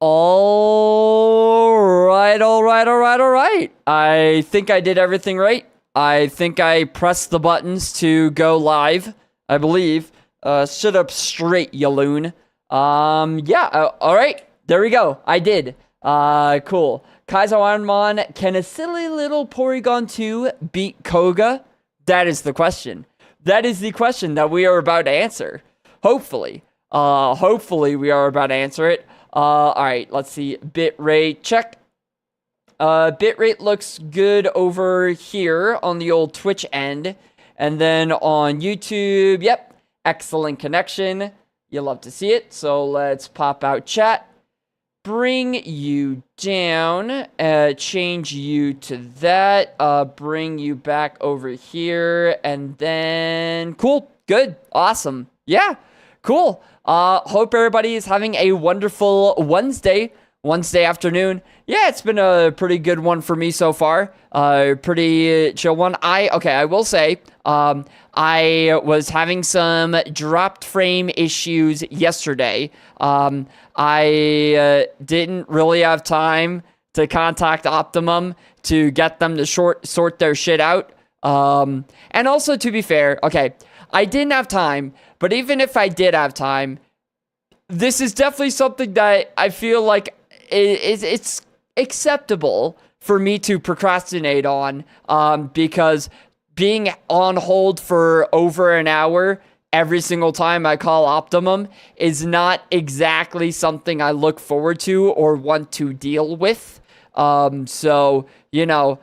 All right. I think I did everything right. I think I pressed the buttons to go live, I believe. Sit up straight, you loon. Yeah, all right. There we go. I did. Cool. Kaizo Ironmon, can a silly little Porygon2 beat Koga? That is the question. That is the question that we are about to answer. Hopefully. Hopefully we are about to answer it. Alright, let's see. Bitrate, check. Bitrate looks good over here on the old Twitch end. And then on YouTube, yep, excellent connection. You love to see it. So let's pop out chat. Bring you down, change you to that, bring you back over here, and then, cool, good, awesome, yeah, cool. Hope everybody is having a wonderful Wednesday afternoon. Yeah, it's been a pretty good one for me so far. Pretty chill one. I will say, I was having some dropped frame issues yesterday. I didn't really have time to contact Optimum to get them to sort their shit out. And also, to be fair, okay, I didn't have time, but even if I did have time, this is definitely something that I feel like it's acceptable for me to procrastinate on, because being on hold for over an hour every single time I call Optimum is not exactly something I look forward to or want to deal with. So, you know,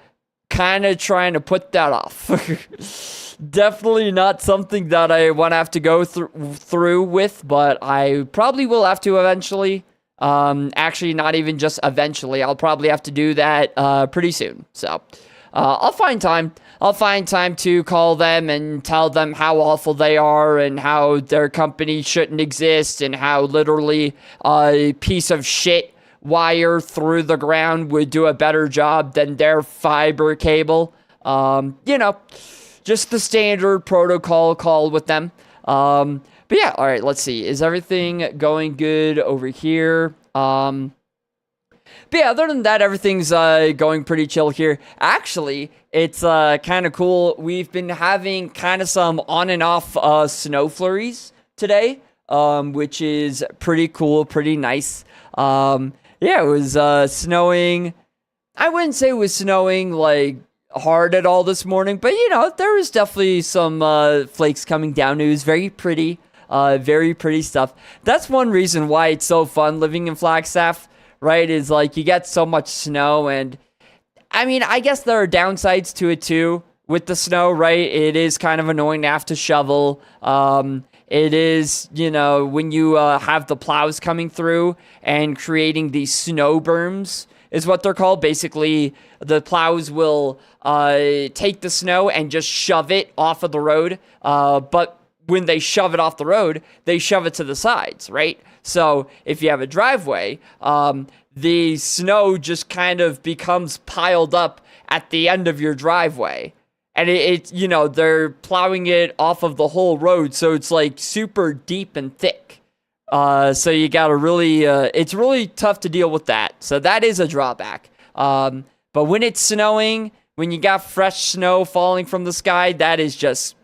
kind of trying to put that off. Definitely not something that I want to have to go through with, but I probably will have to eventually. Actually, not even just eventually. I'll probably have to do that pretty soon. So, I'll find time. I'll find time to call them and tell them how awful they are and how their company shouldn't exist and how literally a piece of shit wire through the ground would do a better job than their fiber cable. You know, just the standard protocol call with them. But yeah, all right, let's see. Is everything going good over here? But yeah, other than that, everything's going pretty chill here. Actually, it's kind of cool. We've been having kind of some on and off snow flurries today, which is pretty cool, pretty nice. Yeah, it was snowing. I wouldn't say it was snowing like hard at all this morning, but you know, there was definitely some flakes coming down. It was very pretty stuff. That's one reason why it's so fun living in Flagstaff, right? Is like you get so much snow, and I mean, I guess there are downsides to it too with the snow, right? It is kind of annoying to have to shovel. It is, you know, when you have the plows coming through and creating these snow berms is what they're called. Basically, the plows will take the snow and just shove it off of the road. But when they shove it off the road, they shove it to the sides, right? So if you have a driveway, the snow just kind of becomes piled up at the end of your driveway. And it's, you know, they're plowing it off of the whole road, so it's like super deep and thick. So you gotta really, it's really tough to deal with that. So that is a drawback. But when it's snowing, when you got fresh snow falling from the sky, that is just,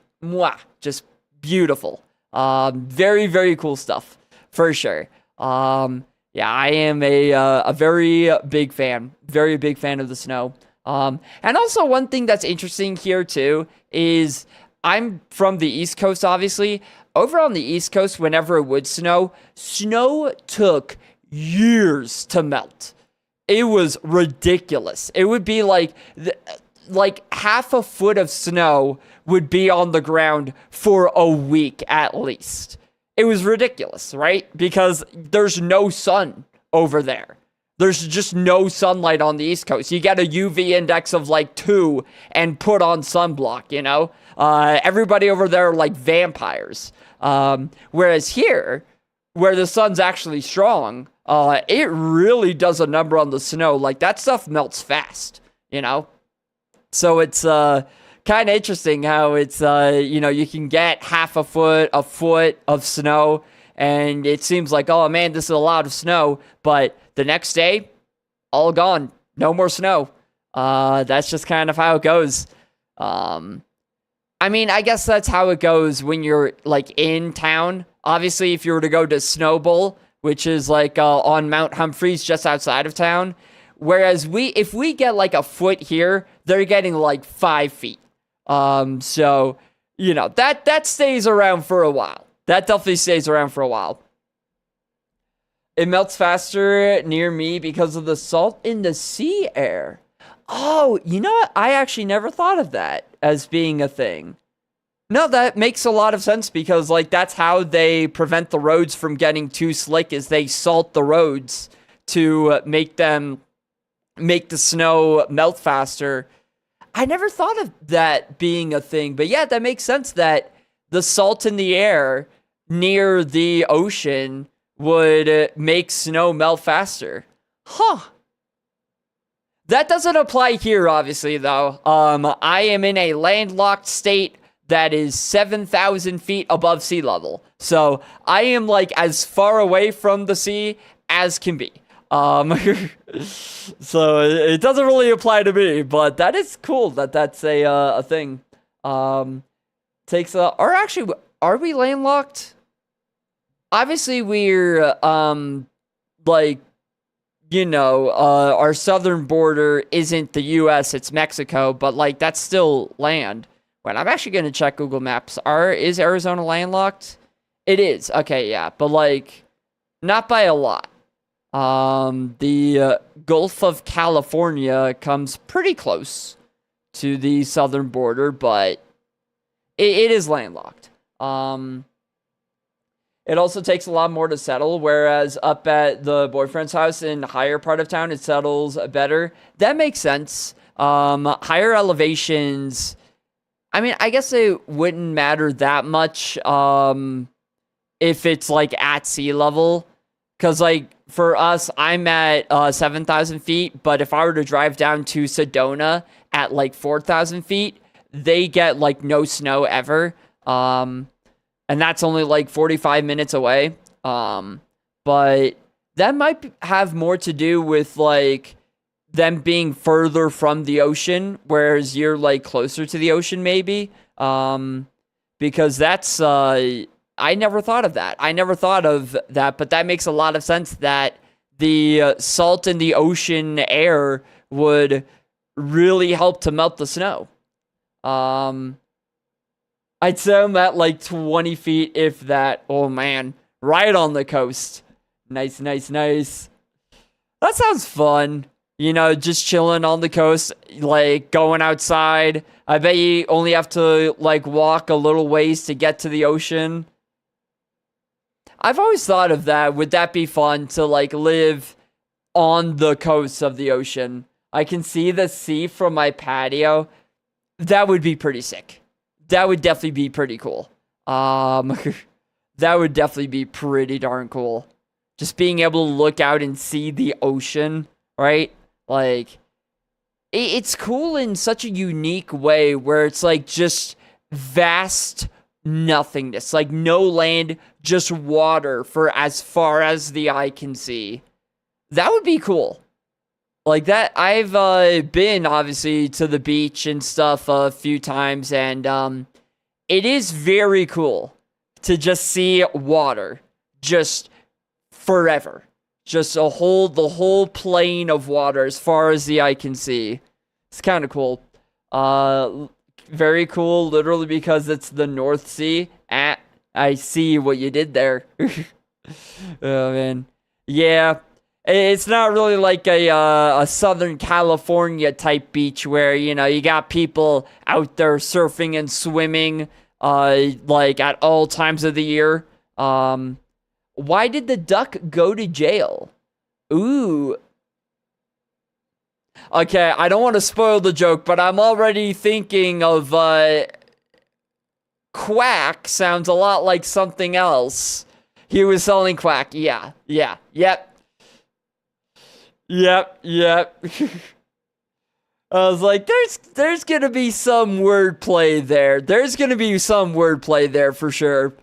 just beautiful. Very, very cool stuff, for sure. Yeah, I am a very big fan of the snow. And also one thing that's interesting here too is I'm from the East Coast, obviously. Over on the East Coast, whenever it would snow took years to melt. It was ridiculous. It would be like half a foot of snow would be on the ground for a week at least. It was ridiculous, right? Because there's no sun over there. There's just no sunlight on the East Coast. You get a UV index of like 2 and put on sunblock, you know? Everybody over there are like vampires. Whereas here, where the sun's actually strong, it really does a number on the snow. Like, that stuff melts fast, you know? So it's kind of interesting how it's, you know, you can get half a foot of snow, and it seems like, oh man, this is a lot of snow, but the next day, all gone, no more snow. That's just kind of how it goes. I mean, I guess that's how it goes when you're like in town. Obviously, if you were to go to Snow Bowl, which is like on Mount Humphreys, just outside of town, whereas if we get like a foot here, they're getting like 5 feet. So you know that stays around for a while. That definitely stays around for a while. It melts faster near me because of the salt in the sea air. Oh, you know what? I actually never thought of that as being a thing. No, that makes a lot of sense because, like, that's how they prevent the roads from getting too slick is they salt the roads to make the snow melt faster. I never thought of that being a thing, but yeah, that makes sense that the salt in the air near the ocean would make snow melt faster. Huh. That doesn't apply here, obviously, though. I am in a landlocked state that is 7,000 feet above sea level. So I am, like, as far away from the sea as can be. So it doesn't really apply to me, but that is cool that that's a thing. Or actually, are we landlocked? Obviously, we're, like, you know, our southern border isn't the U.S., it's Mexico, but, like, that's still land. Wait, I'm actually going to check Google Maps. Is Arizona landlocked? It is. Okay, yeah, but, like, not by a lot. The Gulf of California comes pretty close to the southern border, but it is landlocked. It also takes a lot more to settle, whereas up at the boyfriend's house in the higher part of town, it settles better. That makes sense. Higher elevations, I mean, I guess it wouldn't matter that much if it's, like, at sea level. Because, like, for us, I'm at 7,000 feet, but if I were to drive down to Sedona at, like, 4,000 feet, they get, like, no snow ever. And that's only like 45 minutes away. But that might have more to do with like them being further from the ocean, whereas you're like closer to the ocean, maybe. Because that's I never thought of that. I never thought of that, but that makes a lot of sense that the salt in the ocean air would really help to melt the snow. I'd say I'm at like 20 feet, if that. Oh man, right on the coast. Nice, nice, nice. That sounds fun. You know, just chilling on the coast, like going outside. I bet you only have to like walk a little ways to get to the ocean. I've always thought of that. Would that be fun to like live on the coast of the ocean? I can see the sea from my patio. That would be pretty sick. That would definitely be pretty cool. That would definitely be pretty darn cool. Just being able to look out and see the ocean, right? Like, it's cool in such a unique way where it's like just vast nothingness. Like no land, just water for as far as the eye can see. That would be cool. Like that, I've been obviously to the beach and stuff a few times, and it is very cool to just see water just forever, just the whole plane of water as far as the eye can see. It's kind of cool. Very cool, literally because it's the North Sea. I see what you did there. Oh man, yeah. It's not really like a Southern California type beach where, you know, you got people out there surfing and swimming, like at all times of the year. Why did the duck go to jail? Ooh. Okay, I don't want to spoil the joke, but I'm already thinking of, quack sounds a lot like something else. He was selling quack. Yeah, yep. Yep. I was like, there's gonna be some wordplay there. There's gonna be some wordplay there for sure.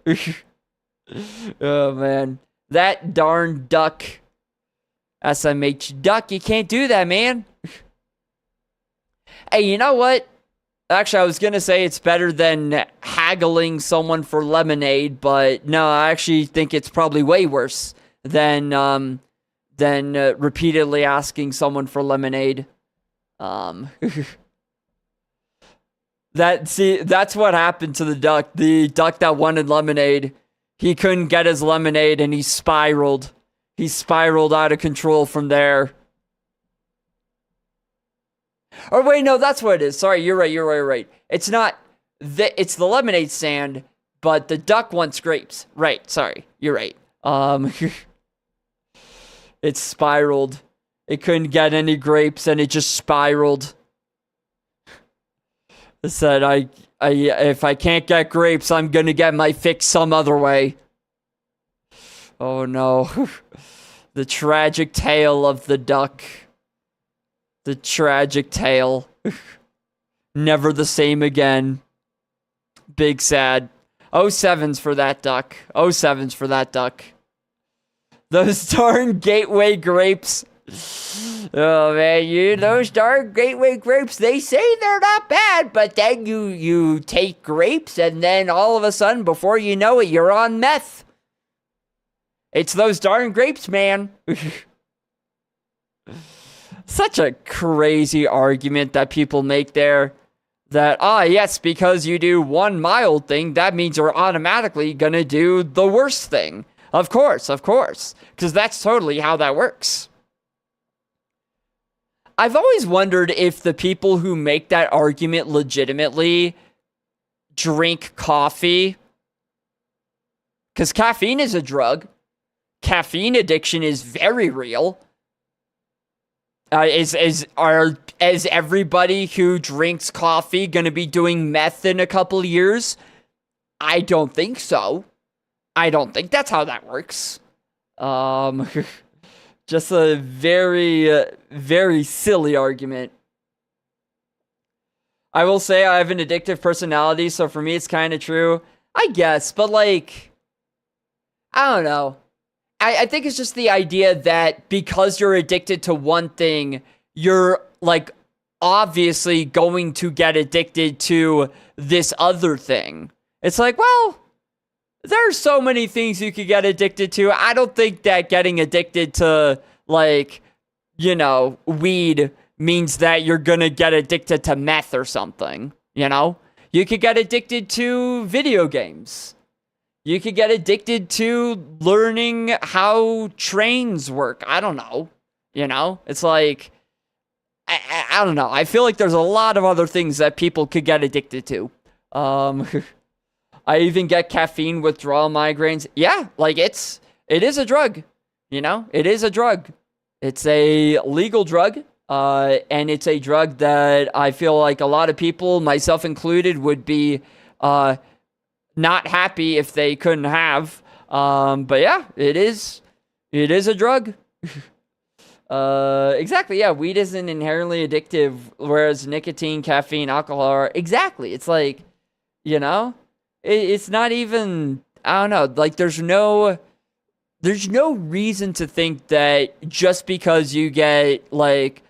Oh, man. That darn duck. SMH duck, you can't do that, man. Hey, you know what? Actually, I was going to say it's better than haggling someone for lemonade, but no, I actually think it's probably way worse than repeatedly asking someone for lemonade. That's what happened to the duck. The duck that wanted lemonade, he couldn't get his lemonade and he spiraled. He spiraled out of control from there. Or wait, no, that's what it is. Sorry, you're right. It's not, it's the lemonade stand, but the duck wants grapes. Right, sorry, you're right. It spiraled. It couldn't get any grapes and it just spiraled. It said, if I can't get grapes, I'm gonna get my fix some other way. Oh no. The tragic tale of the duck. The tragic tale. Never the same again. Big sad. 07s for that duck. 07s for that duck. Those darn gateway grapes. Oh man, those darn gateway grapes, they say they're not bad, but then you take grapes and then all of a sudden, before you know it, you're on meth. It's those darn grapes, man. Such a crazy argument that people make there. That, yes, because you do one mild thing, that means you're automatically gonna do the worst thing. Of course. Because that's totally how that works. I've always wondered if the people who make that argument legitimately drink coffee. Because caffeine is a drug. Caffeine addiction is very real. Is everybody who drinks coffee gonna be doing meth in a couple years? I don't think so. I don't think that's how that works. Just a very, very silly argument. I will say I have an addictive personality, so for me it's kind of true. I guess, but like, I don't know. I think it's just the idea that because you're addicted to one thing, you're like obviously going to get addicted to this other thing. It's like, well, there's so many things you could get addicted to. I don't think that getting addicted to, like, weed means that you're gonna get addicted to meth or something, You could get addicted to video games. You could get addicted to learning how trains work. I don't know. It's like, I don't know. I feel like there's a lot of other things that people could get addicted to. I even get caffeine withdrawal migraines. Yeah, like it is a drug. It is a drug. It's a legal drug. And it's a drug that I feel like a lot of people, myself included, would be not happy if they couldn't have. But yeah, it is a drug. Exactly, yeah, weed isn't inherently addictive, whereas nicotine, caffeine, alcohol are. Exactly. It's like, it's not even, I don't know, like there's no reason to think that just because you get like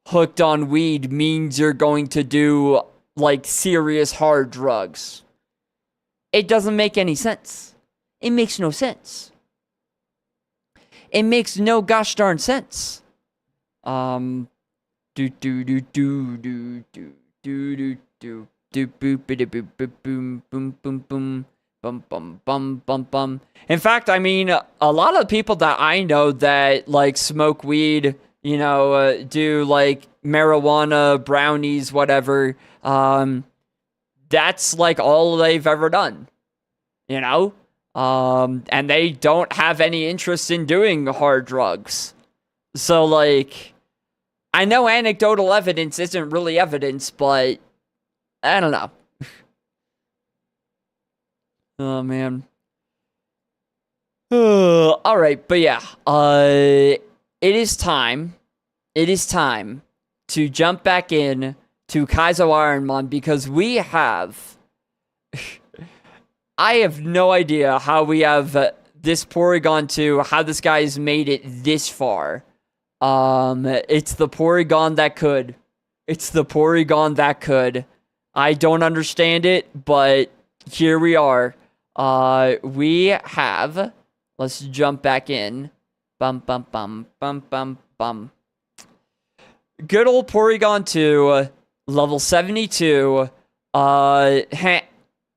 hooked on weed means you're going to do like serious hard drugs. It doesn't make any sense. It makes no sense. It makes no gosh darn sense. Do do do do do do do do do do boop boop boop boom boom boom boom bum bum bum bum bum. In fact, I mean, a lot of people that I know that like smoke weed, do like marijuana, brownies, whatever. That's like all they've ever done, and they don't have any interest in doing hard drugs. So like, I know anecdotal evidence isn't really evidence, but I don't know. Oh man. All right, but yeah, it is time. It is time to jump back in to Kaizo Ironmon because we have I have no idea how we have this Porygon2, how this guy's made it this far. It's the Porygon that could. It's the Porygon that could. I don't understand it, but here we are. We have... Let's jump back in. Bum, bum, bum, bum, bum, bum. Good old Porygon2, level 72.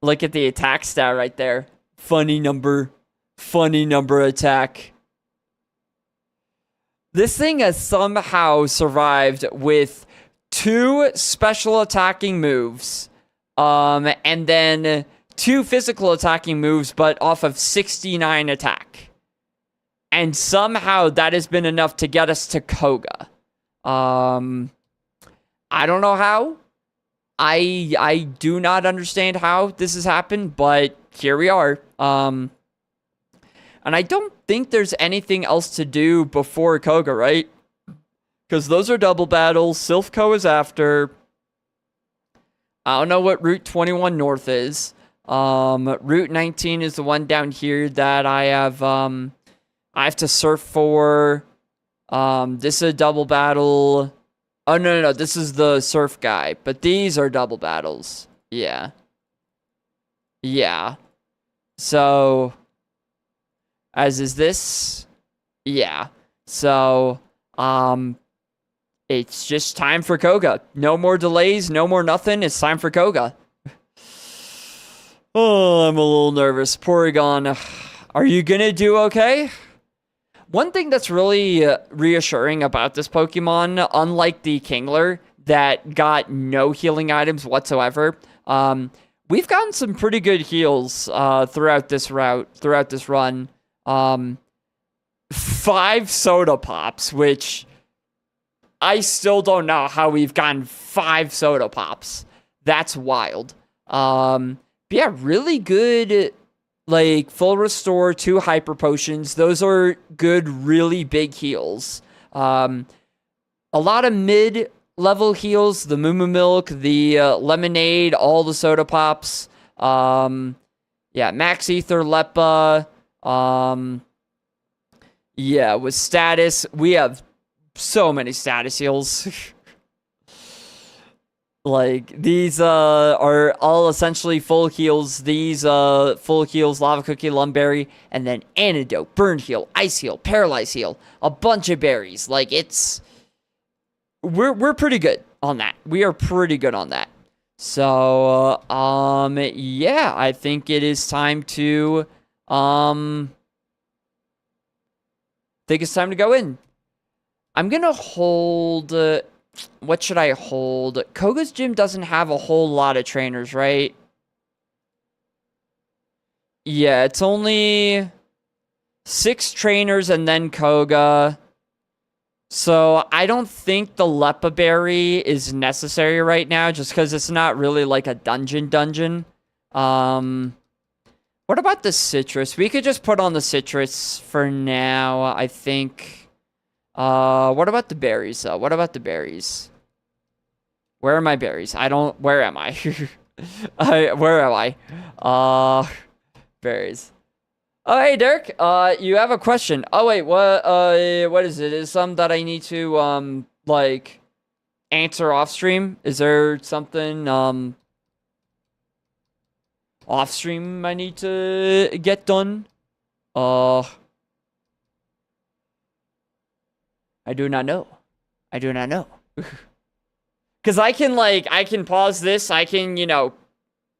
Look at the attack stat right there. Funny number attack. This thing has somehow survived with 2 special attacking moves, and then 2 physical attacking moves, but off of 69 attack. And somehow that has been enough to get us to Koga. I don't know how. I do not understand how this has happened, but here we are. And I don't think there's anything else to do before Koga, right? Because those are double battles. Silphco is after. I don't know what Route 21 North is. Route 19 is the one down here that I have to surf for. This is a double battle. Oh, no. This is the surf guy. But these are double battles. Yeah. So, as is this. Yeah. So, it's just time for Koga. No more delays, no more nothing. It's time for Koga. Oh, I'm a little nervous. Porygon, are you gonna do okay? One thing that's really reassuring about this Pokemon, unlike the Kingler that got no healing items whatsoever, we've gotten some pretty good heals throughout this run. 5 Soda Pops, which I still don't know how we've gotten 5 Soda Pops. That's wild. But yeah, really good, like, full restore, 2 hyper potions. Those are good, really big heals. A lot of mid-level heals, the Moo Moo Milk, the Lemonade, all the Soda Pops. Yeah, Max Ether, Leppa. Yeah, with status, we have so many status heals. Like, these are all essentially full heals. These full heals, Lava Cookie, Lumberry, and then Antidote, Burn Heal, Ice Heal, Paralyze Heal, a bunch of berries. Like, it's... We're pretty good on that. We are pretty good on that. So, yeah, I think it is time to, think it's time to go in. I'm gonna hold... what should I hold? Koga's gym doesn't have a whole lot of trainers, right? Yeah, it's only 6 trainers and then Koga. So I don't think the Leppa Berry is necessary right now, just because it's not really like a dungeon. What about the citrus? We could just put on the citrus for now, I think. What about the berries, though? What about the berries? Where are my berries? Where am I? Where am I? Berries. Oh, hey, Dirk. You have a question. Oh, wait, what is it? Is some that I need to, like, answer off stream? Is there something, off stream I need to get done? I do not know. I do not know. Because I can pause this. I can,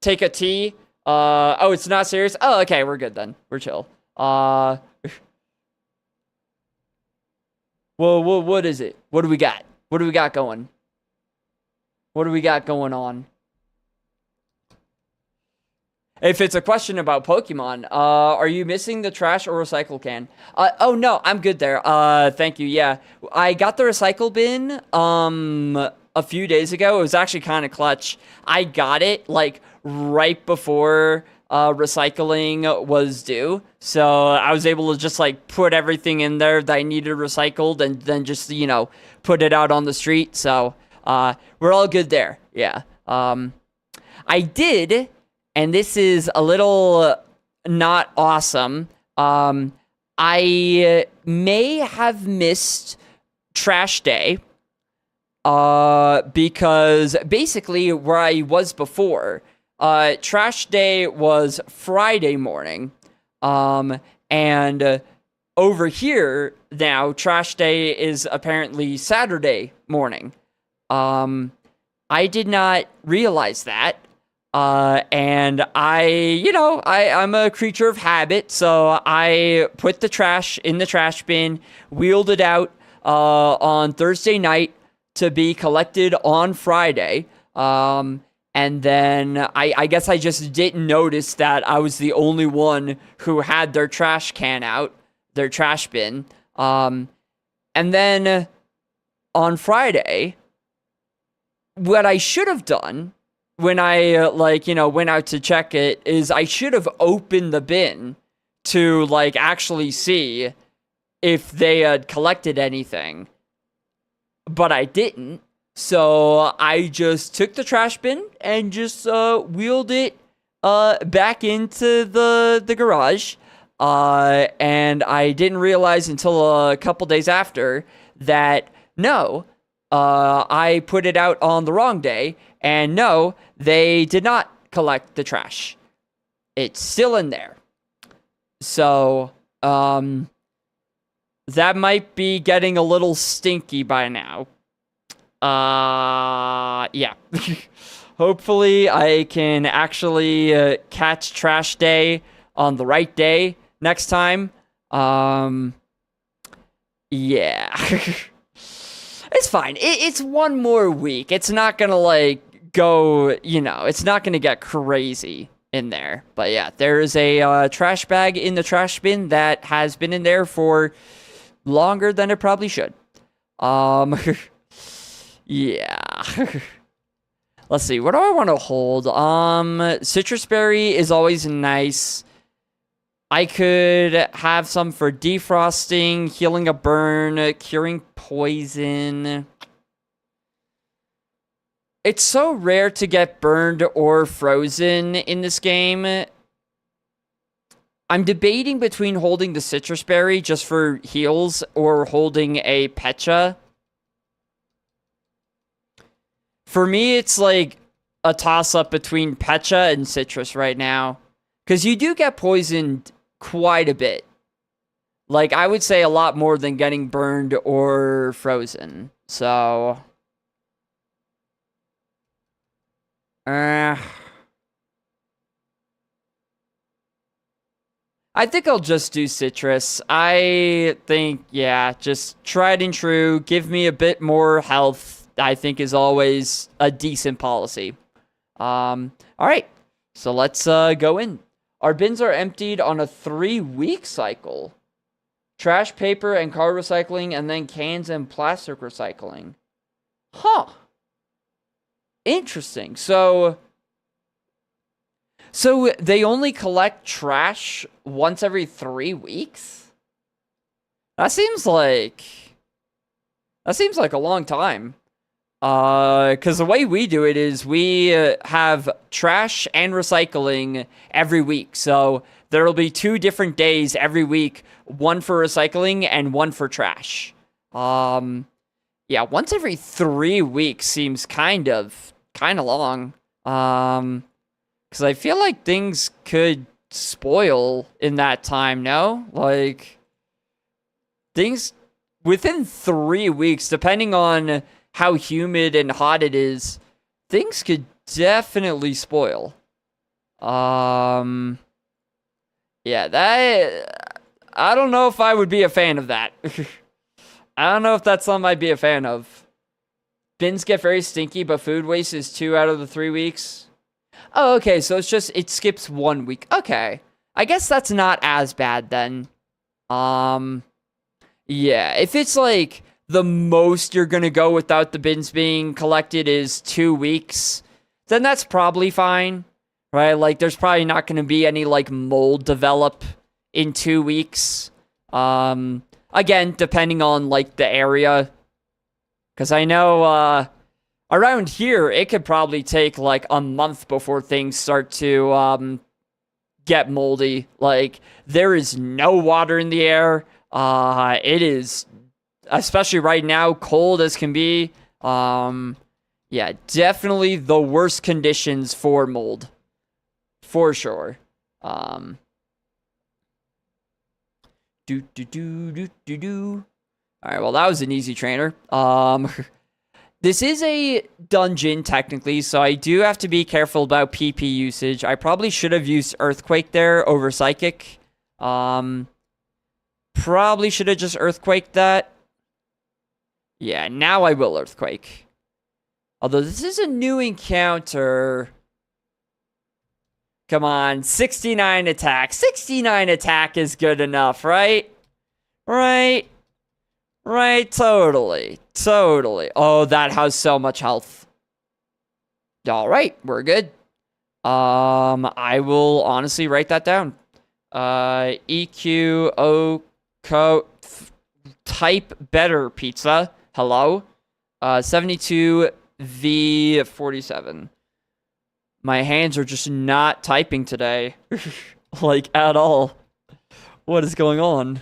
take a tea. Oh, it's not serious? Oh, okay, we're good then. We're chill. Well, what is it? What do we got? What do we got going? What do we got going on? If it's a question about Pokemon, are you missing the trash or recycle can? Oh, no, I'm good there. Thank you, yeah. I got the recycle bin, a few days ago. It was actually kind of clutch. I got it, like, right before, recycling was due. So I was able to just, like, put everything in there that I needed recycled and then just, put it out on the street. So, we're all good there, yeah. I did and this is a little not awesome. I may have missed trash day because basically where I was before, trash day was Friday morning, and over here now trash day is apparently Saturday morning. I did not realize that. And I'm a creature of habit, so I put the trash in the trash bin, wheeled it out on Thursday night to be collected on Friday. And then I guess I just didn't notice that I was the only one who had their trash can out, their trash bin. And then on Friday, what I should have done when I went out to check it is I should have opened the bin to actually see if they had collected anything, but I didn't. So I just took the trash bin and just wheeled it back into the garage, and I didn't realize until a couple days after that no, I put it out on the wrong day. And no, they did not collect the trash. It's still in there. So, that might be getting a little stinky by now. Yeah. Hopefully I can actually catch trash day on the right day next time. Yeah. It's fine. It's one more week. It's not gonna go, it's not gonna get crazy in there. But yeah, there is a trash bag in the trash bin that has been in there for longer than it probably should. Yeah. Let's see, what do I want to hold? Citrus berry is always nice. I could have some for defrosting, healing a burn, curing poison. It's so rare to get burned or frozen in this game. I'm debating between holding the citrus berry just for heals or holding a pecha. For me, it's like a toss-up between pecha and citrus right now. Because you do get poisoned quite a bit. I would say a lot more than getting burned or frozen. So... I think I'll just do citrus. I think, yeah, just tried and true. Give me a bit more health, I think is always a decent policy. Alright, so let's go in. Our bins are emptied on a 3-week cycle. Trash, paper, and car recycling, and then cans and plastic recycling. Huh. Interesting. So they only collect trash once every 3 weeks? That seems like a long time. Because the way we do it is we have trash and recycling every week. So there will be 2 different days every week, one for recycling and one for trash. Yeah, once every 3 weeks seems kind of long. Because I feel like things could spoil in that time, no? Things within 3 weeks, depending on how humid and hot it is, things could definitely spoil. Yeah, I don't know if I would be a fan of that. I don't know if that's something I'd be a fan of. Bins get very stinky, but food waste is 2 out of the 3 weeks. Oh, okay, so it skips 1 week. Okay. I guess that's not as bad then. Yeah, if it's the most you're gonna go without the bins being collected is 2 weeks, then that's probably fine, right? There's probably not gonna be any mold develop in 2 weeks. Again, depending on the area. Because I know Around here, it could probably take like a month before things start to get moldy. Like, there is no water in the air. It is, especially right now, cold as can be. Yeah, definitely the worst conditions for mold. For sure. Do. Alright, well, that was an easy trainer. This is a dungeon, technically, so I do have to be careful about PP usage. I probably should have used Earthquake there over Psychic. Probably should have just Earthquaked that. Yeah, now I will Earthquake. Although this is a new encounter. Come on, 69 attack. 69 attack is good enough, right? Right, totally. Oh, that has so much health. All right, we're good. I will honestly write that down. EQ O type better pizza. Hello. 72 V47. My hands are just not typing today. Like, at all. What is going on?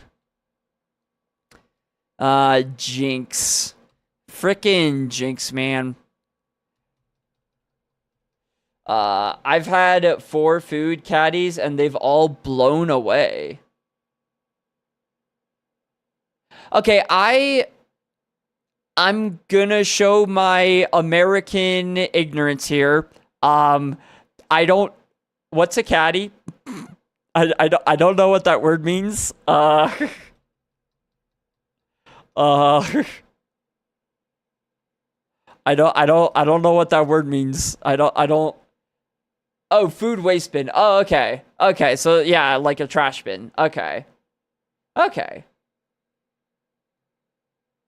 Jinx. Frickin' Jinx, man. I've had 4 food caddies and they've all blown away. Okay, I'm gonna show my American ignorance here. I don't. What's a caddy? I don't know what that word means. I don't know what that word means. I don't. Oh, food waste bin. Oh, okay. Okay, so yeah, like a trash bin. Okay.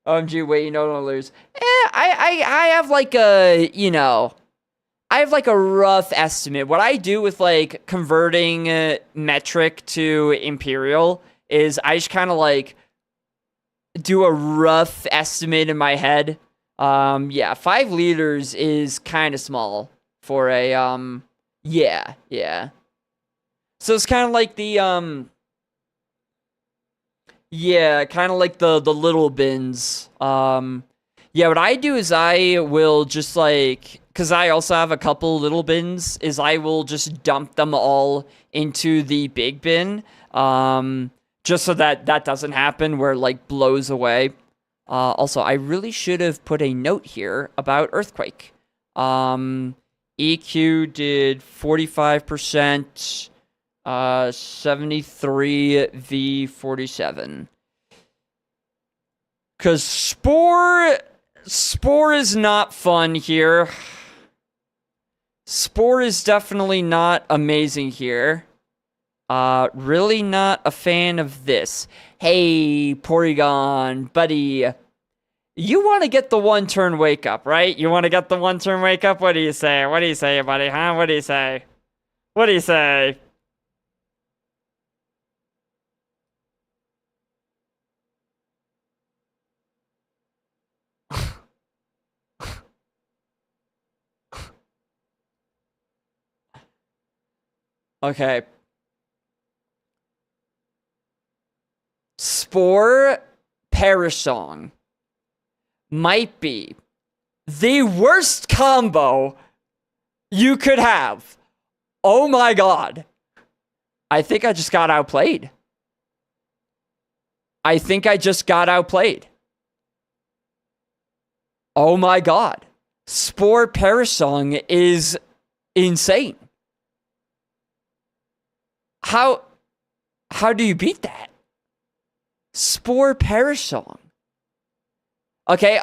OMG, wait, you know, don't lose. I have like a, you know, I have like a rough estimate. What I do with like converting metric to imperial is I just kind of like do a rough estimate in my head. Yeah, 5 liters is kind of small for a, yeah. So it's kind of like the, yeah, kind of like the little bins. Yeah, what I do is I will just like, because I also have a couple little bins, is I will just dump them all into the big bin. Just so that doesn't happen where it like blows away. Also, I really should have put a note here about Earthquake. EQ did 45%, 73 V47. Because Spore is not fun here. Spore is definitely not amazing here. Really not a fan of this. Hey, Porygon, buddy. You want to get the 1-turn wake up, right? You want to get the 1-turn wake up? What do you say? What do you say, buddy, huh? What do you say? What do you say? Okay. Spore Perish Song might be the worst combo you could have. Oh my god. I think I just got outplayed. Oh my god. Spore Perish Song is insane. How do you beat that? Spore Perish Song. Okay.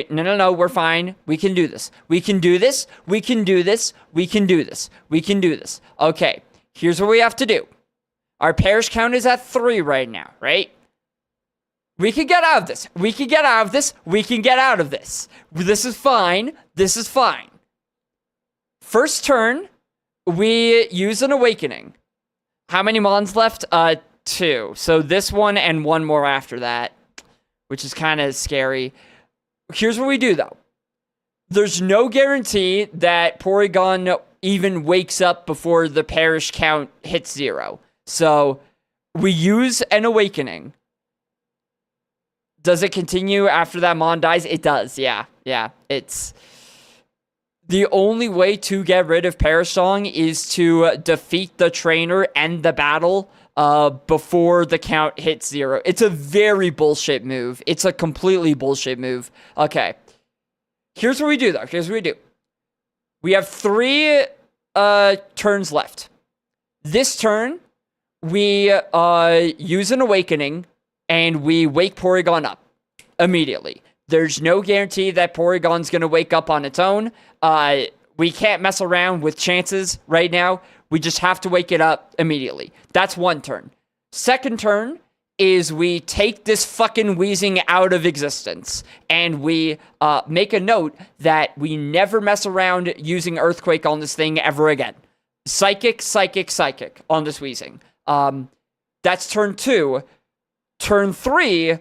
No, we're fine. We can do this. Okay, here's what we have to do. Our perish count is at 3 right now, right? We can get out of this. This is fine. First turn, we use an awakening. How many mons left? 2. So this one and one more after that, which is kind of scary. Here's what we do, though. there's no guarantee that Porygon even wakes up before the perish count hits 0. So we use an awakening. Does it continue after that Mon dies? It does, yeah. It's the only way to get rid of Perish Song is to defeat the trainer and the battle before the count hits 0. It's a very bullshit move. It's a completely bullshit move. Okay. Here's what we do, though. We have 3 turns left. This turn, we use an awakening, and we wake Porygon up immediately. There's no guarantee that Porygon's going to wake up on its own. We can't mess around with chances right now. We just have to wake it up immediately. That's one turn. Second turn is we take this fucking wheezing out of existence, and we make a note that we never mess around using Earthquake on this thing ever again. Psychic on this wheezing. That's turn 2. Turn 3,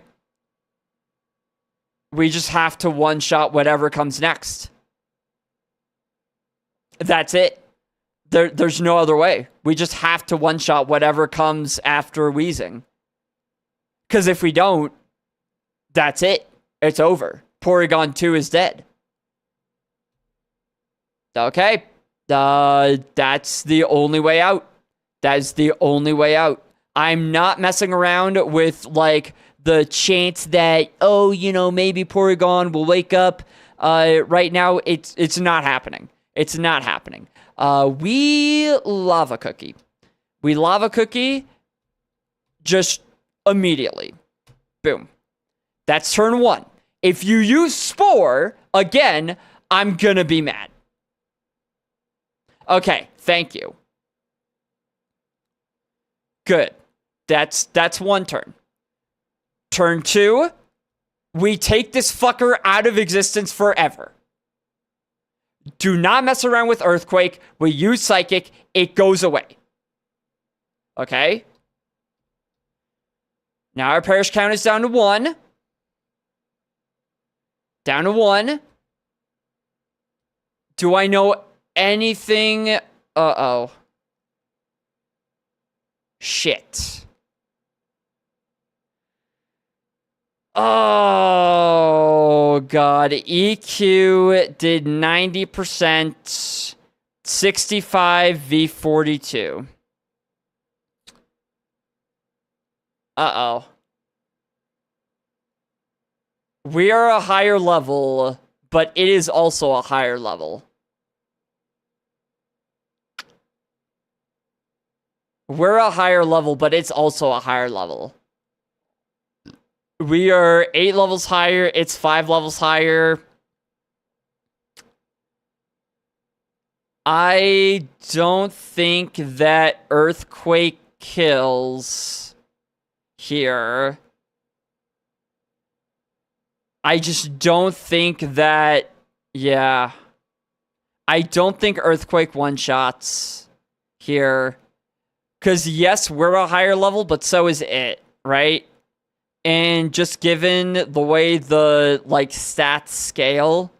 we just have to one-shot whatever comes next. That's it. There's no other way. We just have to one-shot whatever comes after wheezing. Because if we don't, that's it. It's over. Porygon2 is dead. Okay. That's the only way out. That is the only way out. I'm not messing around with, like, the chance that, maybe Porygon will wake up. Right now, it's not happening. It's not happening. We Lava Cookie. We Lava Cookie just immediately. Boom. That's turn 1. If you use Spore, again, I'm gonna be mad. Okay, thank you. Good. That's one turn. Turn 2, we take this fucker out of existence forever. Do not mess around with Earthquake. We use Psychic. It goes away. Okay? Now our perish count is down to 1. Down to 1. Do I know anything? Uh-oh. Shit. Oh, God. EQ did 90%. 65 v 42. Uh-oh. We are a higher level, but it is also a higher level. We're a higher level, but it's also a higher level. We are 8 levels higher. It's 5 levels higher. I don't think that Earthquake kills here. I just don't think that... Yeah. I don't think Earthquake one-shots here. Because, yes, we're a higher level, but so is it, right? And just given the way the, like, stats scale,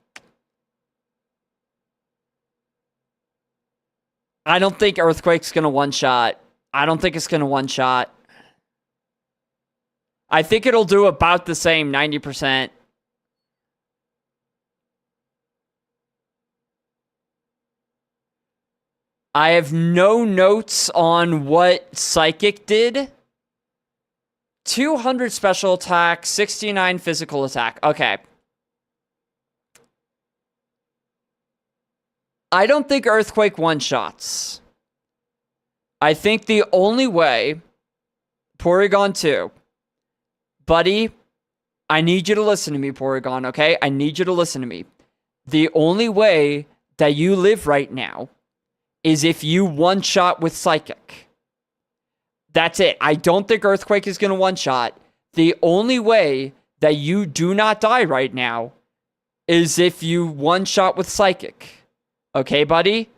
I don't think Earthquake's gonna one-shot. I don't think it's gonna one-shot. I think it'll do about the same, 90%. I have no notes on what Psychic did. 200 special attack, 69 physical attack. Okay. I don't think Earthquake one-shots. I think the only way... Porygon2. Buddy, I need you to listen to me, Porygon, okay? I need you to listen to me. The only way that you live right now is if you one-shot with Psychic. That's it. I don't think Earthquake is going to one-shot. The only way that you do not die right now is if you one-shot with Psychic. Okay, buddy?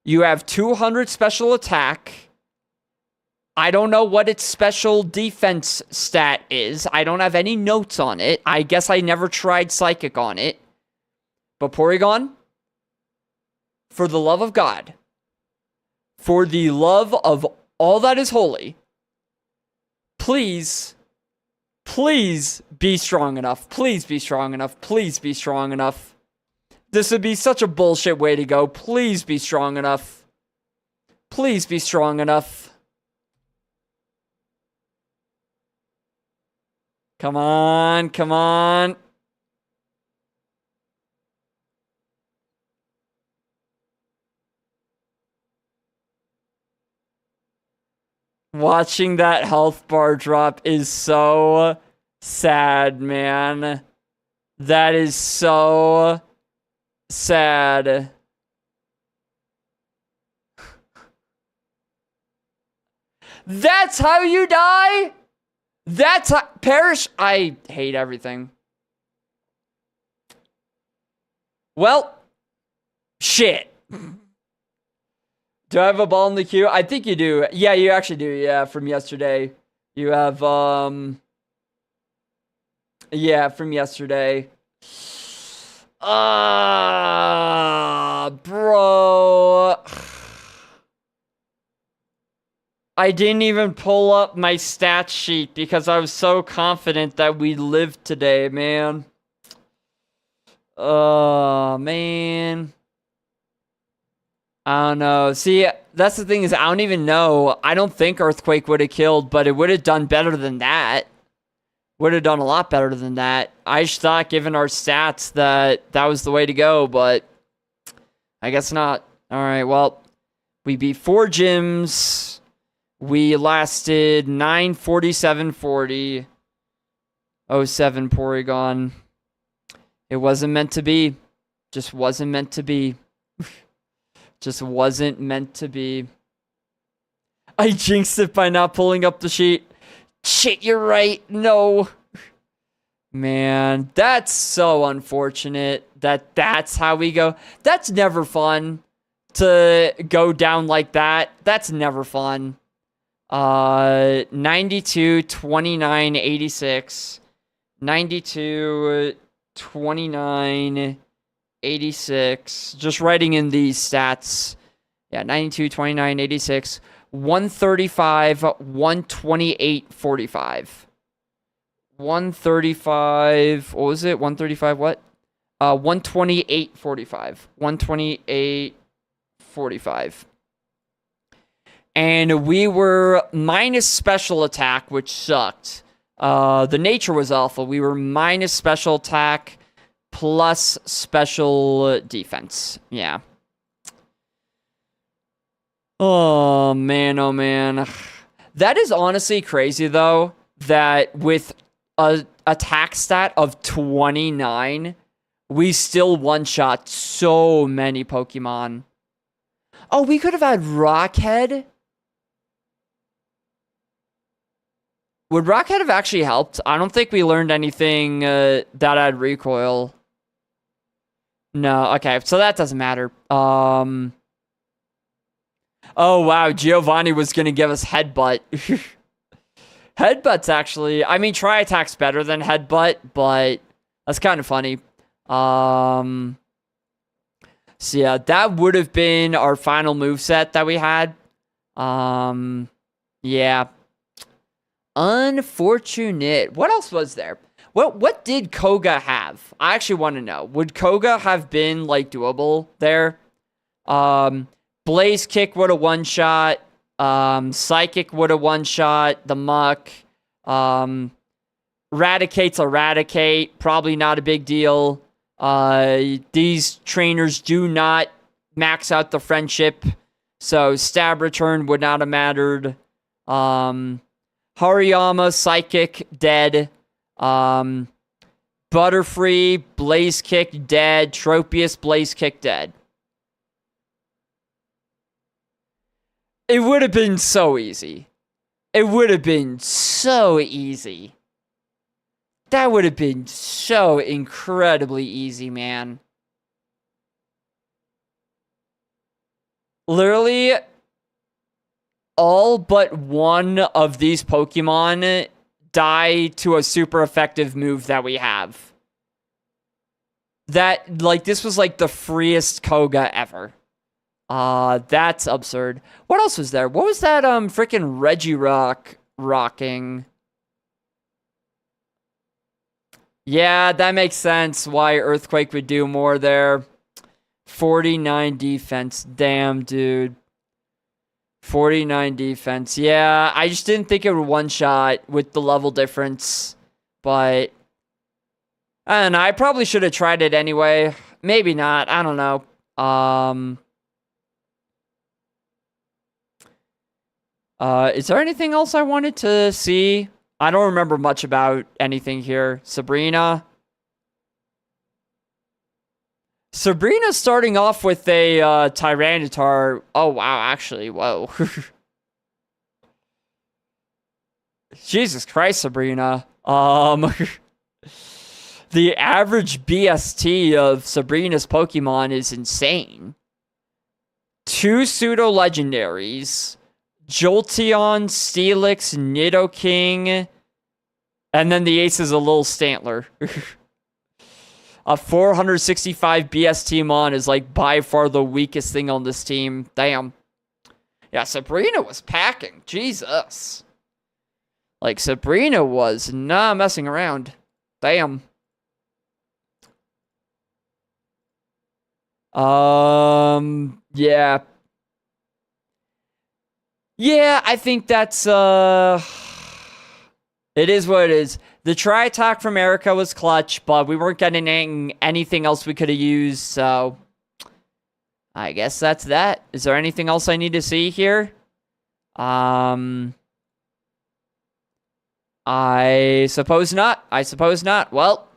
You have 200 special attack. I don't know what its special defense stat is. I don't have any notes on it. I guess I never tried Psychic on it. But Porygon, for the love of God, for the love of all that is holy, please, please be strong enough. Please be strong enough. Please be strong enough. This would be such a bullshit way to go. Please be strong enough. Please be strong enough. Come on, come on. Watching that health bar drop is so sad, man. That is so sad. That's how you die? That's how... Perish? I hate everything. Well, shit. Do I have a ball in the queue? I think you do. Yeah, you actually do. Yeah, from yesterday. You have, yeah, from yesterday. Bro. I didn't even pull up my stat sheet because I was so confident that we lived today, man. Oh, man. I don't know. See, that's the thing is I don't even know. I don't think Earthquake would have killed, but it would have done better than that. Would have done a lot better than that. I just thought, given our stats, that that was the way to go, but I guess not. All right, well, we beat 4 gyms. We lasted 9:47:40. 07 Porygon. It wasn't meant to be. Just wasn't meant to be. Just wasn't meant to be. I jinxed it by not pulling up the sheet. Shit, you're right. No. Man, that's so unfortunate that that's how we go. That's never fun to go down like that. That's never fun. 92, 29, 86. 92, 29, 86. Just writing in these stats. Yeah, 92, 29, 86. 135, 128, 45. 135, what was it? 135 what? 128, 45. 128, 45. And we were minus special attack, which sucked. The nature was awful. We were minus special attack plus special defense. Yeah. Oh, man, oh, man. That is honestly crazy, though, that with a attack stat of 29, we still one-shot so many Pokemon. Oh, we could have had Rockhead. Would Rockhead have actually helped? I don't think we learned anything that had recoil. No, okay, so that doesn't matter. Oh, wow, Giovanni was going to give us Headbutt. Headbutt's actually... I mean, Tri-Attack's better than Headbutt, but that's kind of funny. So, yeah, that would have been our final moveset that we had. Yeah. Unfortunate. What else was there? What did Koga have? I actually want to know. Would Koga have been, like, doable there? Blaze Kick would have one-shot. Psychic would have one-shot. The Muck. Radicate's Eradicate. Probably not a big deal. These trainers do not max out the friendship. So Stab Return would not have mattered. Hariyama, Psychic, dead. Butterfree, Blaze Kick, dead. Tropius, Blaze Kick, dead. It would have been so easy. It would have been so easy. That would have been so incredibly easy, man. Literally, all but one of these Pokemon die to a super effective move that we have. that, like, this was, like, the freest Koga ever. That's absurd. What else was there? What was that, freaking Regirock rocking? Yeah, that makes sense why Earthquake would do more there. 49 defense. Damn, dude. 49 defense. Yeah, I just didn't think it would one-shot with the level difference. But, I don't know. I probably should have tried it anyway. Maybe not. I don't know. Is there anything else I wanted to see? I don't remember much about anything here. Sabrina's starting off with a Tyranitar. Oh, wow, actually, whoa. Jesus Christ, Sabrina. The average BST of Sabrina's Pokemon is insane. 2 pseudo-legendaries. Jolteon, Steelix, Nidoking, and then the ace is a little Stantler. A 465 BST Mon is like by far the weakest thing on this team. Damn. Yeah, Sabrina was packing. Jesus. Like, Sabrina was not messing around. Damn. Yeah. Yeah, I think that's, it is what it is. The Tri-Attack from Erica was clutch, but we weren't getting anything else we could have used, so I guess that's that. Is there anything else I need to see here? I suppose not. Well,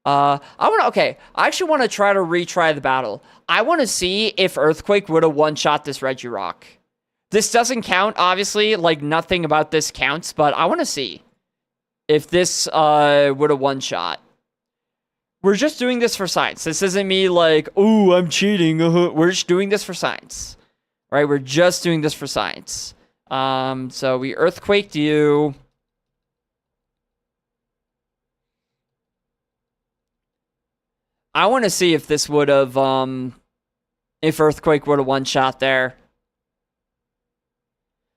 I actually want to try to retry the battle. I want to see if Earthquake would have one-shot this Regirock. This doesn't count, obviously. Like, nothing about this counts, but I want to see if this would have one-shot. We're just doing this for science. This isn't me like, ooh, I'm cheating. We're just doing this for science. Right? We're just doing this for science. So we Earthquaked you. I want to see if this would have, if Earthquake would have one-shot there.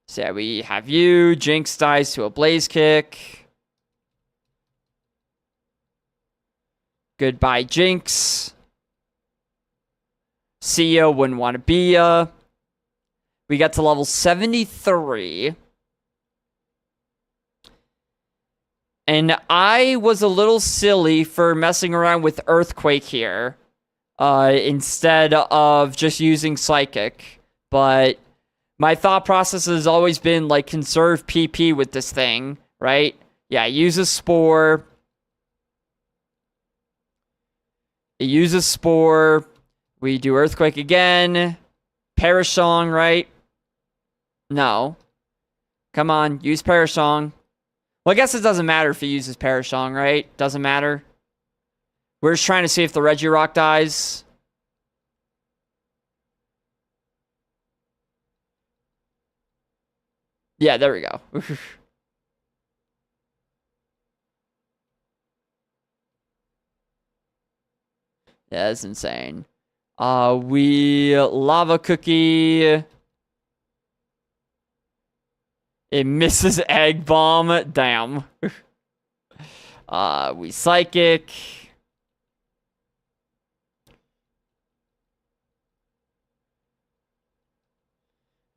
So yeah, we have you. Jinx dies to a Blaze Kick. Goodbye, Jinx. See ya, wouldn't want to be ya. We got to level 73. And I was a little silly for messing around with Earthquake here. Instead of just using Psychic. But my thought process has always been, like, conserve PP with this thing, right? Yeah, use a Spore. It uses Spore. We do Earthquake again. Perish Song, right? No. Come on, use Perish Song. Well, I guess it doesn't matter if he uses Perish Song, right? Doesn't matter. We're just trying to see if the Regirock dies. Yeah, there we go. Yeah, that's insane. We Lava Cookie. It misses Egg Bomb. Damn. We Psychic.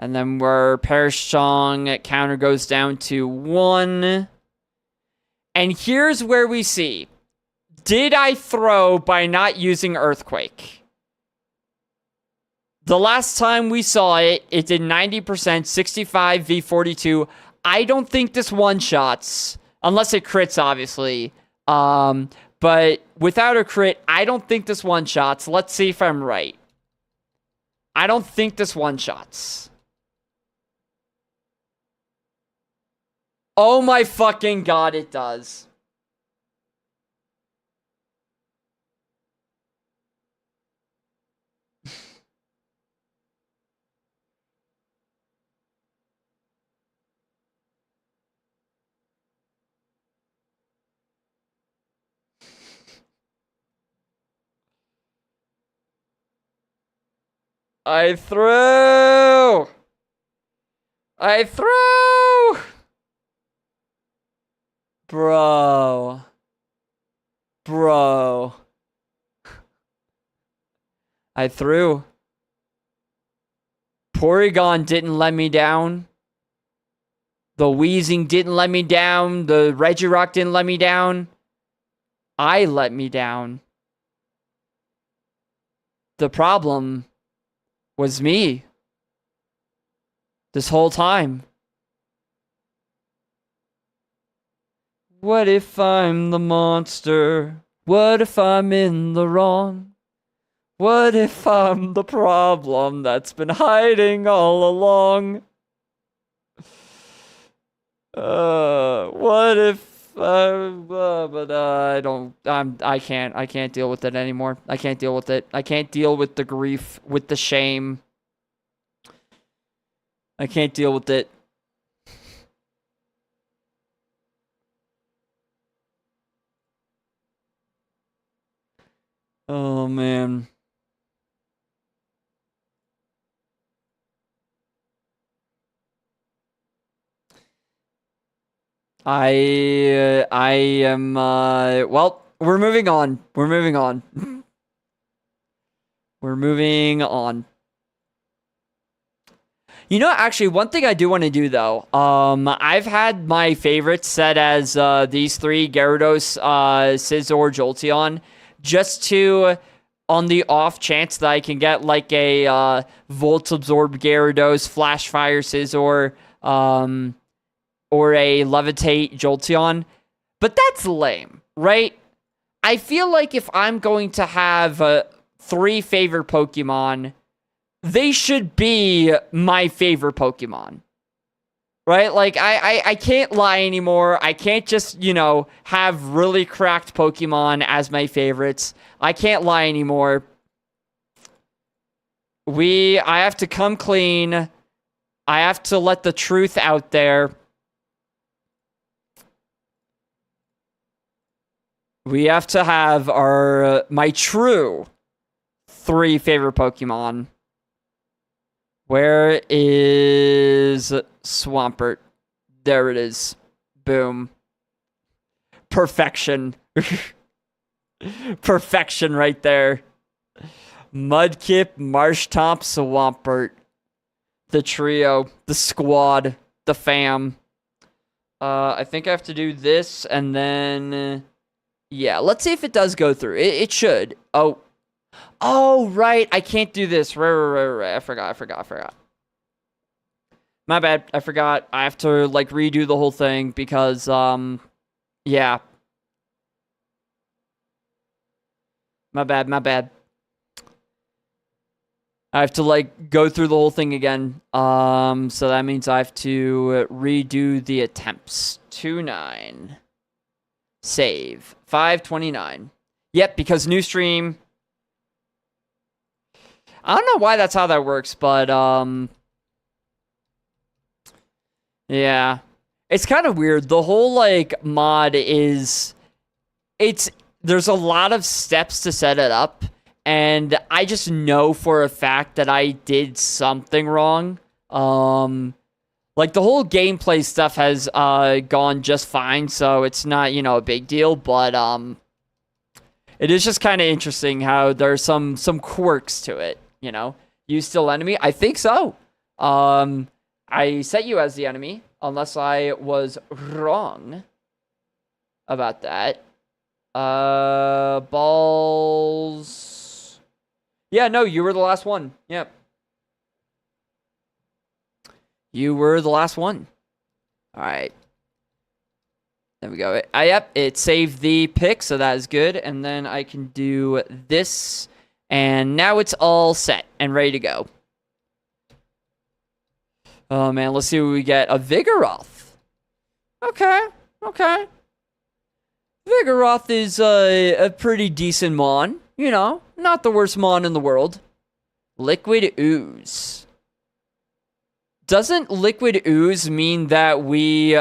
And then where Perish Song counter goes down to 1. And here's where we see. Did I throw by not using Earthquake? The last time we saw it, it did 90%, 65 v42. I don't think this one-shots, unless it crits, obviously. But without a crit, I don't think this one-shots. Let's see if I'm right. I don't think this one-shots. Oh my fucking god, it does. I threw! I threw! Bro. Bro. I threw. Porygon didn't let me down. The wheezing didn't let me down. The Regirock didn't let me down. I let me down. The problem was me. This whole time. What if I'm the monster? What if I'm in the wrong? What if I'm the problem that's been hiding all along? What if, I can't deal with it anymore. I can't deal with it. I can't deal with the grief, with the shame. I can't deal with it. Oh, man. I am, well, we're moving on. We're moving on. We're moving on. You know, actually, one thing I do want to do, though, I've had my favorites set as, these three, Gyarados, Scizor, Jolteon, just to, on the off chance that I can get, like, a, Volt Absorb Gyarados, Flash Fire Scizor, or a Levitate Jolteon. But that's lame, right? I feel like if I'm going to have three favorite Pokemon, they should be my favorite Pokemon. Right? Like, I can't lie anymore. I can't just, you know, have really cracked Pokemon as my favorites. I can't lie anymore. I have to come clean. I have to let the truth out there. We have to have my true three favorite Pokemon. Where is Swampert? There it is. Boom. Perfection. Perfection right there. Mudkip, Marshtomp, Swampert. The trio, the squad, the fam. I think I have to do this and then... yeah, let's see if it does go through. It should. Oh, right. I can't do this. Right. I forgot. My bad. I forgot. I have to, like, redo the whole thing because, yeah. My bad. I have to, like, go through the whole thing again. So that means I have to redo the attempts. 2-9. Save. 529. Yep, because new stream. I don't know why that's how that works, but, yeah. It's kind of weird. The whole, like, mod is... there's a lot of steps to set it up, and I just know for a fact that I did something wrong. Like, the whole gameplay stuff has gone just fine, so it's not, you know, a big deal, but it is just kind of interesting how there's some quirks to it, you know? You still enemy? I think so. I set you as the enemy, unless I was wrong about that. Balls. Yeah, no, you were the last one. Yep. You were the last one. All right. There we go. Yep, it saved the pick, so that is good. And then I can do this. And now it's all set and ready to go. Oh, man, let's see what we get. A Vigoroth. Okay. Vigoroth is a pretty decent Mon. You know, not the worst Mon in the world. Liquid Ooze. Doesn't Liquid Ooze mean that we,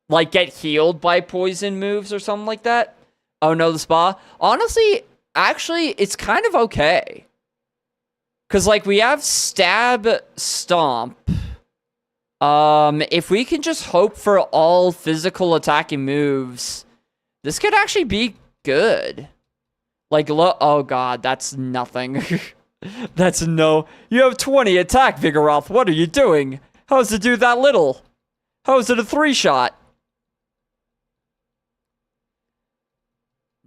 like, get healed by poison moves or something like that? Oh, no, the spa? Honestly, actually, it's kind of okay. Because, like, we have Stab, Stomp. If we can just hope for all physical attacking moves, this could actually be good. Like, oh god, that's nothing. That's no... You have 20 attack, Vigoroth. What are you doing? How does it do that little? How is it a 3-shot?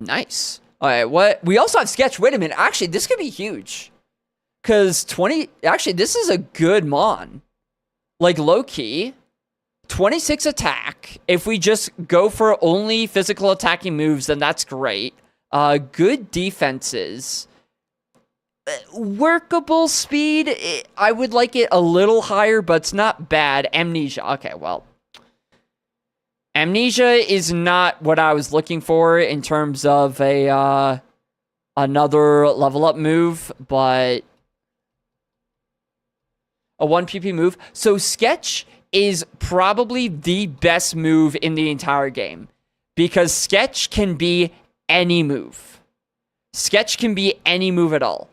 Nice. Alright, what? We also have Sketch. Wait a minute. Actually, this could be huge. Because 20... Actually, this is a good Mon. Like, low-key. 26 attack. If we just go for only physical attacking moves, then that's great. Good defenses. Workable speed. I would like it a little higher, but it's not bad. Amnesia. Okay, well. Amnesia is not what I was looking for in terms of a another level up move, but a 1 PP move. So Sketch is probably the best move in the entire game because Sketch can be any move. Sketch can be any move at all.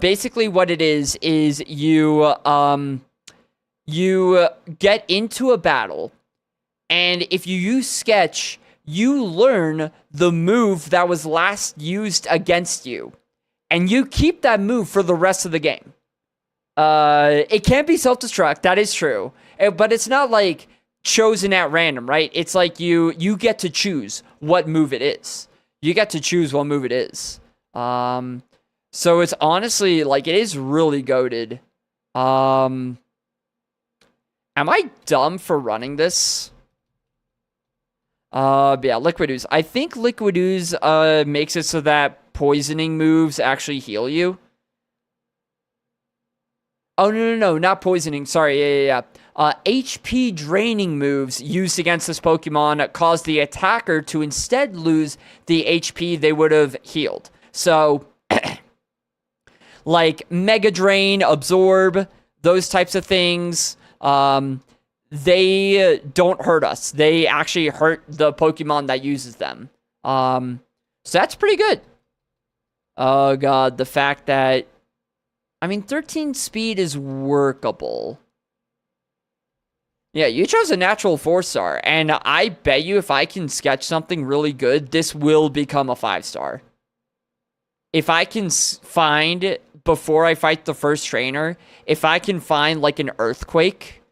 Basically what it is you get into a battle, and if you use Sketch, you learn the move that was last used against you, and you keep that move for the rest of the game. It can't be self-destruct, that is true, but it's not like chosen at random, right? It's like you get to choose what move it is. You get to choose what move it is. So it's honestly, like, it is really goated. Am I dumb for running this? Yeah, Liquid Ooze. I think Liquid Ooze, makes it so that poisoning moves actually heal you. Oh, no, not poisoning. Sorry, yeah. HP draining moves used against this Pokemon cause the attacker to instead lose the HP they would have healed. So, like Mega Drain, Absorb, those types of things, they don't hurt us. They actually hurt the Pokemon that uses them. So that's pretty good. Oh god, the fact that... I mean, 13 speed is workable. Yeah, you chose a natural 4-star, and I bet you if I can sketch something really good, this will become a 5-star. If I can find, before I fight the first trainer, if I can find, like, an Earthquake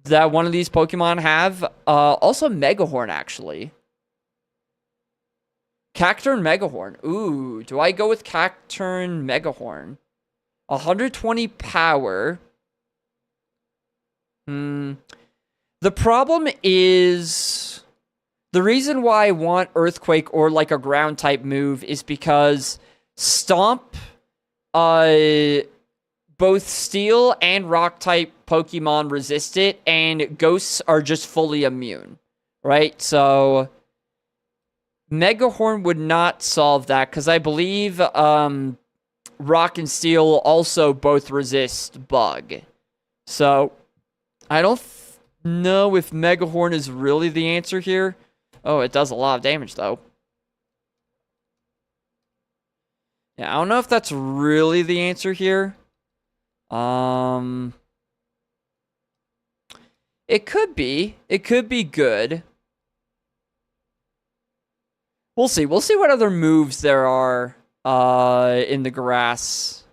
that one of these Pokemon have, also Megahorn, actually. Cacturn Megahorn. Ooh, do I go with Cacturn Megahorn? 120 power. The problem is... The reason why I want Earthquake or, like, a ground-type move is because Stomp, both Steel and Rock-type Pokemon resist it, and Ghosts are just fully immune, right? So, Megahorn would not solve that, because I believe, Rock and Steel also both resist Bug. So, I don't know if Megahorn is really the answer here. Oh, it does a lot of damage, though. Yeah, I don't know if that's really the answer here. It could be. It could be good. We'll see. We'll see what other moves there are in the grass.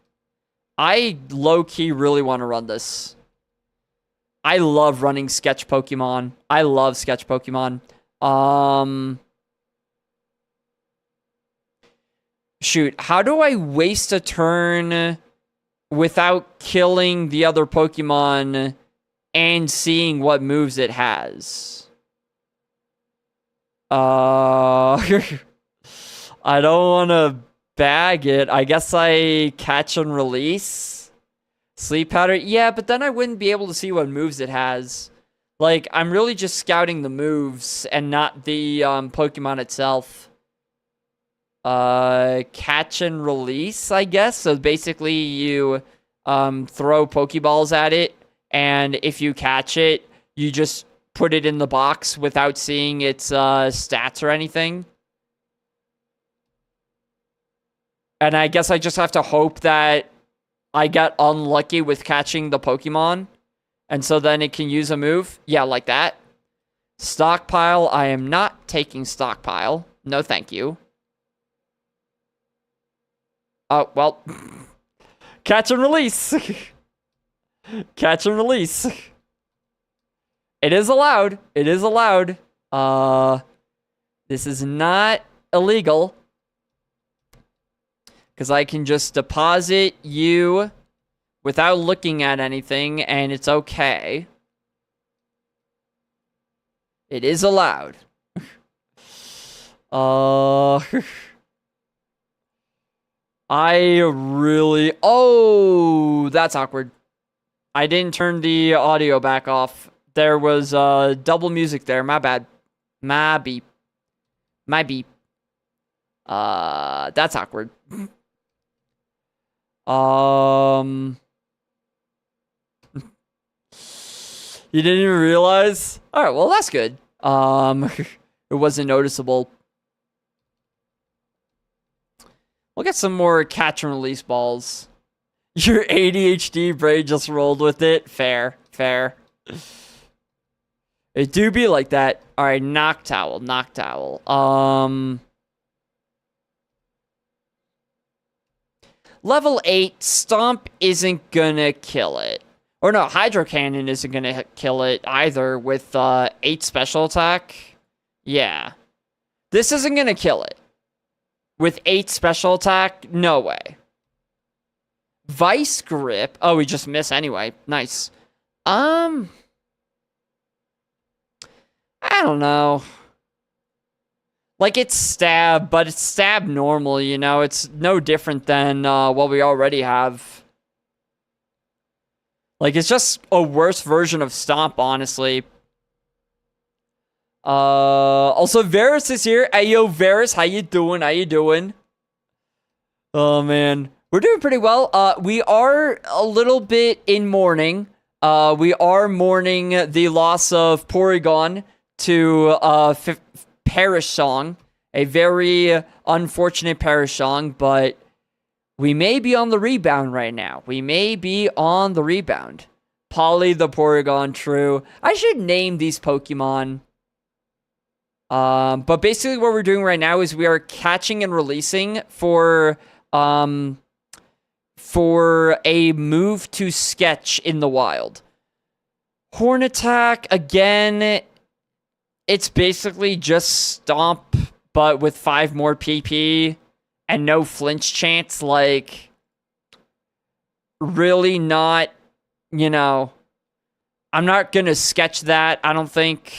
I low-key really want to run this. I love running Sketch Pokemon. I love Sketch Pokemon. Shoot, how do I waste a turn without killing the other Pokemon and seeing what moves it has? I don't want to bag it. I guess I catch and release. Sleep Powder. Yeah, but then I wouldn't be able to see what moves it has. Like, I'm really just scouting the moves and not the Pokemon itself. Catch and release, I guess. So basically you throw Pokeballs at it, and if you catch it, you just put it in the box without seeing its stats or anything. And I guess I just have to hope that I get unlucky with catching the Pokemon, and so then it can use a move. Yeah, like that. Stockpile, I am not taking stockpile. No, thank you. Oh, well. Catch and release. Catch and release. It is allowed. It is allowed. This is not illegal. Because I can just deposit you without looking at anything, and it's okay. It is allowed. I really... Oh, that's awkward. I didn't turn the audio back off. There was double music there. My bad. My beep. My beep. That's awkward. You didn't even realize? Alright, well, that's good. It wasn't noticeable. We'll get some more catch and release balls. Your ADHD brain just rolled with it. Fair, fair. It do be like that. Alright, Noctowl, Noctowl. Level 8, Stomp isn't gonna kill it. Or no, Hydro Cannon isn't gonna kill it either with 8 special attack. Yeah. This isn't gonna kill it. With 8 special attack, no way. Vice Grip. Oh, we just miss anyway. Nice. I don't know. Like, it's stab, but it's stab normal, you know? It's no different than what we already have. Like, it's just a worse version of Stomp, honestly. Also, Varus is here. Hey, yo, Varus, how you doing? How you doing? Oh, man. We're doing pretty well. We are a little bit in mourning. We are mourning the loss of Porygon to Perish Song. A very unfortunate Perish Song, but we may be on the rebound right now. We may be on the rebound. Polly the Porygon2. I should name these Pokemon. But basically what we're doing right now is we are catching and releasing for a move to sketch in the wild. Horn Attack, again, it's basically just Stomp, but with 5 more PP and no flinch chance. Like, really not, you know, I'm not gonna sketch that, I don't think.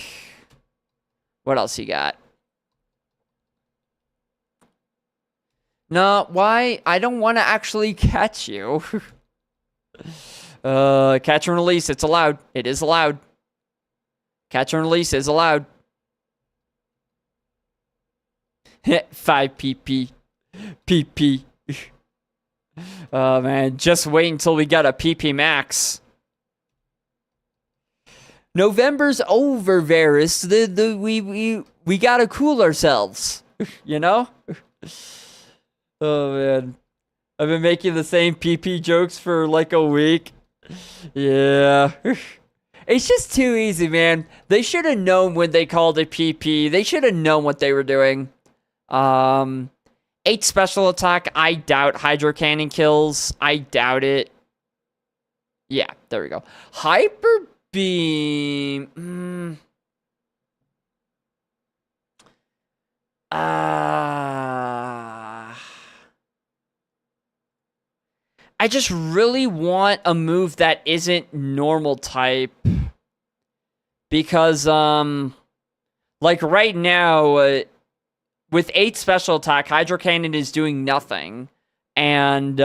What else you got? No, why? I don't want to actually catch you. Catch and release, it's allowed. It is allowed. Catch and release is allowed. 5 PP. PP. Oh, man. Just wait until we get a PP max. November's over, Varus. We gotta cool ourselves. You know? Oh, man. I've been making the same PP jokes for like a week. Yeah. It's just too easy, man. They should have known when they called it PP. They should have known what they were doing. 8 special attack. I doubt Hydro Cannon kills. I doubt it. Yeah, there we go. Hyper Beam. I just really want a move that isn't normal type. Because, like right now, with 8 special attack, Hydro Cannon is doing nothing. And,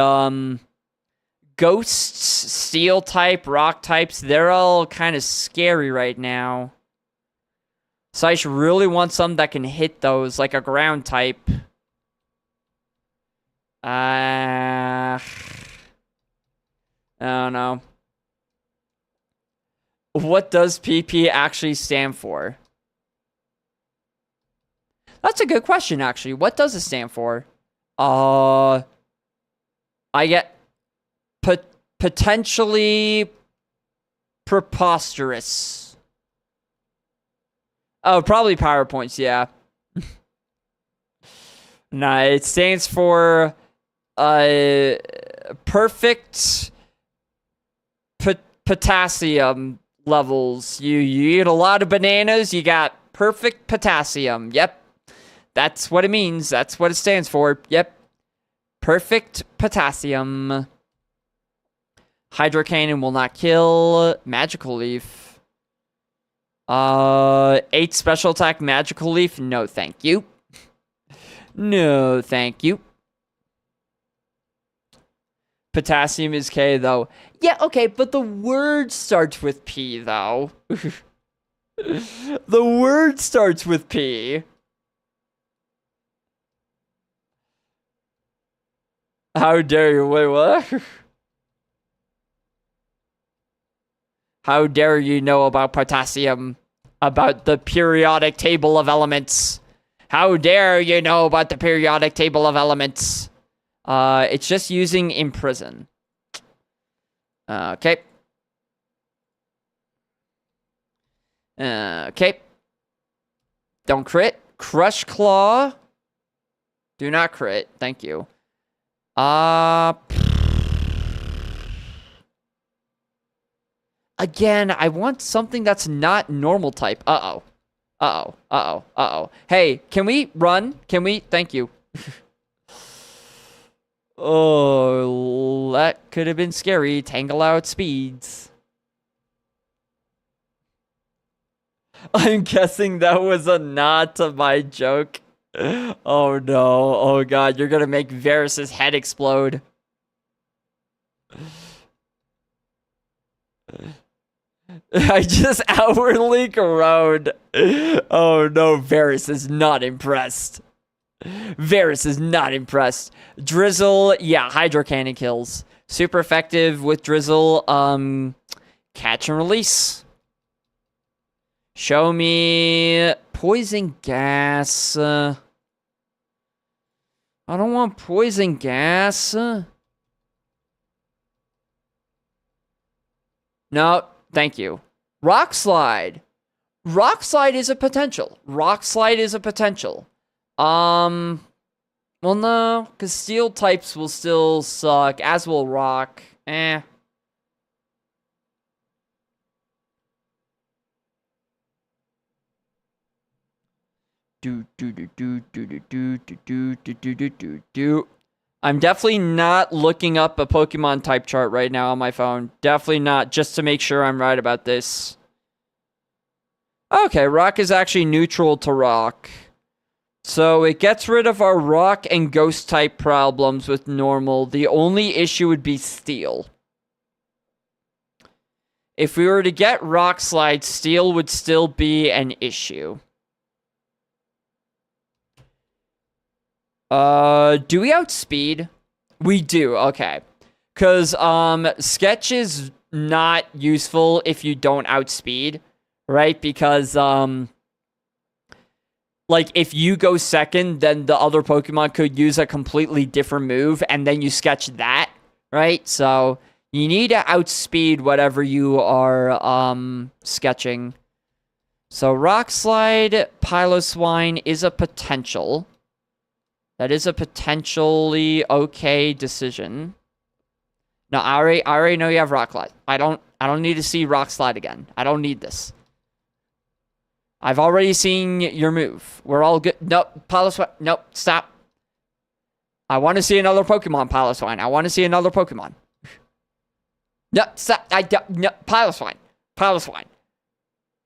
Ghosts, Steel type, Rock types, they're all kind of scary right now. So I should really want some that can hit those, like a Ground type. I don't know. What does PP actually stand for? That's a good question, actually. What does it stand for? I get potentially preposterous. Oh, probably PowerPoints, yeah. Nah, it stands for perfect potassium levels. You eat a lot of bananas, you got perfect potassium. Yep. That's what it means. That's what it stands for. Yep. Perfect potassium. Hydro Cannon will not kill. Magical Leaf. 8 special attack Magical Leaf. No, thank you. No, thank you. Potassium is K, though. Yeah, okay, but the word starts with P, though. The word starts with P. How dare you? Wait, what? How dare you know about potassium? About the periodic table of elements? How dare you know about the periodic table of elements? It's just using imprison. Okay. Okay. Don't crit. Crush Claw. Do not crit. Thank you. Again, I want something that's not normal type. Uh-oh. Uh-oh. Uh-oh. Uh-oh. Hey, can we run? Can we? Thank you. Oh, that could have been scary. Tangle out speeds. I'm guessing that was a nod to my joke. Oh no. Oh god, you're gonna make Varus's head explode. I just outwardly corrode. Oh no, Varus is not impressed. Varus is not impressed. Drizzle, yeah, Hydro Cannon kills. Super effective with Drizzle. Catch and release. Show me poison gas. I don't want poison gas. No, thank you. Rock Slide. Rock Slide is a potential. Rock Slide is a potential. Well, no, because steel types will still suck, as will rock. Eh. I'm definitely not looking up a Pokemon type chart right now on my phone. Definitely not, just to make sure I'm right about this. Okay, rock is actually neutral to rock. So it gets rid of our rock and ghost type problems with normal. The only issue would be steel. If we were to get Rock Slide, steel would still be an issue. Do we outspeed? We do, okay. Because, Sketch is not useful if you don't outspeed, right? Because, like, if you go second, then the other Pokemon could use a completely different move, and then you sketch that, right? So, you need to outspeed whatever you are, sketching. So, Rock Slide, Piloswine is a potential. That is a potentially okay decision. No, I already know you have Rock Slide. I don't need to see Rock Slide again. I don't need this. I've already seen your move. We're all good. Nope, Piloswine. Nope, stop. I want to see another Pokemon, Piloswine. I want to see another Pokemon. No, stop. No, Piloswine. Piloswine.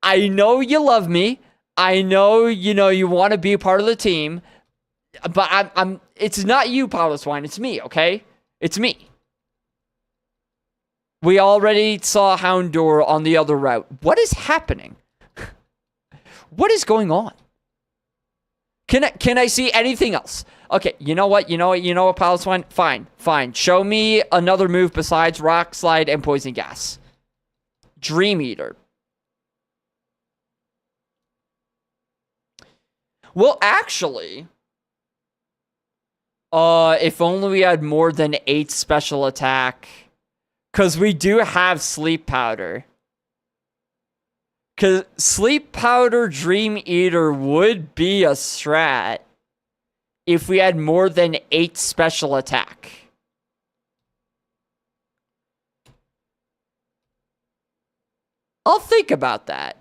I know you love me. I know, you want to be a part of the team. But it's not you, Piloswine. It's me, okay? It's me. We already saw Houndour on the other route. What is happening? What is going on? Can I see anything else? Okay, you know what, Piloswine? Fine. Show me another move besides Rock Slide and Poison Gas. Dream Eater. Well, actually, if only we had more than 8 special attack. Because we do have sleep powder. Because sleep powder Dream Eater would be a strat if we had more than 8 special attack. I'll think about that.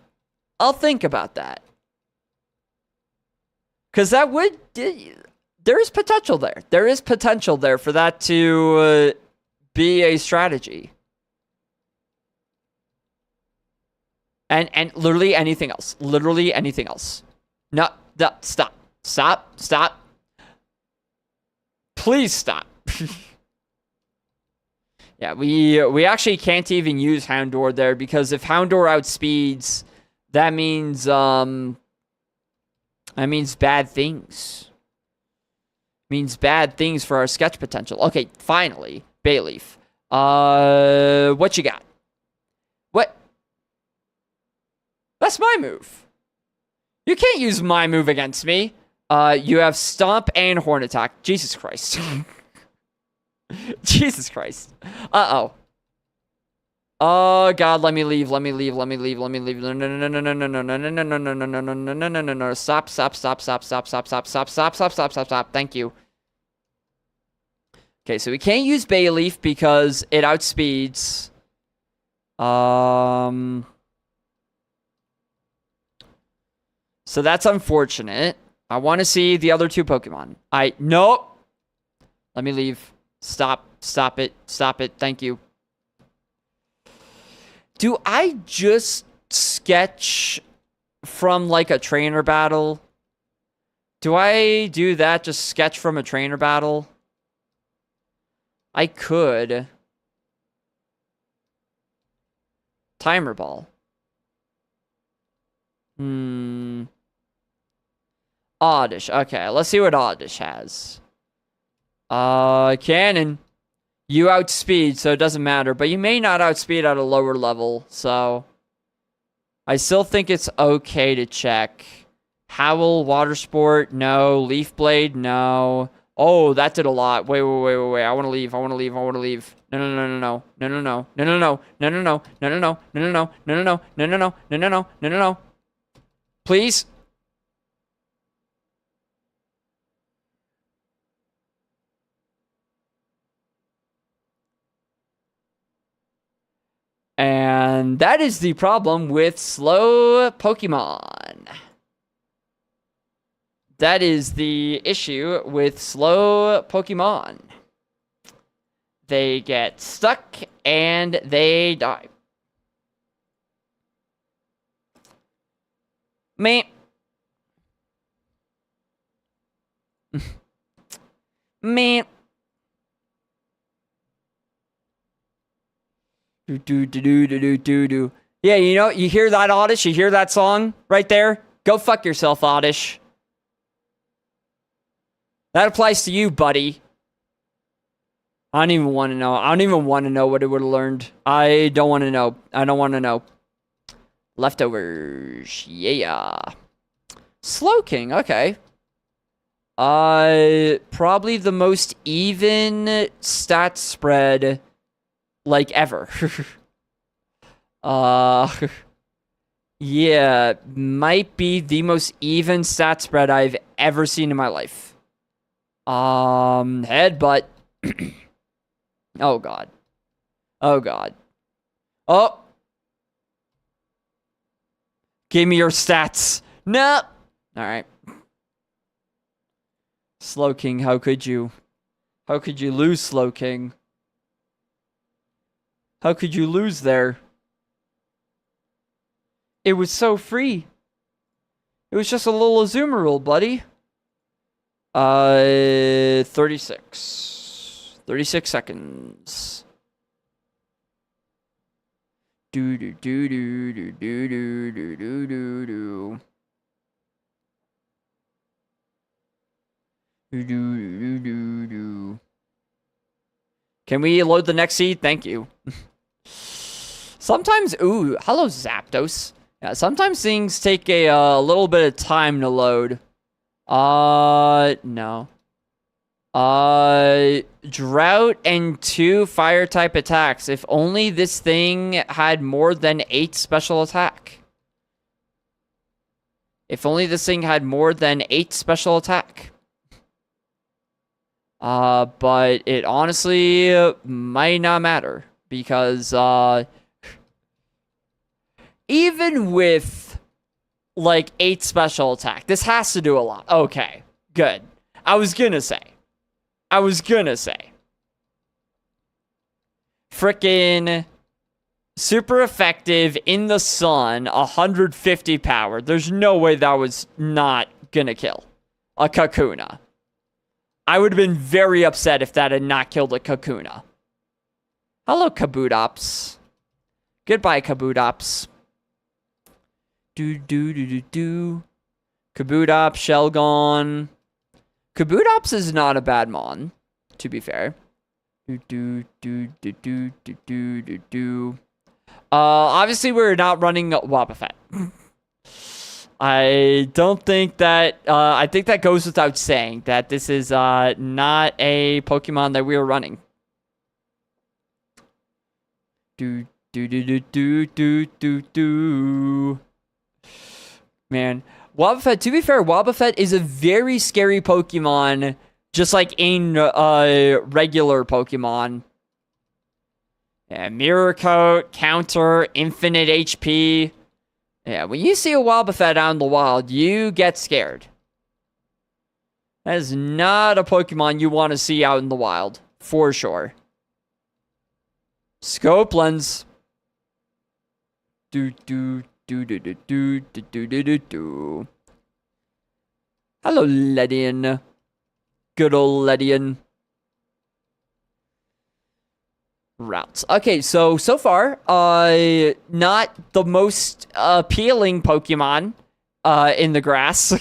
Because that would... There is potential there. There is potential there for that to be a strategy. And literally anything else. Literally anything else. No, stop. Stop. Please stop. Yeah, we actually can't even use Houndour there, because if Houndour outspeeds, that means bad things. Means bad things for our sketch potential. Okay, finally, Bayleaf. What you got? What? That's my move. You can't use my move against me. You have Stomp and Horn Attack. Jesus Christ. Jesus Christ. Uh-oh. Oh God, let me leave. No. Stop. Thank you. Okay, so we can't use Bayleaf because it outspeeds. So that's unfortunate. I want to see the other 2 Pokemon. Nope. Let me leave. Stop it. Thank you. Do I just sketch from like a trainer battle? Do I do that? Just sketch from a trainer battle? I could. Timer ball. Oddish. Okay, let's see what Oddish has. Cannon. You outspeed, so it doesn't matter. But you may not outspeed at a lower level, so... I still think it's okay to check. Howl, Water Sport, no. Leaf Blade, no. Oh, that did a lot. Wait. I want to leave. No. Please? And that is the problem with slow Pokemon. That is the issue with slow Pokemon. They get stuck and they die. Man. Man. Do. Yeah, you know, you hear that, Oddish? You hear that song right there? Go fuck yourself, Oddish. That applies to you, buddy. I don't even want to know. I don't even want to know what it would have learned. I don't want to know. Leftovers. Yeah. Slowking. Okay. Probably the most even stat spread, like, ever. Yeah, might be the most even stat spread I've ever seen in my life. Headbutt. Oh, God. Oh! Give me your stats. No! Alright. Slowking, how could you? How could you lose, Slowking? How could you lose there? It was so free. It was just a little Azumarill, buddy. 36. 36 seconds. Do. Can we load the next seed? Thank you. Sometimes, ooh, hello Zapdos. Yeah, sometimes things take a little bit of time to load. No. Drought and 2 fire type attacks. If only this thing had more than 8 special attack. If only this thing had more than 8 special attack. But it honestly might not matter. Because, even with, like, 8 special attack, this has to do a lot. Okay, good. I was gonna say. Frickin' super effective in the sun, 150 power. There's no way that was not gonna kill a Kakuna. I would have been very upset if that had not killed a Kakuna. Hello, Kabutops. Goodbye, Kabutops. Kabutops, Shelgon. Kabutops is not a bad mon, to be fair. Obviously we're not running Wobbuffet. I don't think that, I think that goes without saying that this is, not a Pokemon that we are running. Man. Wobbuffet, to be fair, Wobbuffet is a very scary Pokemon, just like in regular Pokemon. Yeah, Mirror Coat, Counter, Infinite HP. Yeah, when you see a Wobbuffet out in the wild, you get scared. That is not a Pokemon you want to see out in the wild, for sure. Scope Lens. Hello, Ledian. Good old Ledian. Routes. Okay, so far, not the most appealing Pokemon in the grass.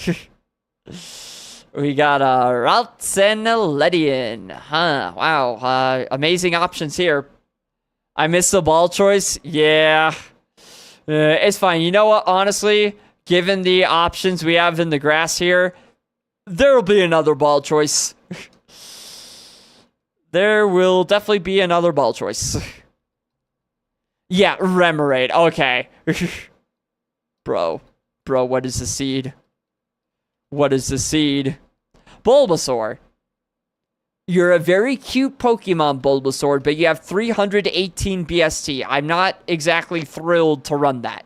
We got Routes and Ledian. Huh, wow. Amazing options here. I missed the ball choice. Yeah. It's fine. You know what? Honestly, given the options we have in the grass here, there will be another ball choice. There will definitely be another ball choice. Yeah, Remoraid. Okay. Bro, what is the seed? What is the seed? Bulbasaur. You're a very cute Pokemon, Bulbasaur, but you have 318 BST. I'm not exactly thrilled to run that.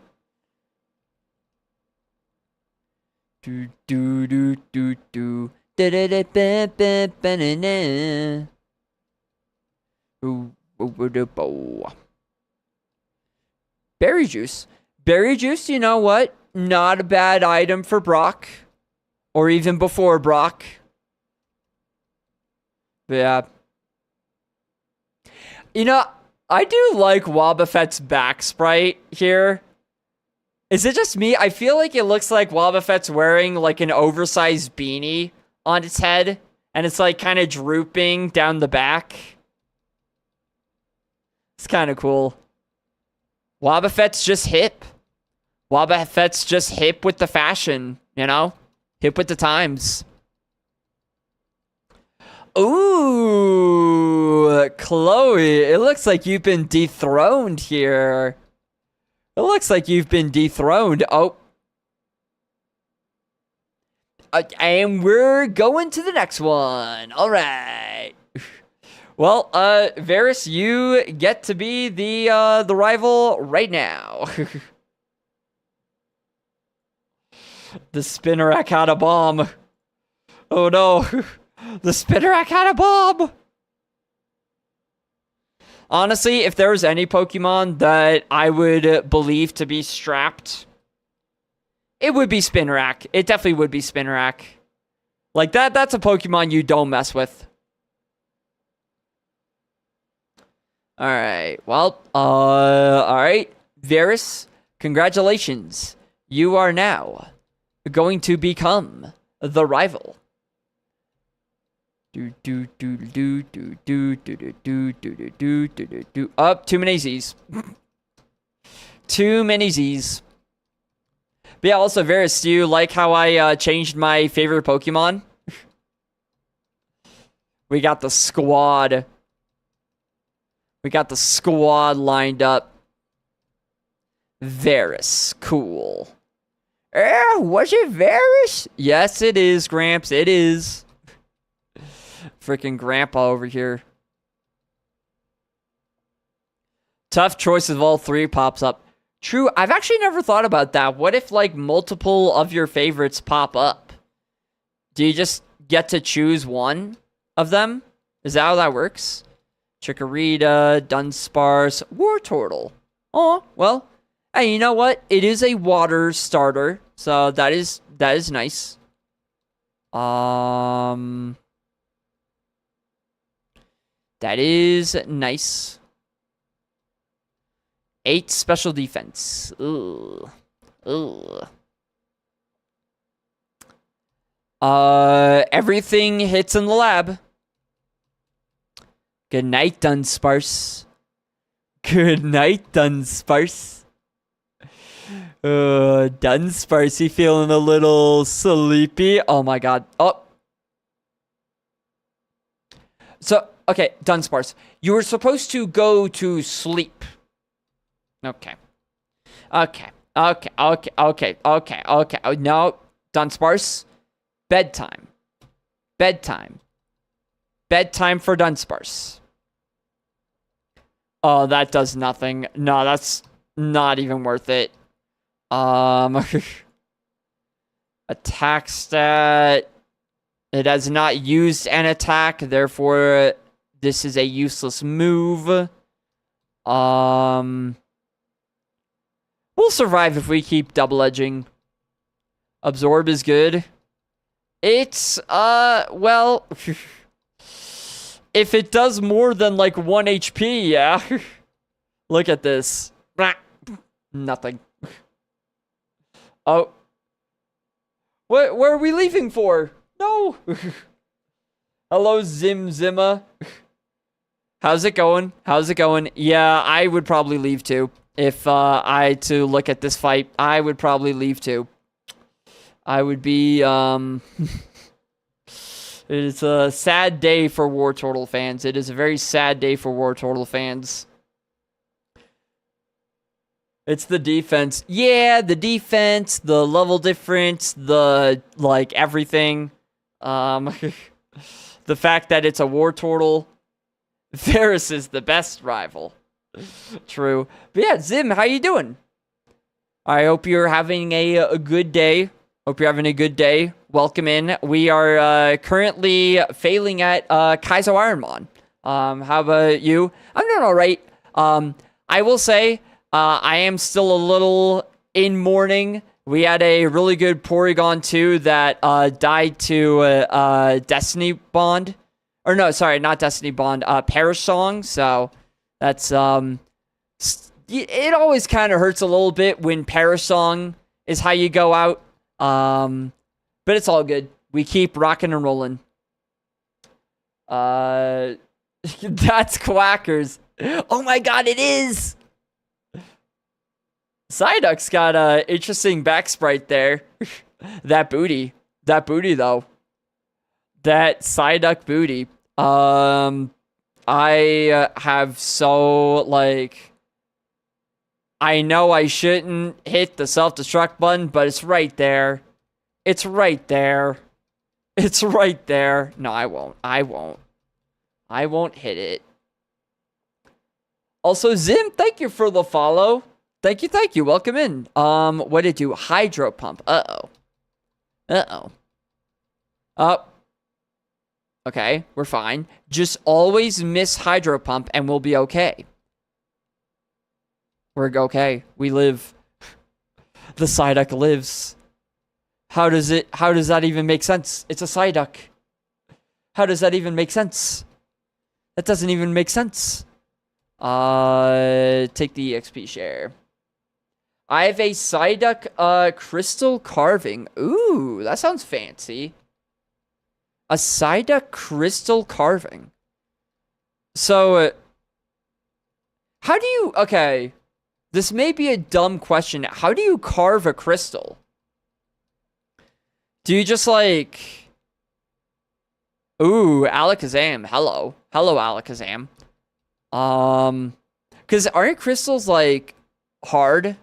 Berry Juice. Berry Juice, you know what? Not a bad item for Brock. Or even before Brock. Yeah. You know, I do like Wobbuffet's back sprite here. Is it just me? I feel like it looks like Wobbuffet's wearing like an oversized beanie on its head. And it's like kind of drooping down the back. It's kind of cool. Wobbuffet's just hip. Wobbuffet's just hip with the fashion, you know? Hip with the times. Ooh, Chloe, it looks like you've been dethroned here. It looks like you've been dethroned. Oh. And we're going to the next one. All right. Well, Varus, you get to be the rival right now. The Spinnerack had a bomb. Oh no. The Spinnerack had a bomb! Honestly, if there was any Pokemon that I would believe to be strapped, it would be Spinnerack. It definitely would be Spinnerack. Like, that's a Pokemon you don't mess with. Alright, well, alright. Varus, congratulations. You are now going to become the rival. Up, too many Z's. Too many Z's. But yeah, also, Varus, do you like how I changed my favorite Pokemon? We got the squad. We got the squad lined up. Varus. Cool. Was it Varus? Yes, it is, Gramps. It is. Freaking Grandpa over here. Tough choice of all three pops up. True, I've actually never thought about that. What if, like, multiple of your favorites pop up? Do you just get to choose one of them? Is that how that works? Chikorita, Dunsparce, Wartortle. Oh, well, hey, you know what? It is a water starter, so that is nice. That is nice. 8 special defense. Ooh. Everything hits in the lab. Good night, Dunsparce. Good night, Dunsparce. Dunsparce, you feeling a little sleepy? Oh my god. Oh. So, okay, Dunsparce. You were supposed to go to sleep. Okay. Oh, no, Dunsparce. Bedtime. Bedtime for Dunsparce. Oh, that does nothing. No, that's not even worth it. Attack stat. It has not used an attack, therefore this is a useless move. We'll survive if we keep double edging. Absorb is good. It's, well, if it does more than like 1 HP, yeah. Look at this. Nothing. Oh. Where are we leaving for? No. Hello, Zimma. How's it going? Yeah, I would probably leave too. If I had to look at this fight, I would probably leave too. I would be, it's a sad day for Wartortle fans. It is a very sad day for Wartortle fans. It's the defense. Yeah, the defense, the level difference, the, like, everything. The fact that it's a Wartortle. Varus is the best rival. True. But yeah, Zim, how you doing? I hope you're having a good day. Welcome in. We are currently failing at Kaizo Ironmon. How about you? I'm doing all right. I will say I am still a little in mourning. We had a really good Porygon2 that died to Destiny Bond. Or no, sorry, not Destiny Bond. Perish Song. So that's it always kind of hurts a little bit when Perish Song is how you go out. But it's all good. We keep rocking and rolling. That's Quackers. Oh my god, it is! Psyduck's got a interesting back sprite there. That booty, though. That Psyduck booty. I have so, like... I know I shouldn't hit the self-destruct button, but it's right there. It's right there. No, I won't. I won't hit it. Also, Zim, thank you for the follow. Thank you. Welcome in. What did it do? Hydro Pump. Uh-oh. Oh. Okay, we're fine. Just always miss Hydro Pump and we'll be okay. We're okay. We live. The Psyduck lives. How does that even make sense? It's a Psyduck. How does that even make sense? That doesn't even make sense. Take the EXP share. I have a Psyduck, crystal carving. Ooh, that sounds fancy. A Psyduck crystal carving. So, how do you... Okay. This may be a dumb question. How do you carve a crystal? Do you just, like... Ooh, Alakazam. Hello. Hello, Alakazam. Because aren't crystals, like, hard?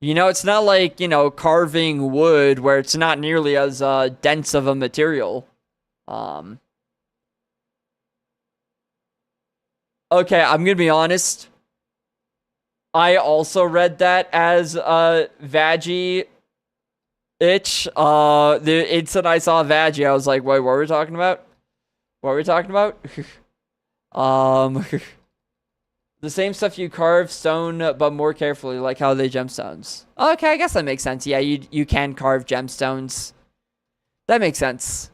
You know, it's not like, you know, carving wood where it's not nearly as dense of a material. Okay, I'm gonna be honest. I also read that as Vaggie itch. The instant I saw Vaggie, I was like, wait, what were we talking about? What were we talking about? um, the same stuff you carve stone, but more carefully, like how they gemstones. Okay, I guess that makes sense. Yeah, you can carve gemstones. That makes sense.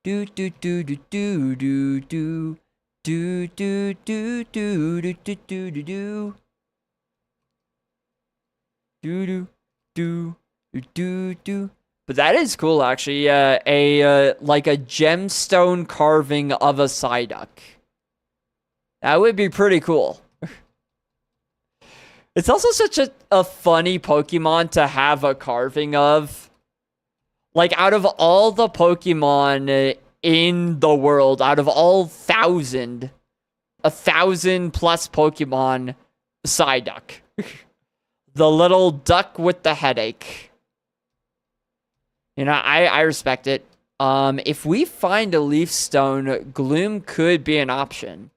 Do do do do do do do. Do do do do do do do do do do do do do do. But that is cool, actually. Like a gemstone carving of a Psyduck. That would be pretty cool. It's also such a funny Pokemon to have a carving of. Like, out of all the Pokemon in the world, out of all 1,000 plus Pokemon, Psyduck. The little duck with the headache. You know, I respect it. If we find a Leaf Stone, Gloom could be an option.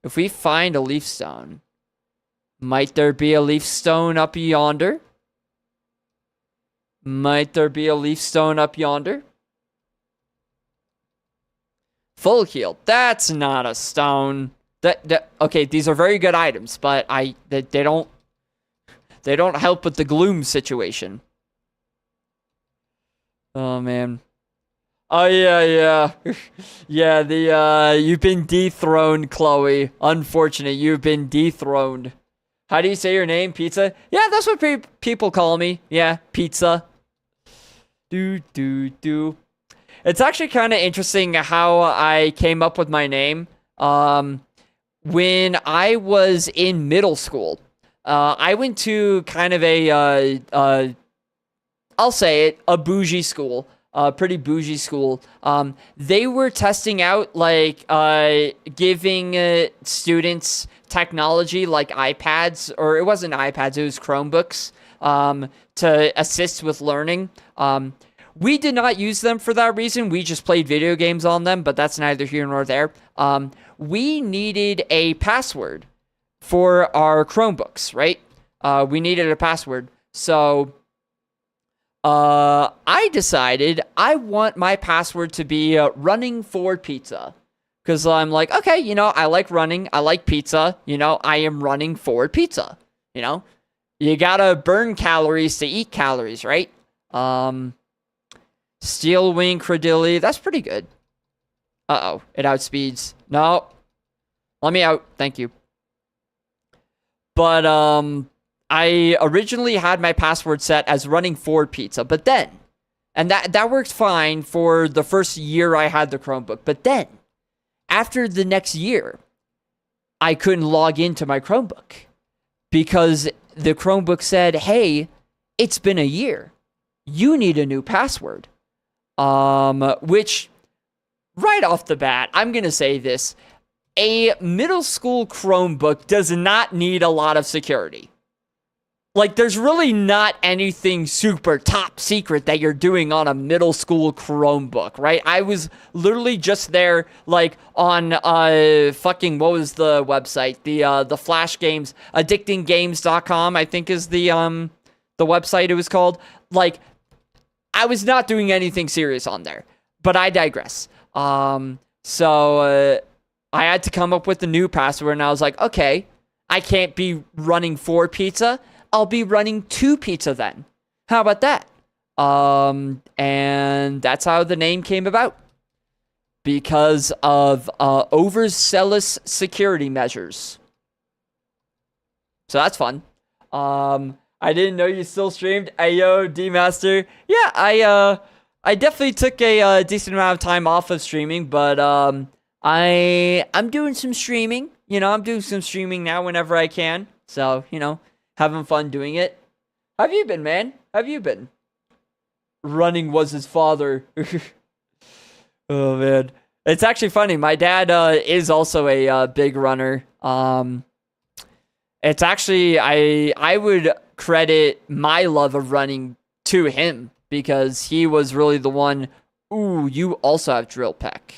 If we find a Leaf Stone, might there be a Leaf Stone up yonder? Might there be a Leaf Stone up yonder? Full heal. That's not a stone. Okay, these are very good items, but they don't help with the Gloom situation. Oh man. Oh yeah. Yeah, you've been dethroned, Chloe. Unfortunate, you've been dethroned. How do you say your name? Pizza? Yeah, that's what people call me. Yeah, Pizza. Do. It's actually kind of interesting how I came up with my name. When I was in middle school, I went to kind of I'll say it, a bougie school, a pretty bougie school. They were testing out, like, giving students technology like iPads, or it wasn't iPads, it was Chromebooks, to assist with learning. We did not use them for that reason. We just played video games on them, but that's neither here nor there. We needed a password for our Chromebooks, right? We needed a password. So I decided I want my password to be running for pizza. Because I'm like, okay, you know, I like running. I like pizza. You know, I am running for pizza. You know, you gotta burn calories to eat calories, right? Steel Wing Credilli, that's pretty good. Uh-oh, it outspeeds. No. Let me out, thank you. But, I originally had my password set as running for pizza, but then, and that worked fine for the first year I had the Chromebook, but then, after the next year, I couldn't log into my Chromebook because the Chromebook said, hey, it's been a year. You need a new password. Which, right off the bat, I'm going to say this. A middle school Chromebook does not need a lot of security. Like, there's really not anything super top secret that you're doing on a middle school Chromebook, right? I was literally just there, like, on, fucking, what was the website? The Flash games, addictinggames.com, I think is the website it was called. Like, I was not doing anything serious on there, but I digress. So I had to come up with a new password, and I was like, okay, I can't be running for pizza. I'll be running to pizza then. How about that? And that's how the name came about. Because of overzealous security measures. So that's fun. I didn't know you still streamed. Ayo, D-Master. Yeah, I definitely took a decent amount of time off of streaming, but I'm doing some streaming. You know, I'm doing some streaming now whenever I can. So, you know, having fun doing it. How have you been, man? How have you been? running was his father. Oh, man. It's actually funny. My dad is also a big runner. It's actually, I would credit my love of running to him because he was really the one. Ooh, you also have Drill Peck.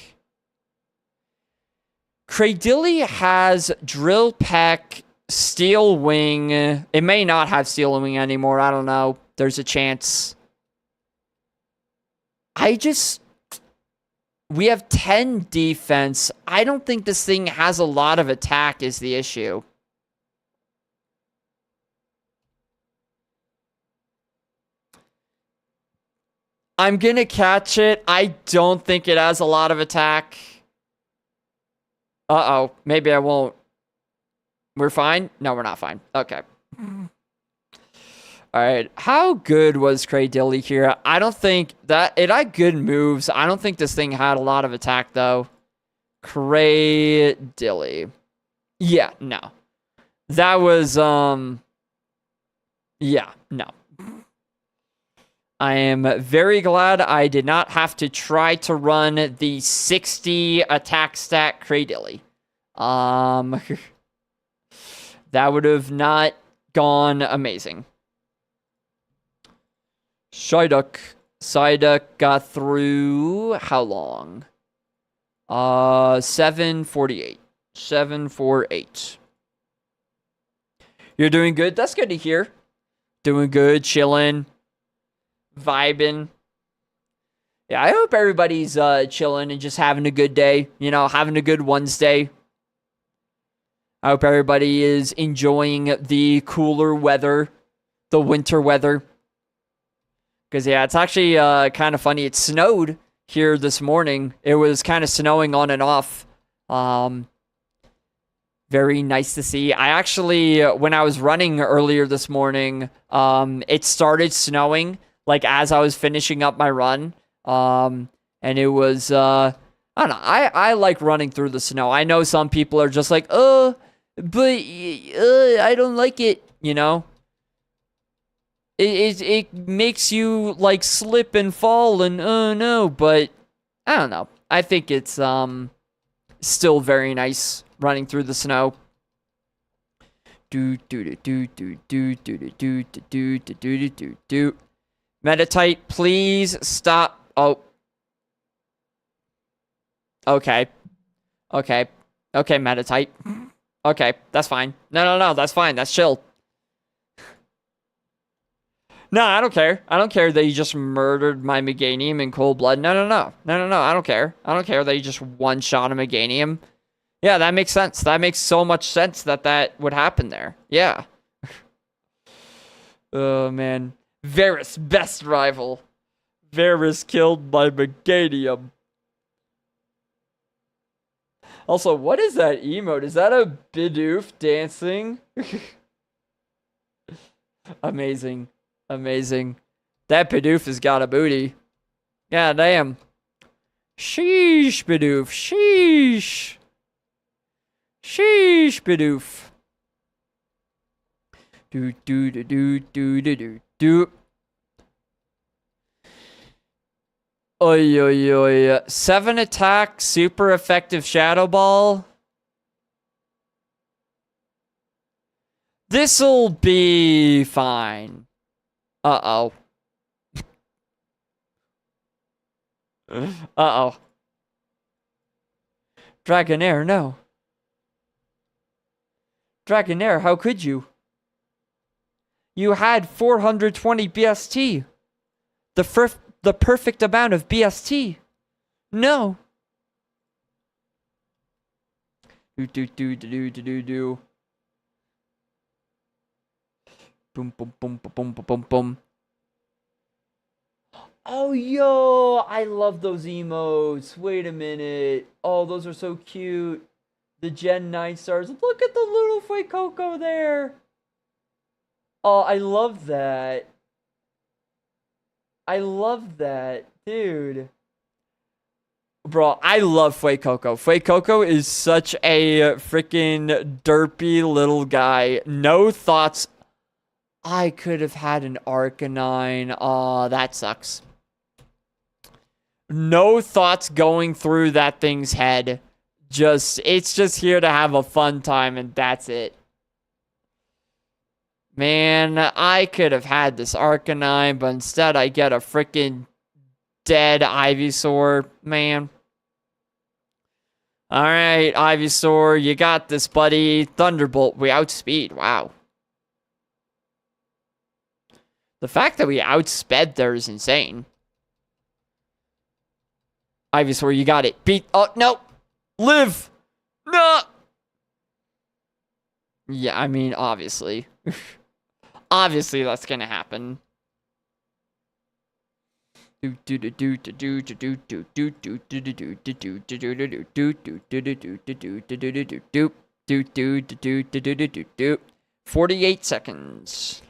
Cradilly has Drill Peck, Steel Wing. It may not have Steel Wing anymore. I don't know. There's a chance. We have 10 defense. I don't think this thing has a lot of attack is the issue. I'm going to catch it. I don't think it has a lot of attack. Uh-oh. Maybe I won't. We're fine? No, we're not fine. Okay. Alright. How good was Cradilly here? I don't think that... It had good moves. I don't think this thing had a lot of attack, though. Cradilly. Yeah, no. That was, Yeah, no. I am very glad I did not have to try to run the 60 attack stat Cradilly. That would have not gone amazing. Psyduck. Psyduck got through how long? 7:48. 7:48. You're doing good? That's good to hear. Doing good, chilling. Vibing. Yeah, I hope everybody's chilling and just having a good day. You know, having a good Wednesday. I hope everybody is enjoying the cooler weather, the winter weather. Because, yeah, it's actually kind of funny. It snowed here this morning. It was kind of snowing on and off. Very nice to see. I actually, when I was running earlier this morning, it started snowing. Like, as I was finishing up my run, and it was, I don't know, I like running through the snow. I know some people are just like, but I don't like it, you know? It makes you, like, slip and fall and, oh, no, but, I don't know. I think it's, still very nice running through the snow. Meditite, please stop. Oh. Okay. Okay. Okay, Meditite. Okay, that's fine. No, that's fine. That's chill. No, I don't care. I don't care that you just murdered my Meganium in cold blood. No. I don't care. I don't care that you just one-shot a Meganium. Yeah, that makes sense. That makes so much sense that would happen there. Yeah. Oh, man. Varus, best rival. Varus killed my Meganium. Also, what is that emote? Is that a Bidoof dancing? Amazing. Amazing. That Bidoof has got a booty. Yeah, damn. Sheesh, Bidoof. Sheesh. Sheesh, Bidoof. Do. Oi. 7 attack, super effective Shadow Ball. This'll be fine. Uh-oh. Uh-oh. Dragonair, no. Dragonair, how could you? You had 420 BST. The perfect amount of BST. No. Do. Boom. Oh, yo, I love those emotes. Wait a minute. Oh, those are so cute. The Gen 9 stars. Look at the little Fuecoco there. Oh, I love that. I love that. Dude. Bro, I love Fuecoco. Fuecoco is such a freaking derpy little guy. No thoughts. I could have had an Arcanine. Aw, that sucks. No thoughts going through that thing's head. It's just here to have a fun time, and that's it. Man, I could have had this Arcanine, but instead I get a freaking dead Ivysaur. Man. Alright, Ivysaur, you got this, buddy. Thunderbolt, we outspeed. Wow. The fact that we outsped there is insane. Ivysaur, you got it. Beat. Oh, no. Live. No. Yeah, I mean, obviously. Obviously, that's gonna happen. Do 48 seconds.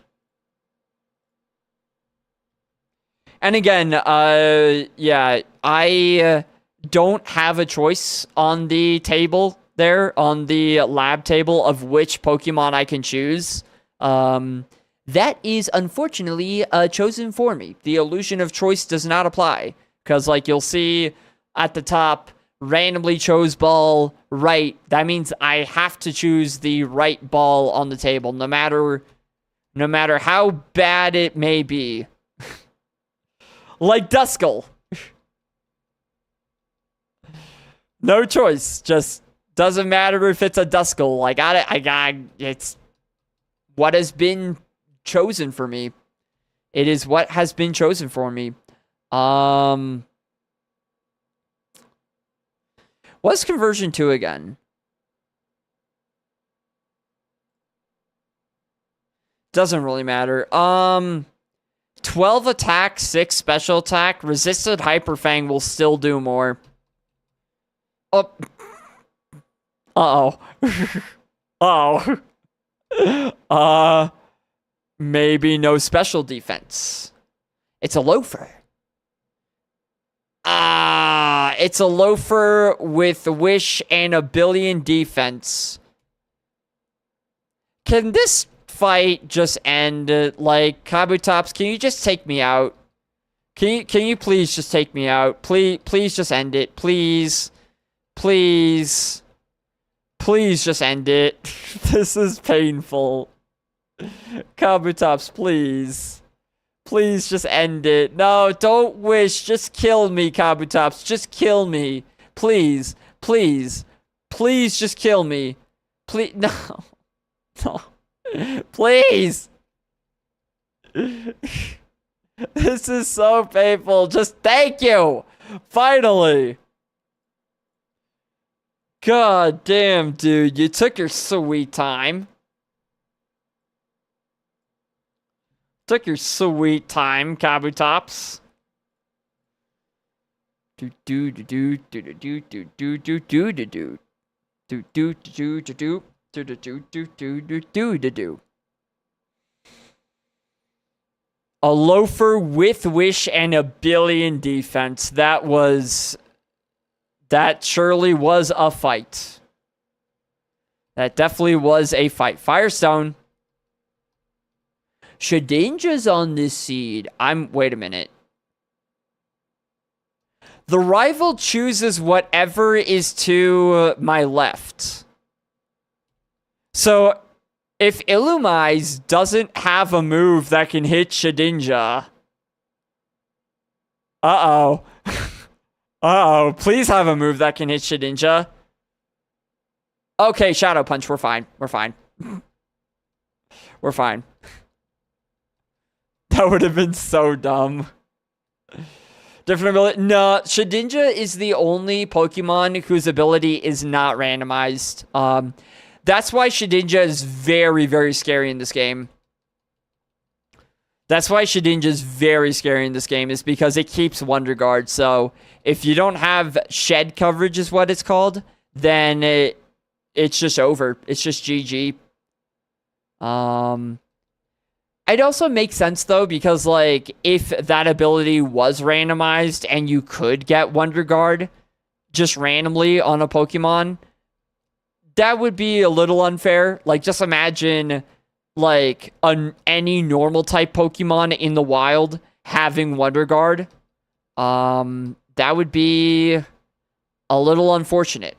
And again, yeah, I don't have a choice on the table there, on the lab table of which Pokemon I can choose. That is unfortunately chosen for me. The illusion of choice does not apply. Because, like, you'll see at the top, randomly chose ball right. That means I have to choose the right ball on the table, no matter how bad it may be. Like Duskull. No choice. Just doesn't matter if it's a Duskull. I got it. It's what has been chosen for me. It is what has been chosen for me. What's conversion 2 again? Doesn't really matter. 12 attack, 6 special attack. Resisted Hyper Fang will still do more. Oh. Uh-oh. Uh-oh. Maybe no special defense. It's a loafer. It's a loafer with wish and a billion defense. Can this fight just end? Like, Kabutops, can you just take me out? Can you please just take me out? Please just end it. Please just end it. This is painful. Kabutops, please. Please just end it. No, don't wish. Just kill me, Kabutops. Just kill me. Please. Please just kill me. Please. No. No. Please. This is so painful. Just thank you. Finally. God damn, dude. You took your sweet time. Took your sweet time, Kabutops. A loafer with wish and a billion defense. That surely was a fight. That definitely was a fight. Firestone. Shedinja's on this seed. Wait a minute. The rival chooses whatever is to my left. So, if Illumise doesn't have a move that can hit Shedinja... Uh-oh. Uh-oh. Please have a move that can hit Shedinja. Okay, Shadow Punch. We're fine. We're fine. We're fine. That would have been so dumb. Different ability. No, Shedinja is the only Pokemon whose ability is not randomized. That's why Shedinja is very, very scary in this game. That's why Shedinja is very scary in this game, is because it keeps Wonder Guard. So if you don't have shed coverage is what it's called, then it's just over. It's just GG. It also makes sense, though, because, like, if that ability was randomized and you could get Wonder Guard just randomly on a Pokemon, that would be a little unfair. Like, just imagine, like, any normal type Pokemon in the wild having Wonder Guard. that would be a little unfortunate.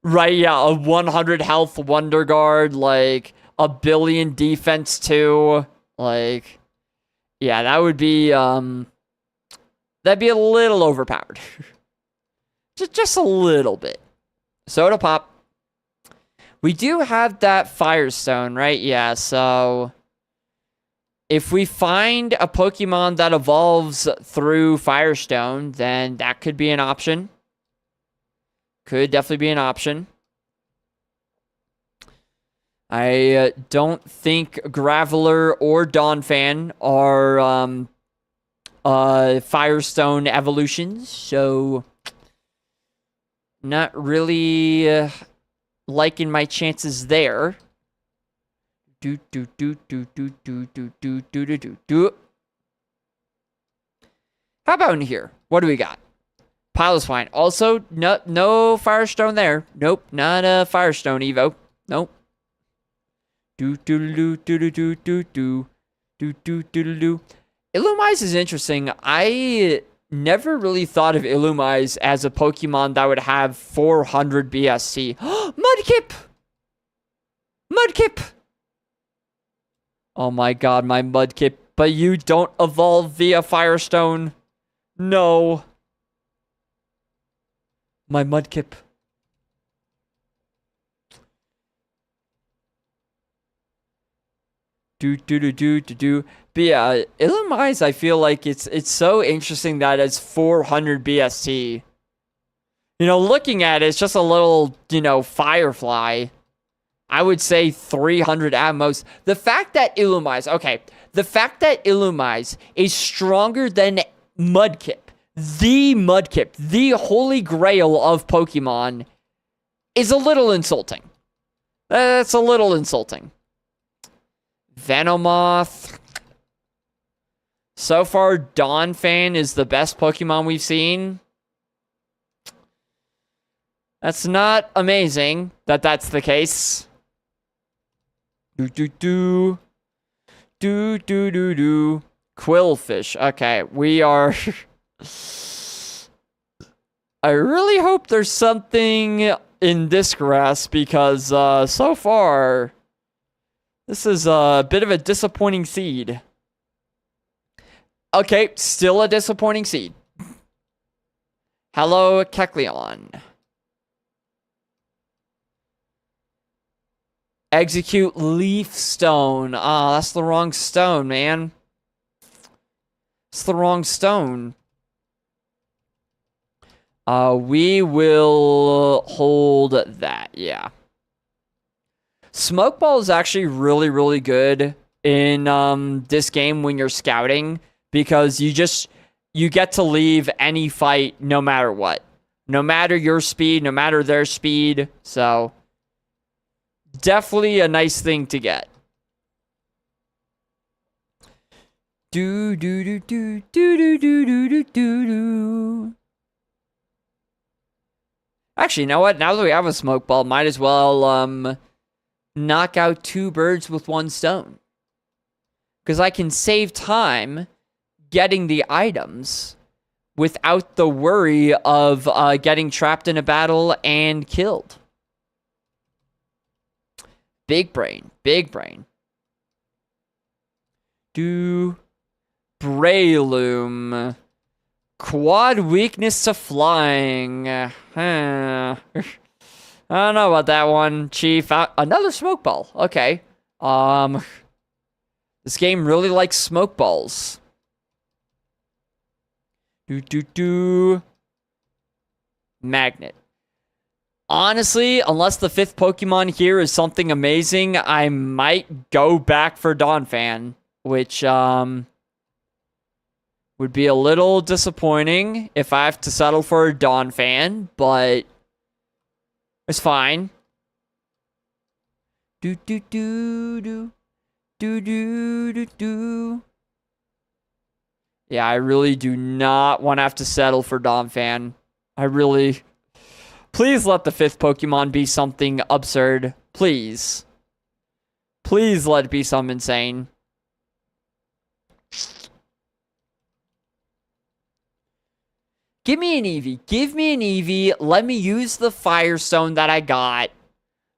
Right, yeah, a 100 health Wonder Guard, like, a billion defense too. Like, yeah, that would be, that'd be a little overpowered. just a little bit. Soda Pop. We do have that Firestone, right? Yeah, so if we find a Pokemon that evolves through Firestone, then that could be an option. Could definitely be an option. I don't think Graveler or Donphan are Firestone evolutions, so not really liking my chances there. How about in here? What do we got? Piloswine. Also, no Firestone there. Nope, not a Firestone Evo. Nope. Illumise is interesting. I never really thought of Illumise as a Pokemon that would have 400 BSC. Mudkip! Mudkip! Oh my god, my Mudkip. But you don't evolve via Firestone. No. My Mudkip. But yeah, Illumise, I feel like it's so interesting that it's 400 BST. You know, looking at it, it's just a little, Firefly. I would say 300 at most. The fact that Illumise is stronger than Mudkip, the holy grail of Pokemon, is a little insulting. That's a little insulting. Venomoth. So far, Donphan is the best Pokemon we've seen. That's not amazing that that's the case. Quillfish. Okay, we are... I really hope there's something in this grass because so far... This is a bit of a disappointing seed. Okay, still a disappointing seed. Hello, Kecleon. Execute Leaf Stone. Ah, that's the wrong stone, man. It's the wrong stone. We will hold that, yeah. Smoke Ball is actually really, really good in this game when you're scouting because you get to leave any fight no matter what. No matter your speed, no matter their speed. So, definitely a nice thing to get. Actually, you know what? Now that we have a Smoke Ball, might as well, knock out 2 birds with 1 stone. Because I can save time getting the items without the worry of getting trapped in a battle and killed. Big brain. Big brain. Breloom. Quad weakness to flying. I don't know about that one, Chief. Another Smoke Ball. Okay. This game really likes Smoke Balls. Magnet. Honestly, unless the 5th Pokemon here is something amazing, I might go back for Donphan, which would be a little disappointing if I have to settle for a Donphan, but it's fine. Yeah, I really do not want to have to settle for Donphan. I really... Please let the 5th Pokemon be something absurd. Please. Please let it be something insane. Give me an Eevee. Give me an Eevee. Let me use the Firestone that I got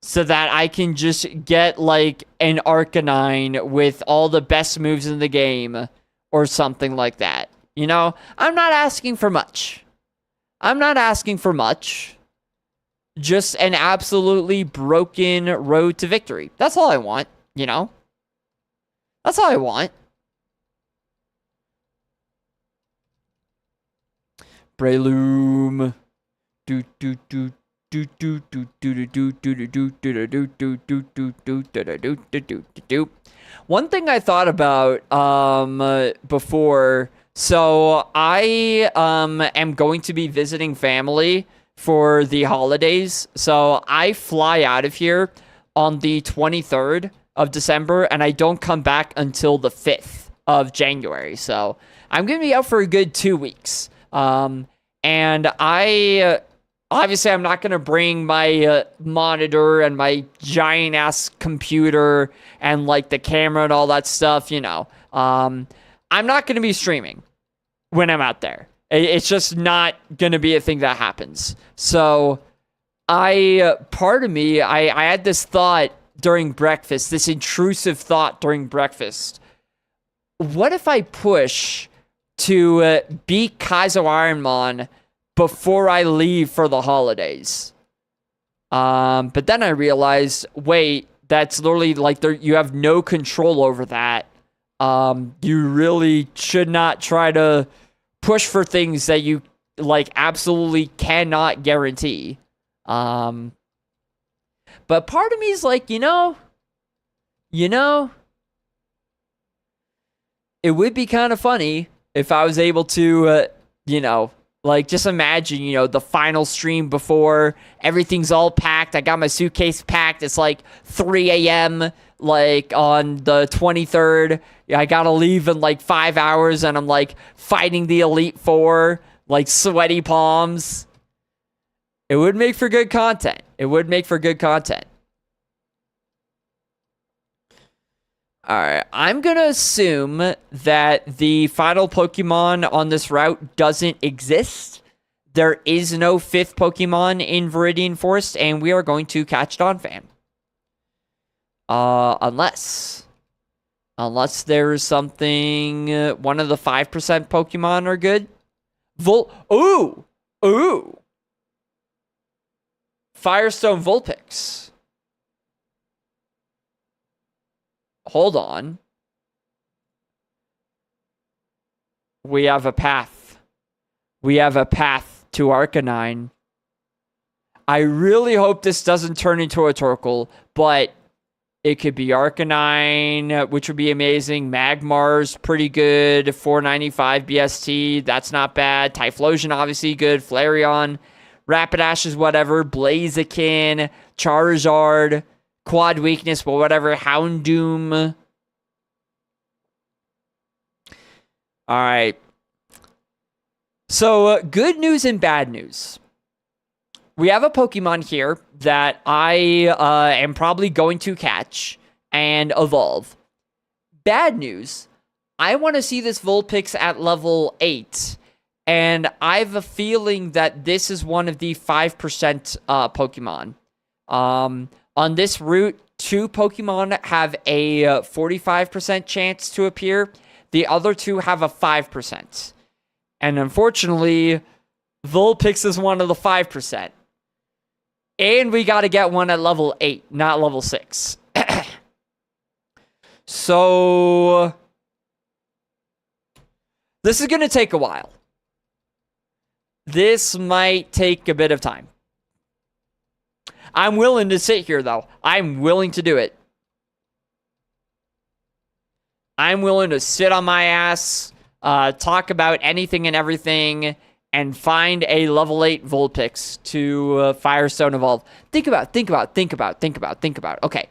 so that I can just get, like, an Arcanine with all the best moves in the game or something like that. You know? I'm not asking for much. I'm not asking for much. Just an absolutely broken road to victory. That's all I want, you know? That's all I want. Breloom. One thing I thought about before, so I am going to be visiting family for the holidays. So I fly out of here on the 23rd of December, and I don't come back until the 5th of January. So I'm going to be out for a good 2 weeks. And I obviously I'm not going to bring my monitor and my giant ass computer and like the camera and all that stuff, you know. I'm not going to be streaming when I'm out there. It's just not going to be a thing that happens. So part of me, I had this thought during breakfast, this intrusive thought during breakfast. What if I push to beat Kaizo Ironmon before I leave for the holidays? But then I realized, wait, that's literally like you have no control over that. You really should not try to push for things that you like absolutely cannot guarantee. But part of me is like, you know, it would be kind of funny if I was able to, you know, like just imagine, you know, the final stream before everything's all packed. I got my suitcase packed. It's like 3 a.m. like on the 23rd. I gotta leave in like 5 hours, and I'm like fighting the Elite Four, like sweaty palms. It would make for good content. It would make for good content. Alright, I'm gonna assume that the final Pokemon on this route doesn't exist. There is no 5th Pokemon in Viridian Forest, and we are going to catch Donphan. Unless there is something, one of the 5% Pokemon are good. Ooh! Firestone Vulpix. Hold on. We have a path. We have a path to Arcanine. I really hope this doesn't turn into a Torkoal, but it could be Arcanine, which would be amazing. Magmar's pretty good. 495 BST, that's not bad. Typhlosion, obviously good. Flareon, Rapidash is whatever. Blaziken, Charizard, Quad Weakness, but whatever. Houndoom. Alright. So, good news and bad news. We have a Pokemon here that I am probably going to catch and evolve. Bad news, I want to see this Vulpix at level 8, and I have a feeling that this is one of the 5% Pokemon. On this route, 2 Pokemon have a 45% chance to appear. The other 2 have a 5%. And unfortunately, Vulpix is one of the 5%. And we got to get one at level 8, not level 6. So, this is going to take a while. This might take a bit of time. I'm willing to sit here, though. I'm willing to do it. I'm willing to sit on my ass, talk about anything and everything, and find a level 8 Vulpix to Firestone Evolve. Think about. Okay,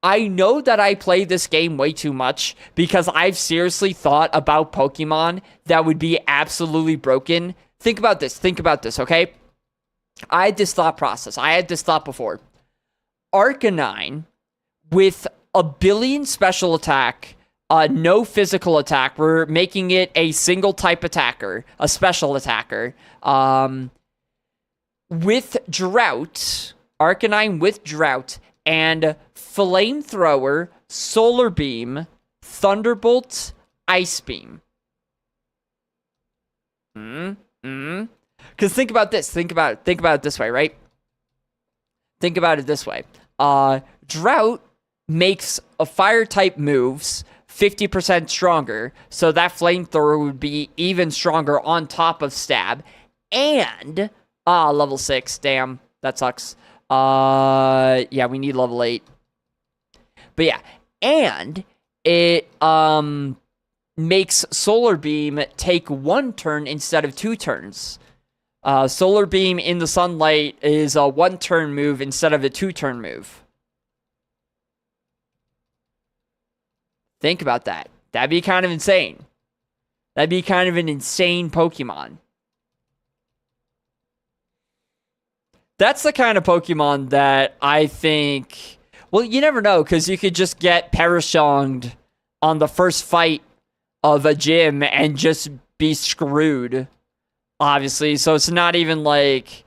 I know that I play this game way too much because I've seriously thought about Pokemon that would be absolutely broken. Think about this, okay? I had this thought process. I had this thought before. Arcanine with a billion special attack, no physical attack. We're making it a single type attacker, a special attacker. With Drought, Arcanine with Drought, and Flamethrower, Solar Beam, Thunderbolt, Ice Beam. Because think about this. Think about it this way, right? Think about it this way. Drought makes a fire type moves 50% stronger, so that Flamethrower would be even stronger on top of Stab. And level 6. Damn, that sucks. Yeah, we need level 8. But yeah, and it makes Solar Beam take 1 turn instead of 2 turns. Solar Beam in the sunlight is a 1-turn move instead of a 2-turn move. Think about that. That'd be kind of insane. That'd be kind of an insane Pokemon. That's the kind of Pokemon that I think... Well, you never know, because you could just get Parashonged on the first fight of a gym and just be screwed, obviously. So it's not even like...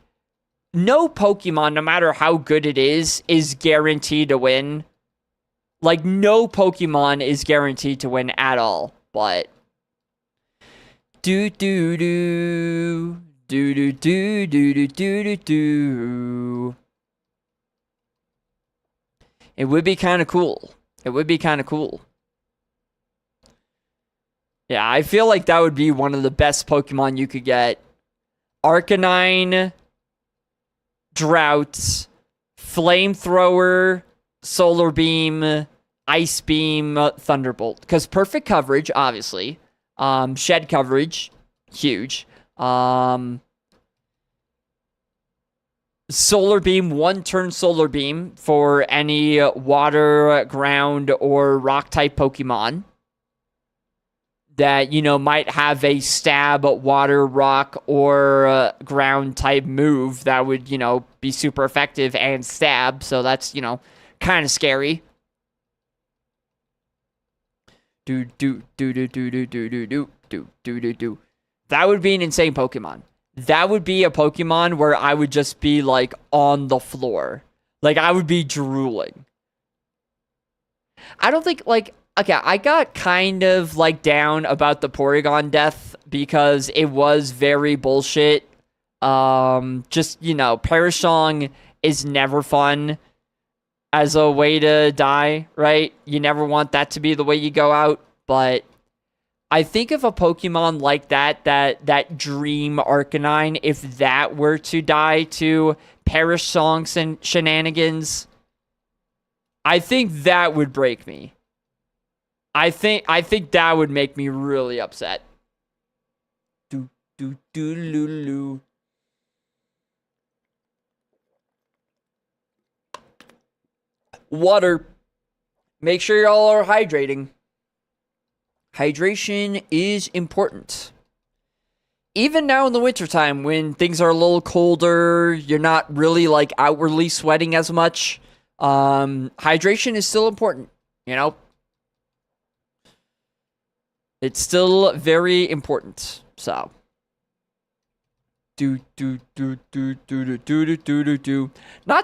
No Pokemon, no matter how good it is guaranteed to win. Like, no Pokemon is guaranteed to win at all, but... Do-do-do... Do-do-do-do-do-do-do-do. It would be kind of cool. It would be kind of cool. Yeah, I feel like that would be one of the best Pokemon you could get. Arcanine, Drought, Flamethrower, Solar Beam, Ice Beam, Thunderbolt. Because perfect coverage, obviously. Shed coverage, huge. Solar Beam, 1-turn Solar Beam for any water, ground, or rock-type Pokemon that, you know, might have a stab, water, rock, or ground-type move that would, you know, be super effective and stab, so that's, you know, kind of scary. That would be an insane Pokemon. That would be a Pokemon where I would just be, like, on the floor. Like, I would be drooling. I don't think, like... Okay, I got kind of, like, down about the Porygon death because it was very bullshit. Just, you know, Parashong is never fun as a way to die, right? You never want that to be the way you go out, but... I think of a Pokemon like that Dream Arcanine, if that were to die to Parashong's and shenanigans, I think that would break me. I think that would make me really upset. Water. Make sure y'all are hydrating. Hydration is important. Even now in the wintertime, when things are a little colder, you're not really, like, outwardly sweating as much. Hydration is still important, you know? It's still very important, so. Not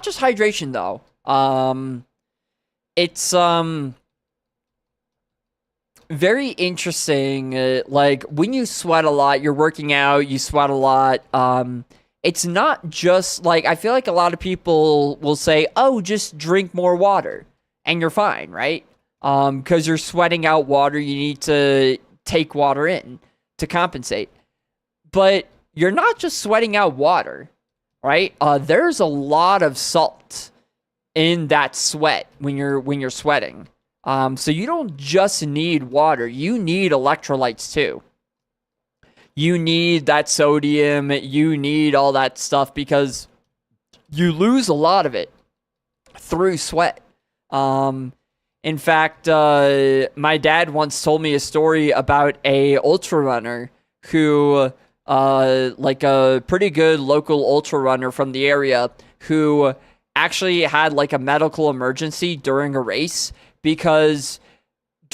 just hydration, though. It's, very interesting, like, when you sweat a lot, you're working out, you sweat a lot, it's not just, like, I feel like a lot of people will say, oh, just drink more water, and you're fine, right? Because you're sweating out water, you need to take water in to compensate. But you're not just sweating out water, right? There's a lot of salt in that sweat when you're sweating. So you don't just need water, you need electrolytes too. You need that sodium, you need all that stuff because you lose a lot of it through sweat. In fact, my dad once told me a story about a ultra runner who, like a pretty good local ultra runner from the area who actually had like a medical emergency during a race because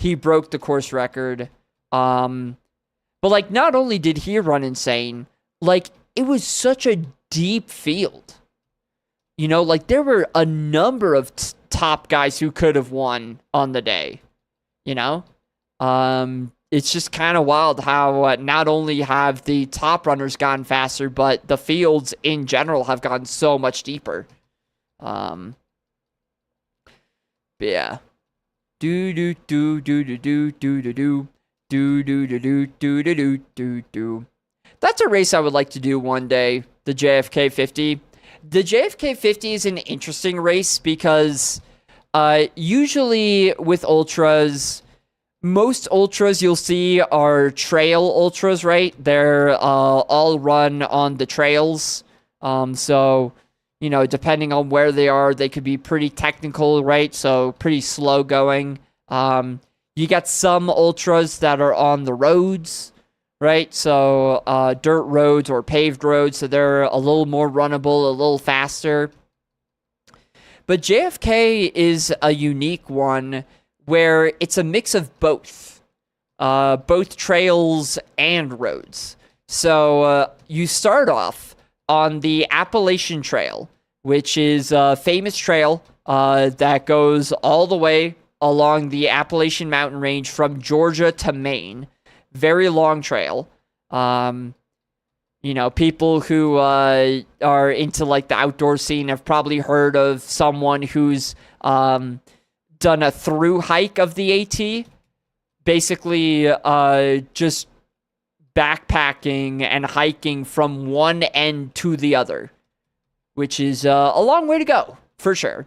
he broke the course record. But like, not only did he run insane, like, it was such a deep field. You know, like, there were a number of top guys who could have won on the day. You know? It's just kind of wild how not only have the top runners gone faster, but the fields in general have gone so much deeper. But yeah. Do do do do do do do do do do do do do do do do do. That's a race I would like to do one day. The JFK 50. The JFK 50 is an interesting race because usually with ultras, most ultras you'll see are trail ultras, right? They're all run on the trails. So, you know, depending on where they are, they could be pretty technical, right? So pretty slow going. You got some ultras that are on the roads, right? So dirt roads or paved roads. So they're a little more runnable, a little faster. But JFK is a unique one where it's a mix of both trails and roads. So you start off on the Appalachian Trail, which is a famous trail that goes all the way along the Appalachian Mountain Range from Georgia to Maine. Very long trail. You know, people who are into like the outdoor scene have probably heard of someone who's done a through hike of the AT, basically just backpacking and hiking from one end to the other, which is a long way to go for sure.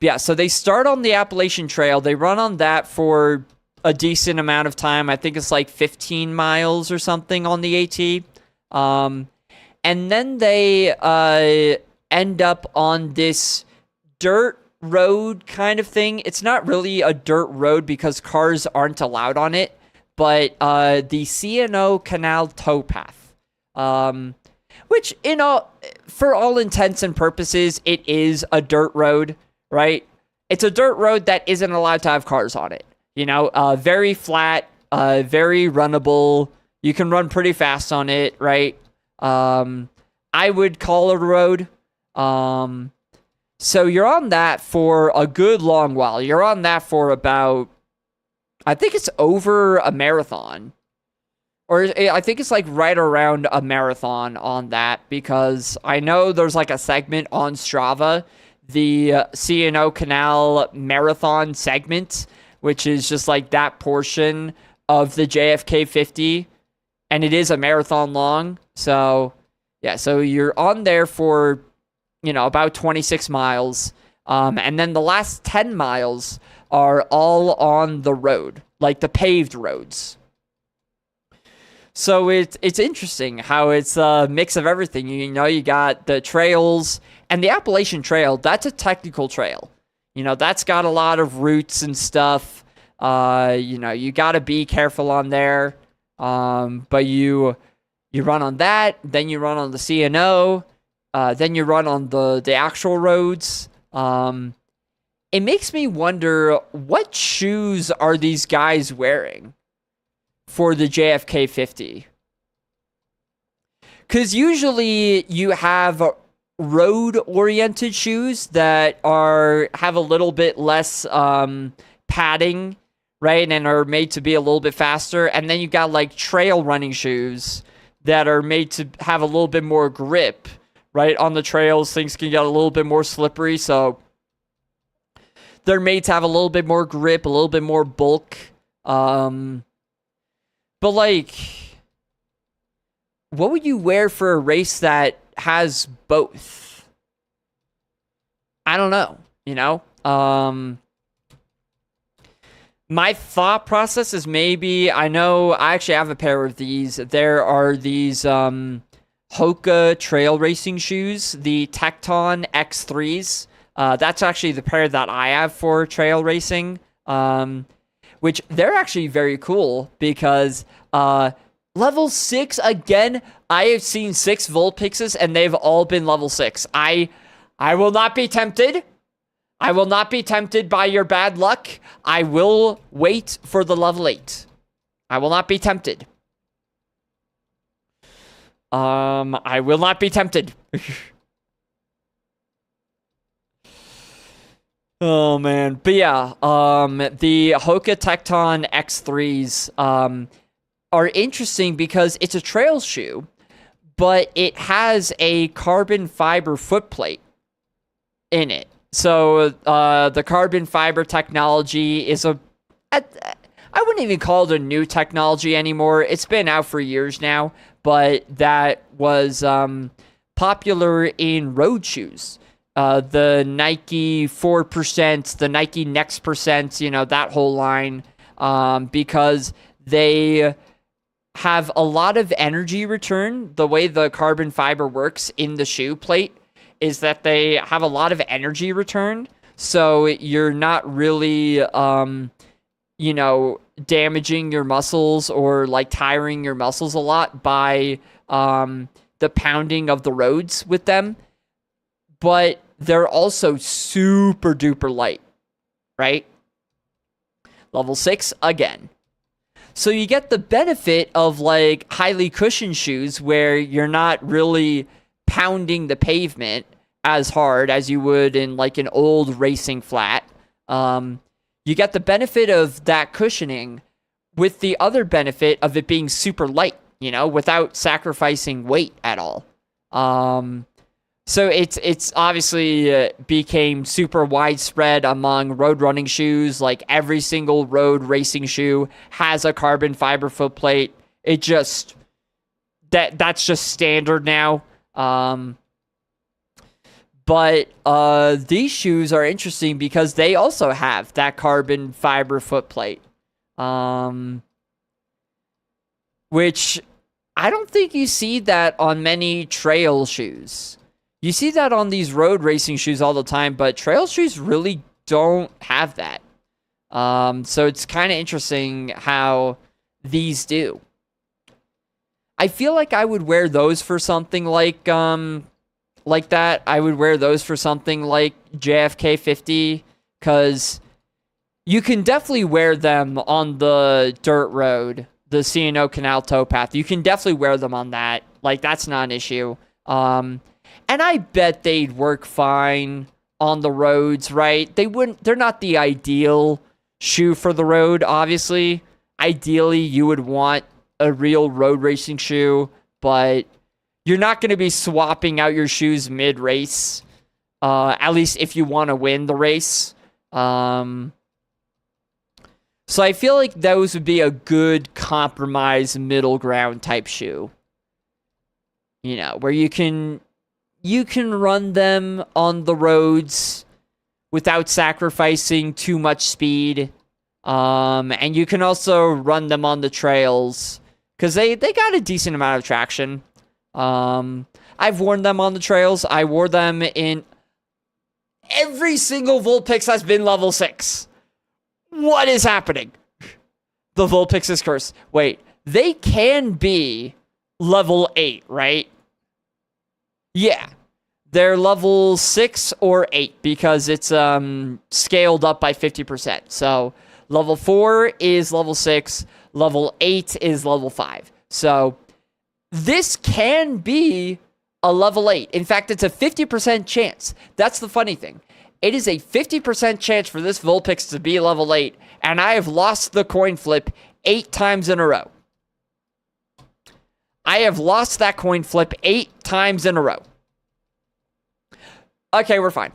Yeah, so they start on the Appalachian Trail. They run on that for a decent amount of time. I think it's like 15 miles or something on the AT. And then they end up on this dirt road kind of thing. It's not really a dirt road because cars aren't allowed on it, but the C&O Canal towpath, which for all intents and purposes, it is a dirt road, right? It's a dirt road that isn't allowed to have cars on it. You know, very flat, very runnable. You can run pretty fast on it, right? I would call it a road. So you're on that for a good long while. You're on that for about, I think it's over a marathon. Or I think it's like right around a marathon on that, because I know there's like a segment on Strava, the C&O Canal Marathon segment, which is just like that portion of the JFK 50, and it is a marathon long. So, yeah, so you're on there for, you know, about 26 miles. And then the last 10 miles are all on the road, like the paved roads. So it's interesting how it's a mix of everything. You know, you got the trails, and the Appalachian Trail, that's a technical trail. You know, that's got a lot of roots and stuff. You know, you got to be careful on there. But you run on that, then you run on the C&O, then you run on the actual roads. It makes me wonder, what shoes are these guys wearing for the JFK 50? Because usually you have road-oriented shoes that have a little bit less padding, right, and are made to be a little bit faster. And then you got like trail running shoes that are made to have a little bit more grip, right? On the trails, things can get a little bit more slippery, so they're made to have a little bit more grip, a little bit more bulk. But like, what would you wear for a race that has both? I don't know, you know? My thought process is maybe, I know I actually have a pair of these. There are these Hoka trail racing shoes, the Tecton X3s. That's actually the pair that I have for trail racing, which they're actually very cool because level 6, again, I have seen 6 Vulpixes and they've all been level 6. I will not be tempted. I will not be tempted by your bad luck. I will wait for the level 8. I will not be tempted. I will not be tempted. Oh, man. But yeah, the Hoka Tecton X3s, are interesting because it's a trail shoe, but it has a carbon fiber footplate in it. So, the carbon fiber technology is I wouldn't even call it a new technology anymore. It's been out for years now, but that was popular in road shoes. The Nike 4%, the Nike Next Percent, you know, that whole line, because they have a lot of energy return. The way the carbon fiber works in the shoe plate is that they have a lot of energy return. So you're not really, you know, damaging your muscles or like tiring your muscles a lot by the pounding of the roads with them. But they're also super duper light, right? Level 6 again. So you get the benefit of like highly cushioned shoes where you're not really pounding the pavement as hard as you would in like an old racing flat. You get the benefit of that cushioning with the other benefit of it being super light, you know, without sacrificing weight at all. So it's obviously became super widespread among road running shoes. Like every single road racing shoe has a carbon fiber footplate. It just that's just standard now. But these shoes are interesting because they also have that carbon fiber footplate, which I don't think you see that on many trail shoes. You see that on these road racing shoes all the time, but trail shoes really don't have that. So it's kind of interesting how these do. I feel like I would wear those for something like that. I would wear those for something like JFK 50, because you can definitely wear them on the dirt road, the C&O Canal towpath. You can definitely wear them on that. Like, that's not an issue. And I bet they'd work fine on the roads, right? They're not the ideal shoe for the road, obviously. Ideally, you would want a real road racing shoe, but you're not going to be swapping out your shoes mid-race, at least if you want to win the race. So I feel like those would be a good compromise middle ground type shoe. You know, where you can run them on the roads without sacrificing too much speed. And you can also run them on the trails because they got a decent amount of traction. I've worn them on the trails. I wore them in every single Vulpix has been level 6. What is happening? The Vulpix is cursed. Wait, they can be level 8, right? Yeah. They're level 6 or 8 because it's scaled up by 50%. So level 4 is level 6. Level 8 is level 5. So this can be a level 8. In fact, it's a 50% chance. That's the funny thing. It is a 50% chance for this Vulpix to be level 8, and I have lost the coin flip 8 times in a row. I have lost that coin flip 8 times in a row. Okay, we're fine.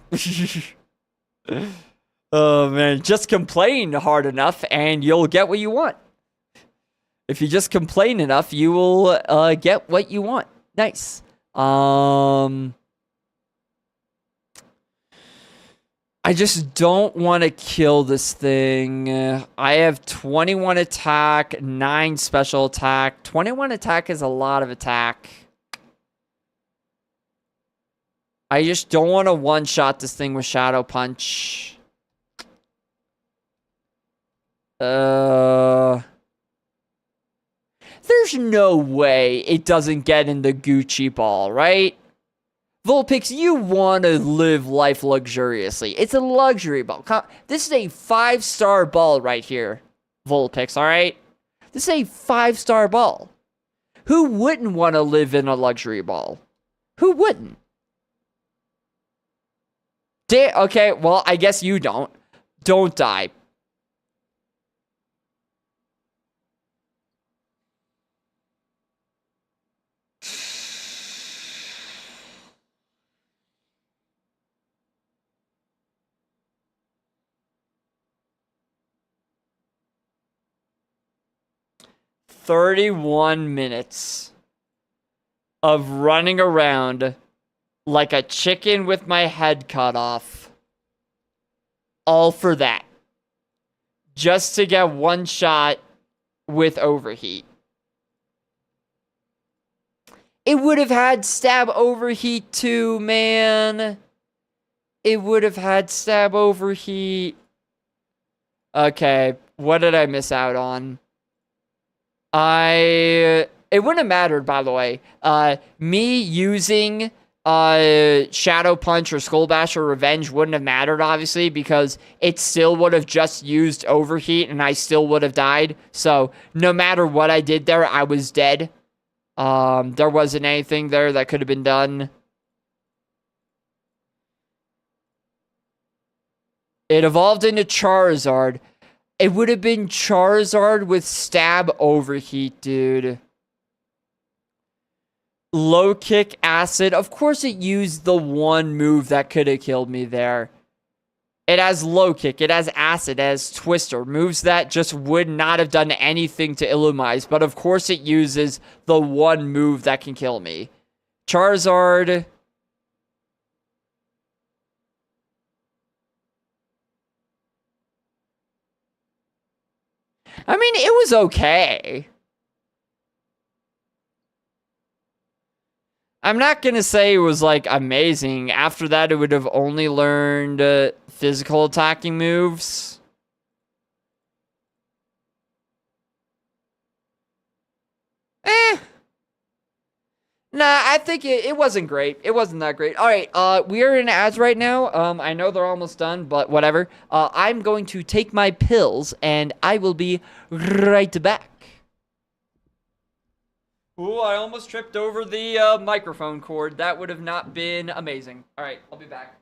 Oh, man. Just complain hard enough, and you'll get what you want. If you just complain enough, you will get what you want. Nice. I just don't want to kill this thing. I have 21 attack, 9 special attack. 21 attack is a lot of attack. I just don't want to one-shot this thing with Shadow Punch. There's no way it doesn't get in the Gucci ball, right? Vulpix, you want to live life luxuriously. It's a luxury ball. This is a 5-star ball right here, Vulpix, all right? This is a 5-star ball. Who wouldn't want to live in a luxury ball? Who wouldn't? Okay, well, I guess you don't. Don't die. $31 minutes of running around like a chicken with my head cut off. All for that. Just to get one shot with overheat. It would have had stab overheat too, man. It would have had stab overheat. Okay, what did I miss out on? It wouldn't have mattered, by the way. Me using Shadow Punch or Skull Bash or Revenge wouldn't have mattered, obviously, because it still would have just used Overheat and I still would have died. So no matter what I did there, I was dead. There wasn't anything there that could have been done. It evolved into Charizard. It would have been Charizard with Stab Overheat, dude. Low Kick Acid. Of course it used the one move that could have killed me there. It has Low Kick. It has Acid. It has Twister. Moves that just would not have done anything to Illumise. But of course it uses the one move that can kill me. Charizard. I mean, it was okay. I'm not going to say it was, like, amazing. After that, it would have only learned physical attacking moves. Nah, I think it wasn't great. It wasn't that great. All right, we are in ads right now. I know they're almost done, but whatever. I'm going to take my pills, and I will be right back. Ooh, I almost tripped over the microphone cord. That would have not been amazing. All right, I'll be back.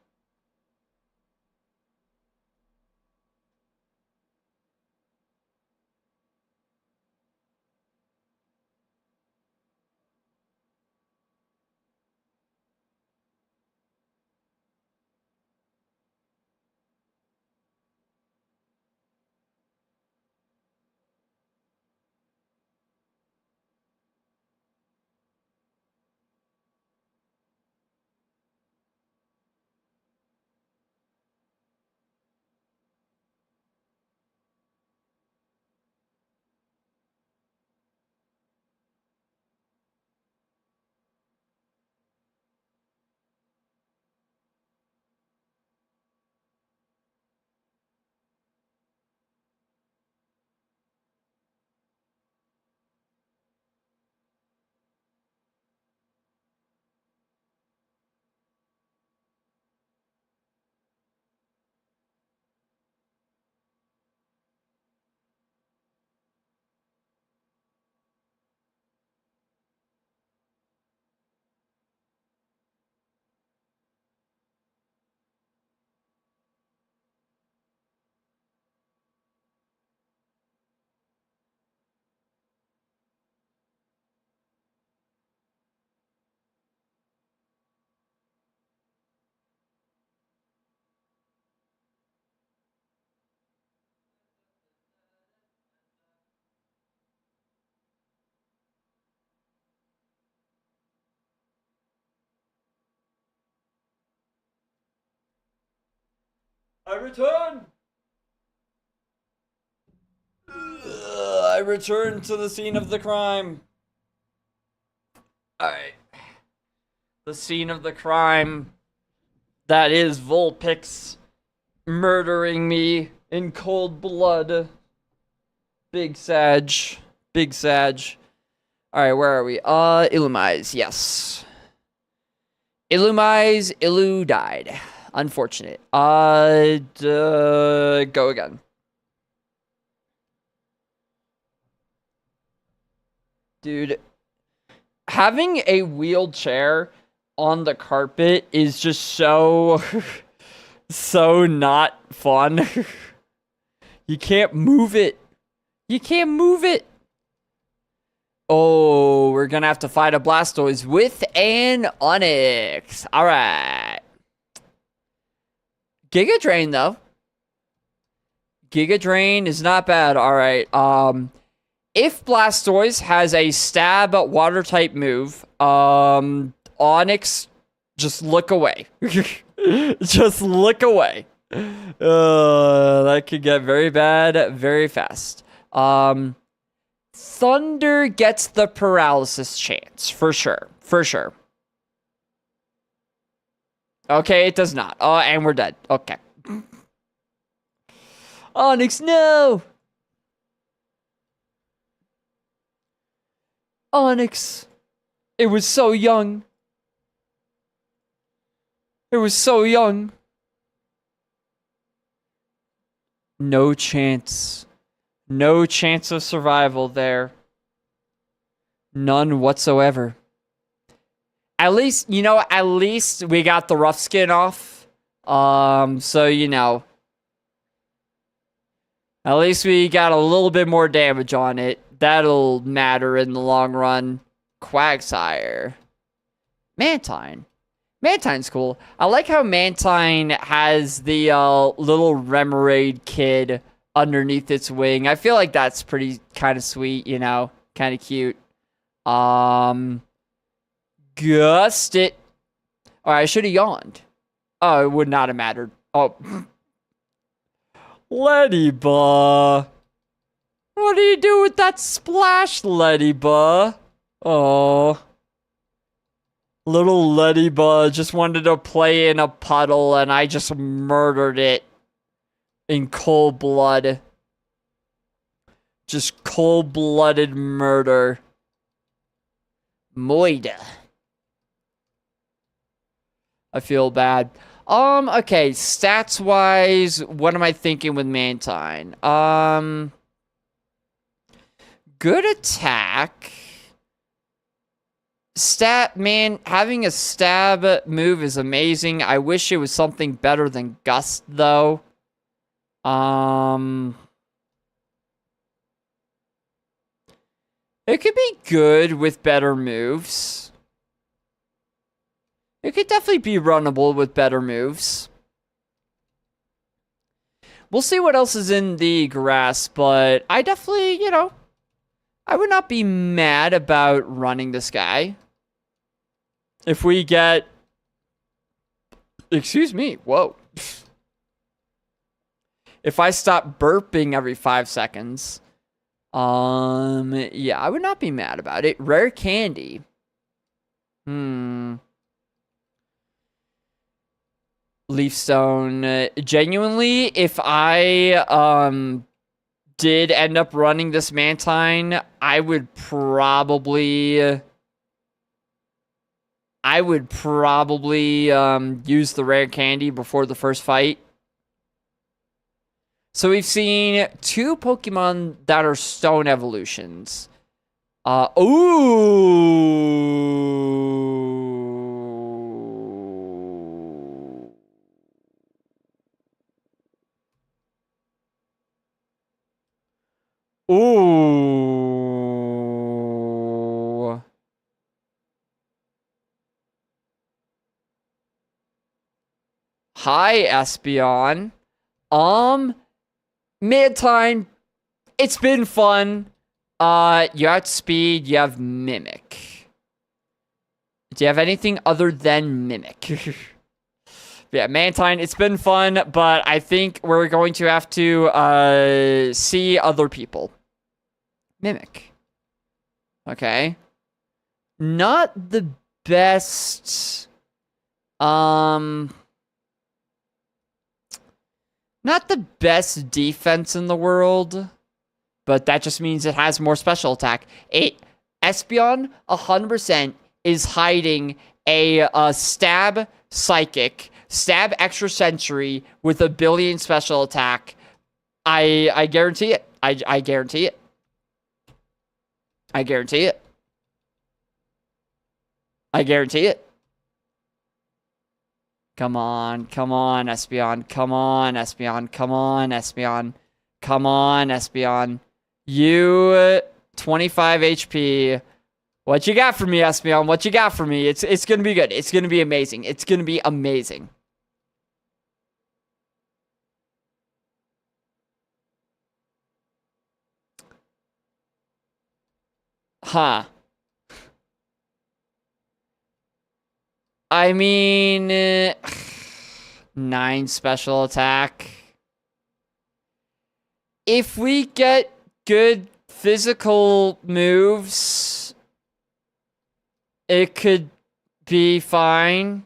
I return! I return to the scene of the crime. Alright. The scene of the crime. That is Vulpix murdering me in cold blood. Big Sag. Big Sag. Alright, where are we? Illumise, yes. Illumise, Illu died. Unfortunate. Go again. Dude, having a wheelchair on the carpet is just so so not fun. You can't move it. You can't move it. Oh, we're gonna have to fight a Blastoise with an Onix. All right. Giga Drain though. Giga Drain is not bad. All right. If Blastoise has a stab water type move, Onix, just look away. Just look away. That could get very bad very fast. Thunder gets the paralysis chance for sure. For sure. Okay, it does not. Oh, and we're dead. Okay. Onix, no! Onix. It was so young. It was so young. No chance. No chance of survival there. None whatsoever. At least, you know, at least we got the rough skin off. So, you know. At least we got a little bit more damage on it. That'll matter in the long run. Quagsire. Mantine. Mantine's cool. I like how Mantine has the little Remoraid kid underneath its wing. I feel like that's pretty kind of sweet, you know? Kind of cute. Gust it. Alright, I should have yawned. Oh, it would not have mattered. Oh. Ladybug. What do you do with that splash, Ladybug? Oh. Little Ladybug just wanted to play in a puddle and I just murdered it. In cold blood. Just cold-blooded murder. Moida. I feel bad. Okay, stats-wise, what am I thinking with Mantine? Good attack. Having a stab move is amazing. I wish it was something better than Gust, though. It could be good with better moves. It could definitely be runnable with better moves. We'll see what else is in the grass, but I definitely, you know, I would not be mad about running this guy. If we get... Excuse me, whoa. If I stop burping every 5 seconds, yeah, I would not be mad about it. Rare candy. Leafstone. Genuinely, if I did end up running this Mantine, I would probably use the rare candy before the first fight. So we've seen 2 Pokemon that are stone evolutions. Ooh. Hi, Espeon. Mantine, it's been fun. You have speed, you have Mimic. Do you have anything other than Mimic? Yeah, Mantine, it's been fun, but I think we're going to have to see other people. Mimic. Okay. Not the best... Not the best defense in the world, but that just means it has more special attack. Espeon, 100%, is hiding a stab psychic, stab extra sensory with a billion special attack. I guarantee it. I guarantee it. I guarantee it. I guarantee it. Come on, Espeon. Come on, Espeon. Come on, Espeon. Come on, Espeon. You 25 HP. What you got for me, Espeon? What you got for me? It's gonna be good. It's gonna be amazing. It's gonna be amazing. Huh. I mean, 9 special attack. If we get good physical moves, it could be fine.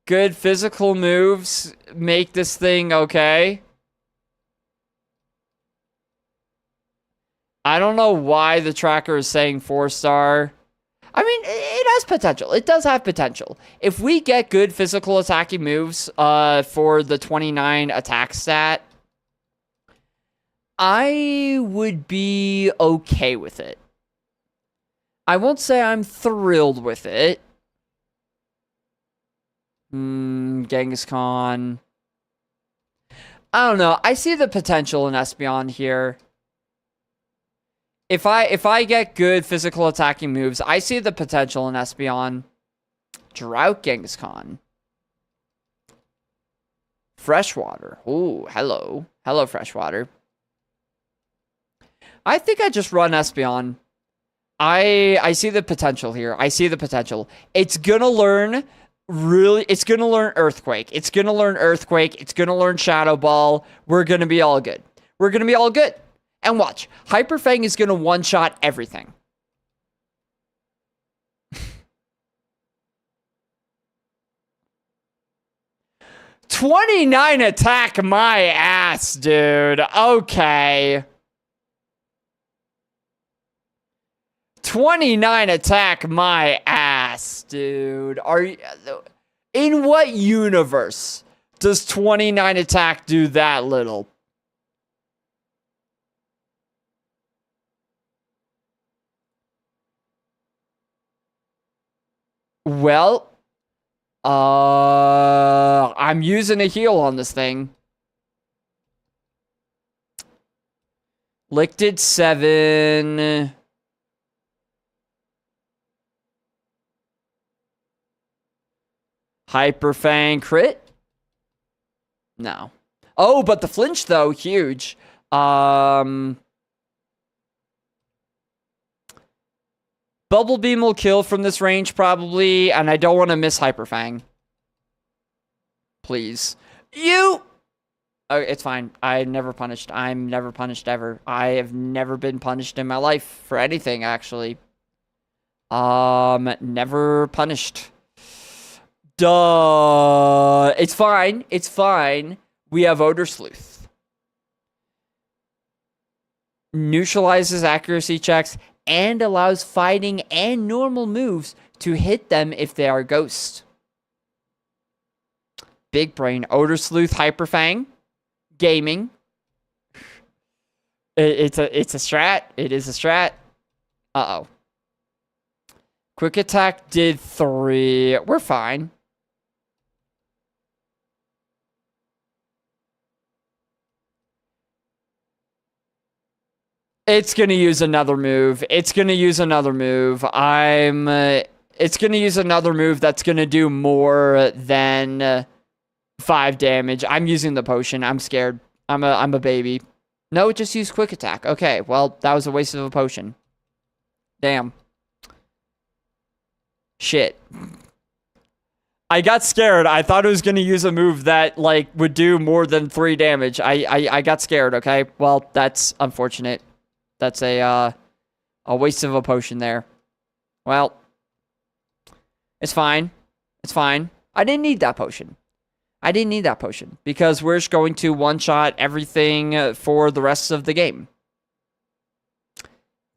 Good physical moves make this thing okay. I don't know why the tracker is saying 4-star. I mean, it has potential. It does have potential. If we get good physical attacking moves for the 29 attack stat, I would be okay with it. I won't say I'm thrilled with it. Kangaskhan. I don't know. I see the potential in Espeon here. If I get good physical attacking moves, I see the potential in Espeon. Drought Kangaskhan. Freshwater. Ooh, hello. Hello, Freshwater. I think I just run Espeon. I see the potential here. I see the potential. It's gonna learn it's gonna learn Earthquake. It's gonna learn Earthquake. It's gonna learn Shadow Ball. We're gonna be all good. We're gonna be all good. And watch, Hyper Fang is going to one-shot everything. $29 attack my ass, dude. Okay. 29 attack my ass, dude. Are you... In what universe does 29 attack do that little? Well, I'm using a heal on this thing. Licted 7. Hyper Fang crit? No. Oh, but the flinch though, huge. Bubble Beam will kill from this range, probably, and I don't want to miss Hyper Fang. Please. You! Oh, it's fine. I'm never punished. I'm never punished ever. I have never been punished in my life for anything, actually. Never punished. Duh. It's fine. It's fine. We have Odor Sleuth. Neutralizes accuracy checks and allows fighting and normal moves to hit them if they are ghost. Big Brain, Odor Sleuth, Hyper Fang, Gaming. It's a strat. It is a strat. Uh-oh. Quick Attack did 3. We're fine. It's going to use another move. It's going to use another move. It's going to use another move that's going to do more than 5 damage. I'm using the potion. I'm scared. I'm a baby. No, just use Quick Attack. Okay, well, that was a waste of a potion. Damn. Shit. I got scared. I thought it was going to use a move that, like, would do more than 3 damage. I got scared, okay? Well, that's unfortunate. That's a waste of a potion there. Well, it's fine. It's fine. I didn't need that potion. I didn't need that potion because we're just going to one-shot everything for the rest of the game.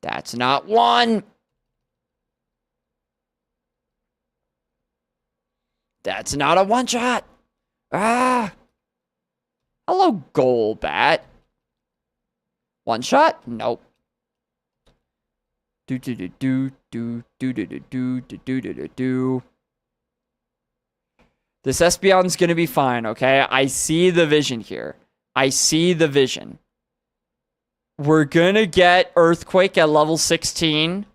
That's not one. That's not a one-shot. Ah. Hello, Golbat. One shot? Nope. Do do do do do do do do do do do do do. This Espeon's gonna be fine, okay? I see the vision here. I see the vision. We're gonna get Earthquake at level 16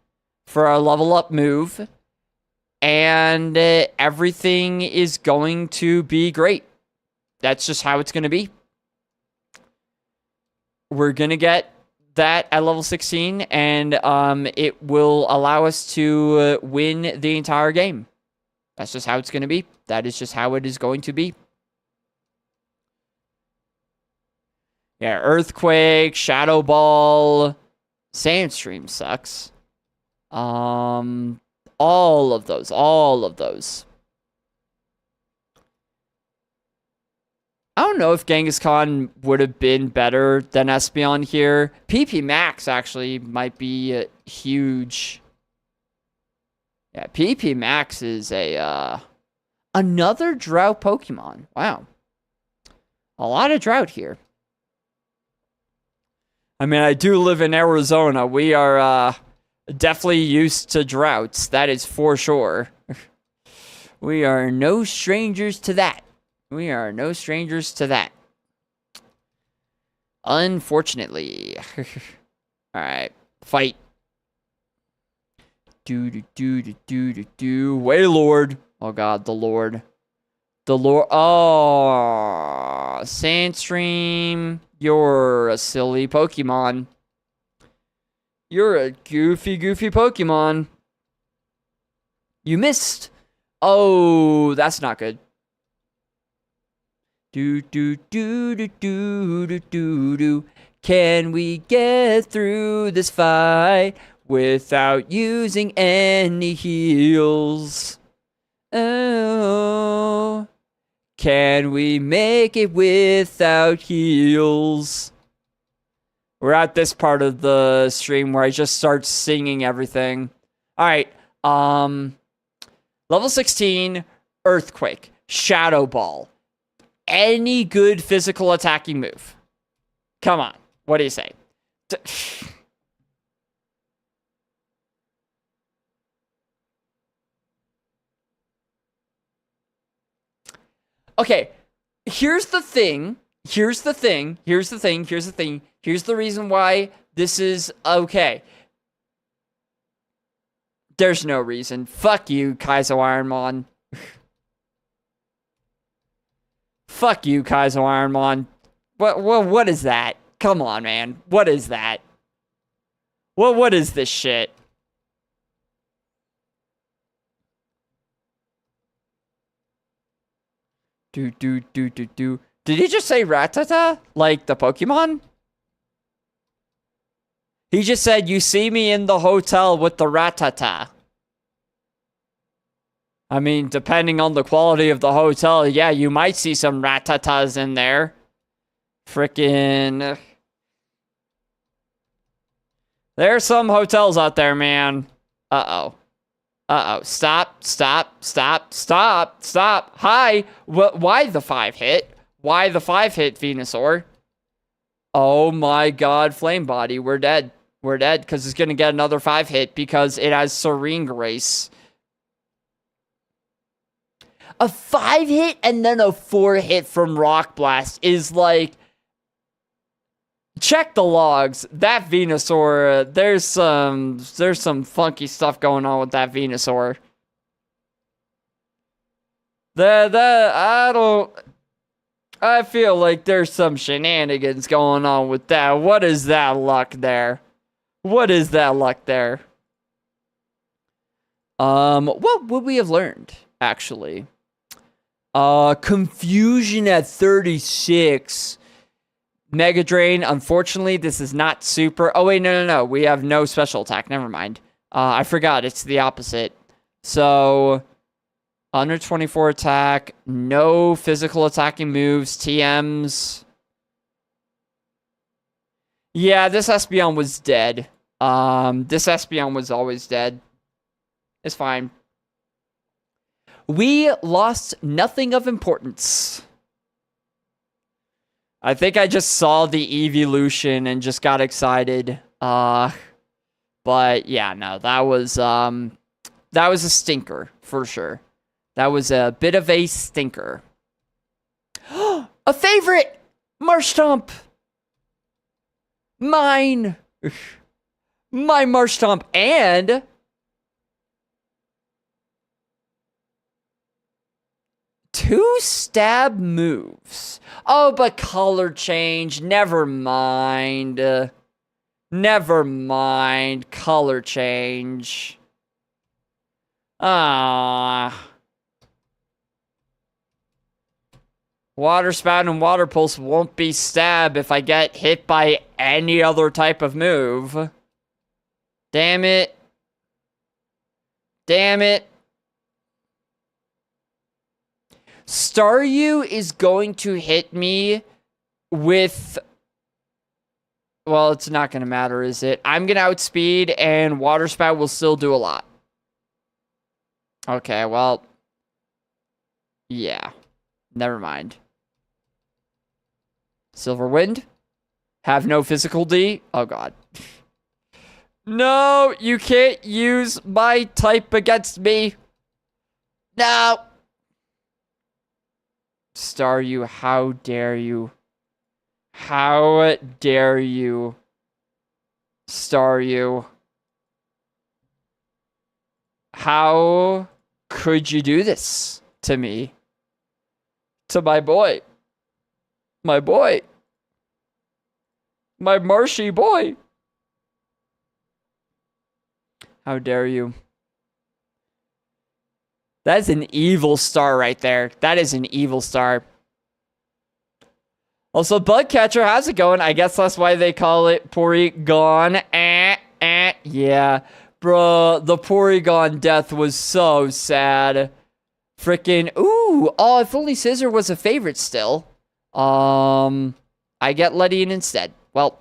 for our level up move. And everything is going to be great. That's just how it's gonna be. We're gonna get that at level 16, and it will allow us to win the entire game. That's just how it's gonna be. That is just how it is going to be. Yeah, Earthquake, Shadow Ball, Sandstream sucks. All of those. I don't know if Kangaskhan would have been better than Espeon here. PP Max actually might be huge. Yeah, PP Max is a another drought Pokemon. Wow. A lot of drought here. I mean, I do live in Arizona. We are definitely used to droughts. That is for sure. We are no strangers to that. We are no strangers to that. Unfortunately. Alright. Fight. Wailord. Oh god, the Lord. The Lord. Oh. Sandstream. You're a silly Pokemon. You're a goofy Pokemon. You missed. Oh, that's not good. Can we get through this fight without using any heals? Oh, can we make it without heals? We're at this part of the stream where I just start singing everything. All right, level 16, Earthquake, Shadow Ball. Any good physical attacking move. Come on. What do you say? Okay. Here's the thing. Here's the reason why this is okay. There's no reason. Fuck you, Kaizo Ironmon. Fuck you, Kaizo Ironmon. What is that? Come on, man. What is that? What is this shit? Did he just say Rattata? Like the Pokemon? He just said, you see me in the hotel with the Rattata. I mean, depending on the quality of the hotel, yeah, you might see some Rattatas in there. Frickin'. There's some hotels out there, man. Uh-oh. Stop. Hi. Why the 5-hit? Why the 5-hit, Venusaur? Oh my god, Flame Body. We're dead. We're dead because it's going to get another 5-hit because it has Serene Grace. A 5-hit and then a 4-hit from Rock Blast is like... Check the logs. That Venusaur, there's some funky stuff going on with that Venusaur. I feel like there's some shenanigans going on with that. What is that luck there? What is that luck there? What would we have learned, actually? Confusion at 36. Mega Drain, unfortunately, this is not super... Oh, wait, no. We have no special attack. Never mind. I forgot. It's the opposite. So, under 24 attack, no physical attacking moves, TMs. Yeah, this Espeon was dead. This Espeon was always dead. It's fine. We lost nothing of importance. I think I just saw the evolution and just got excited. But yeah, no, that was a stinker for sure. That was a bit of a stinker. A favorite! Marshtomp! Mine! My Marshtomp and... two stab moves. Oh, but color change. Never mind. Never mind. Color change. Ah. Water Spout and Water Pulse won't be stab if I get hit by any other type of move. Damn it. Damn it. Staryu is going to hit me with... well, it's not going to matter, is it? I'm going to outspeed, and Water Spout will still do a lot. Okay, well... yeah. Never mind. Silver Wind. Have no physical D. Oh, God. No, you can't use my type against me. No. Staryu, how dare you? How dare you? Staryu. How could you do this to me? To my boy. My boy. My Marshy boy. How dare you? That's an evil star right there. That is an evil star. Also, Bugcatcher, how's it going? I guess that's why they call it Porygon. Yeah. Bro, the Porygon death was so sad. Frickin', ooh. Oh, if only Scissor was a favorite still. I get Letty instead. Well.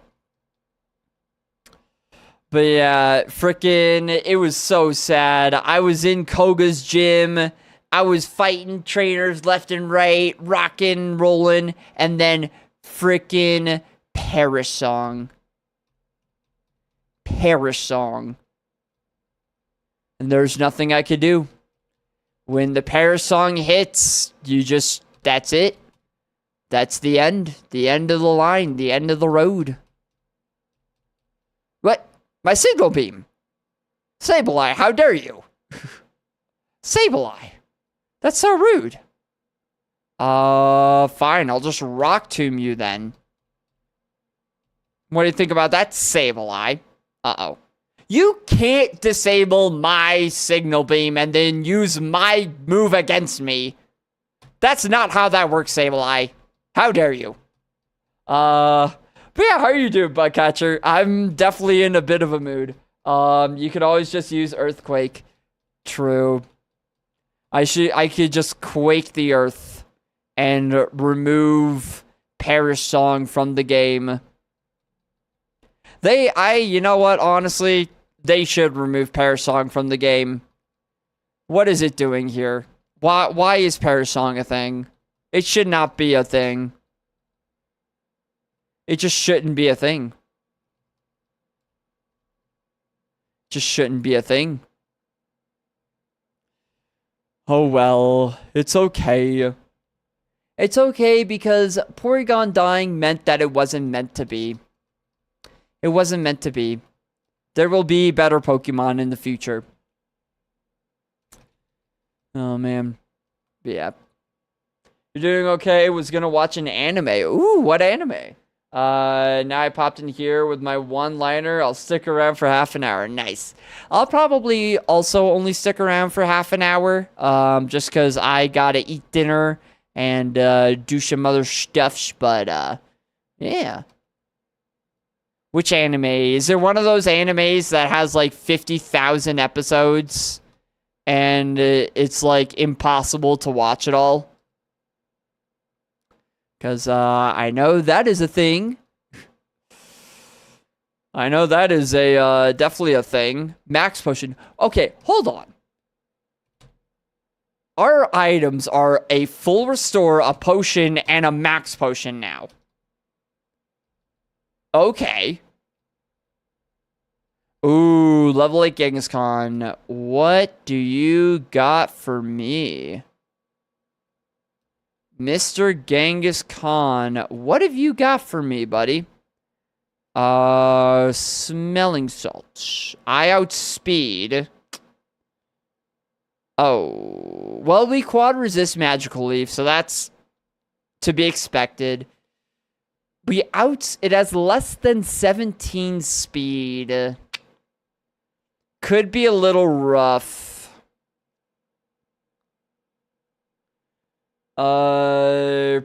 But yeah, frickin', it was so sad. I was in Koga's gym. I was fighting trainers left and right, rocking, rolling, and then frickin' Perish Song. Perish Song. And there's nothing I could do. When the Perish Song hits, you just, that's it. That's the end. The end of the line. The end of the road. What? My Signal Beam. Sableye, how dare you? Sableye. That's so rude. Fine. I'll just Rock Tomb you then. What do you think about that, Sableye? Uh-oh. You can't disable my Signal Beam and then use my move against me. That's not how that works, Sableye. How dare you? But yeah, how are you doing, Bugcatcher? I'm definitely in a bit of a mood. You could always just use Earthquake. True. I could just quake the earth and remove Perish Song from the game. You know what, honestly, they should remove Perish Song from the game. What is it doing here? Why is Perish Song a thing? It should not be a thing. It just shouldn't be a thing. Just shouldn't be a thing. Oh well, it's okay. It's okay because Porygon dying meant that it wasn't meant to be. It wasn't meant to be. There will be better Pokemon in the future. Oh man. But yeah. You're doing okay? Was gonna watch an anime. Ooh, what anime? Now I popped in here with my one-liner. I'll stick around for half an hour. Nice. I'll probably also only stick around for half an hour. Just because I gotta eat dinner and do some other stuff. But yeah. Which anime? Is there one of those animes that has like 50,000 episodes and it's like impossible to watch it all? Because I know that is a thing. I know that is a definitely a thing. Max potion. Okay, hold on. Our items are a full restore, a potion, and a max potion now. Okay. Ooh, level 8 Kangaskhan. What do you got for me? Mr. Kangaskhan, what have you got for me, buddy? Smelling salts. I outspeed. Oh. Well, we quad resist Magical Leaf, so that's to be expected. It has less than 17 speed. Could be a little rough.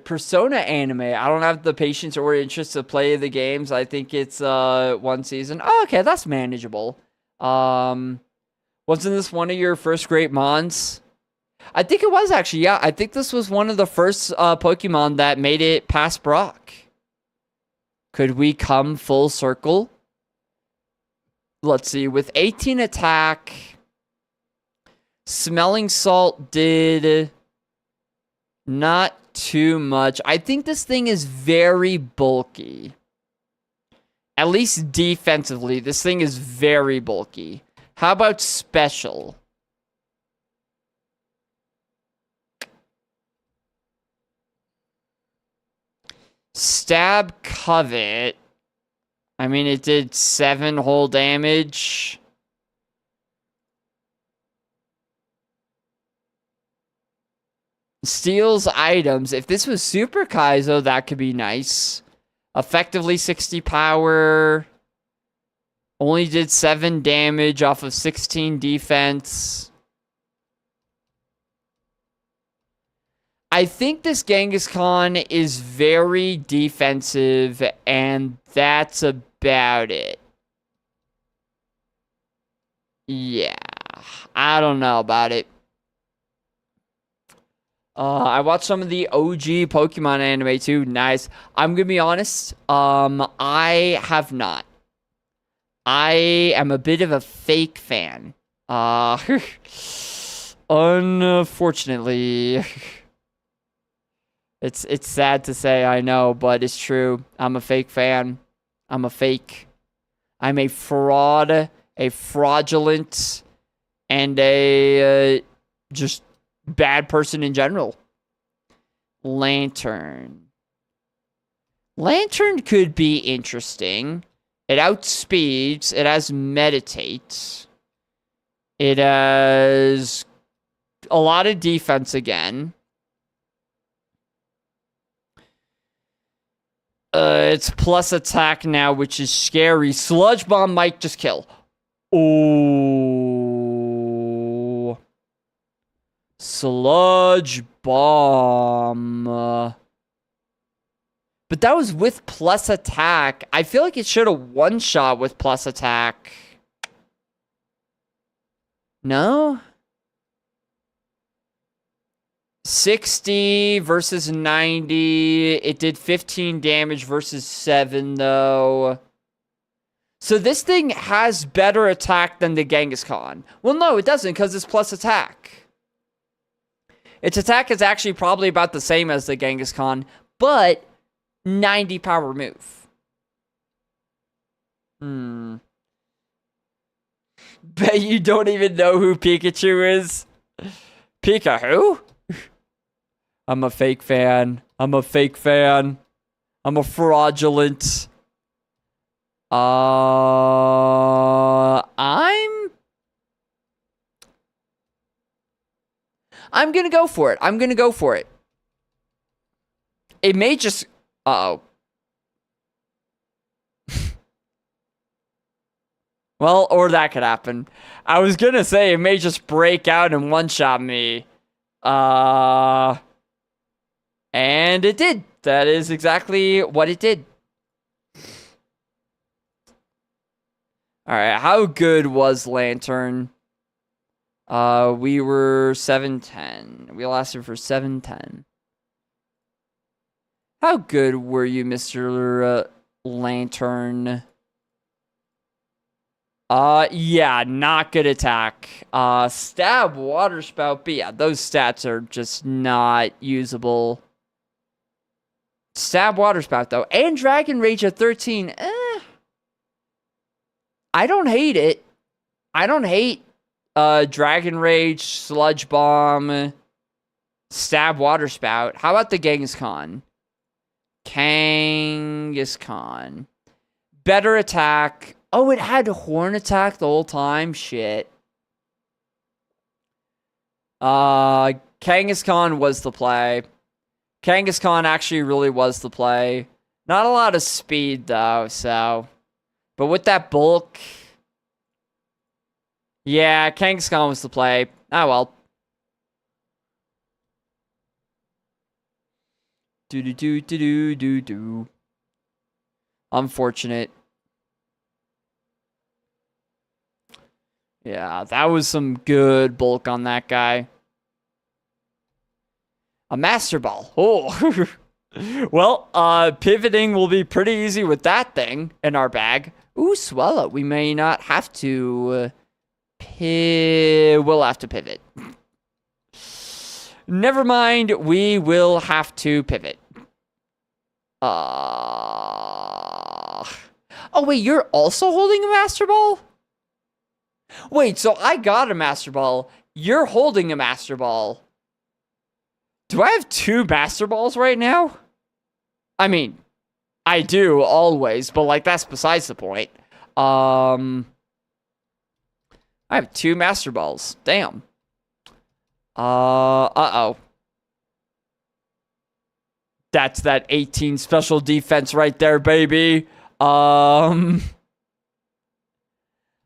Persona anime. I don't have the patience or interest to play the games. I think it's one season. Oh, okay, that's manageable. Wasn't this one of your first great mons? I think it was actually. Yeah, I think this was one of the first Pokemon that made it past Brock. Could we come full circle? Let's see. With 18 attack, Smelling Salt did not too much. I think this thing is very bulky. At least defensively, this thing is very bulky. How about special? Stab Covet. I mean, it did 7 whole damage. Steals items. If this was Super Kaizo, that could be nice. Effectively 60 power. Only did 7 damage off of 16 defense. I think this Kangaskhan is very defensive, and that's about it. Yeah, I don't know about it. I watched some of the OG Pokemon anime too. Nice. I'm gonna be honest. I have not. I am a bit of a fake fan. Unfortunately. It's sad to say, I know, but it's true. I'm a fake fan. I'm a fake. I'm a fraud, a fraudulent, and a just bad person in general. Lantern. Lantern could be interesting. It outspeeds. It has meditate. It has a lot of defense again. It's plus attack now, which is scary. Sludge Bomb might just kill. Oh. Sludge Bomb. But that was with plus attack. I feel like it should have one-shot with plus attack. No? 60 versus 90. It did 15 damage versus 7, though. So this thing has better attack than the Kangaskhan. Well, no, it doesn't, because it's plus attack. Its attack is actually probably about the same as the Kangaskhan, but 90 power move. Bet you don't even know who Pikachu is. Pika who? I'm a fake fan. I'm a fake fan. I'm a fraudulent. I'm gonna go for it. I'm gonna go for it. It may just... Uh-oh. Well, or that could happen. I was gonna say it may just break out and one-shot me. And it did. That is exactly what it did. Alright, how good was Lantern? We were 710. We lasted for 710. How good were you, Mr. Lantern? Yeah, not good attack. Stab, water spout, but yeah, those stats are just not usable. Stab, water spout, though. And Dragon Rage at 13. I don't hate it. I don't hate Dragon Rage, Sludge Bomb, Stab, water spout. How about the Kangaskhan? Kangaskhan. Better attack. Oh, it had horn attack the whole time? Shit. Kangaskhan was the play. Kangaskhan actually really was the play. Not a lot of speed, though, so... But with that bulk... Yeah, Kangaskhan was the play. Oh, well. Do. Unfortunate. Yeah, that was some good bulk on that guy. A Master Ball. Oh. Well, pivoting will be pretty easy with that thing in our bag. Ooh, Swallow. We may not have to... We'll have to pivot. Never mind. We will have to pivot. Oh, wait. You're also holding a Master Ball? Wait, so I got a Master Ball. You're holding a Master Ball. Do I have 2 Master Balls right now? I mean, I do always, but like that's besides the point. I have 2 Master Balls. Damn. Uh-oh. That's that 18 special defense right there, baby.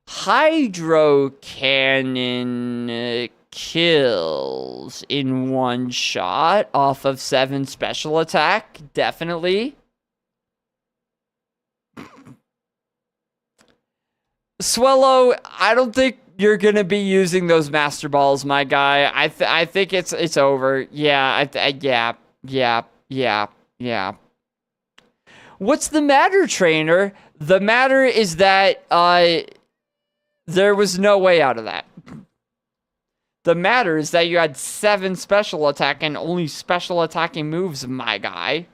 Hydro Cannon kills in 1 shot off of 7 special attack. Definitely. Swallow, I don't think you're going to be using those Master Balls, my guy. I think it's over. Yeah, yeah. What's the matter, trainer? The matter is that there was no way out of that. The matter is that you had 7 special attack and only special attacking moves, my guy.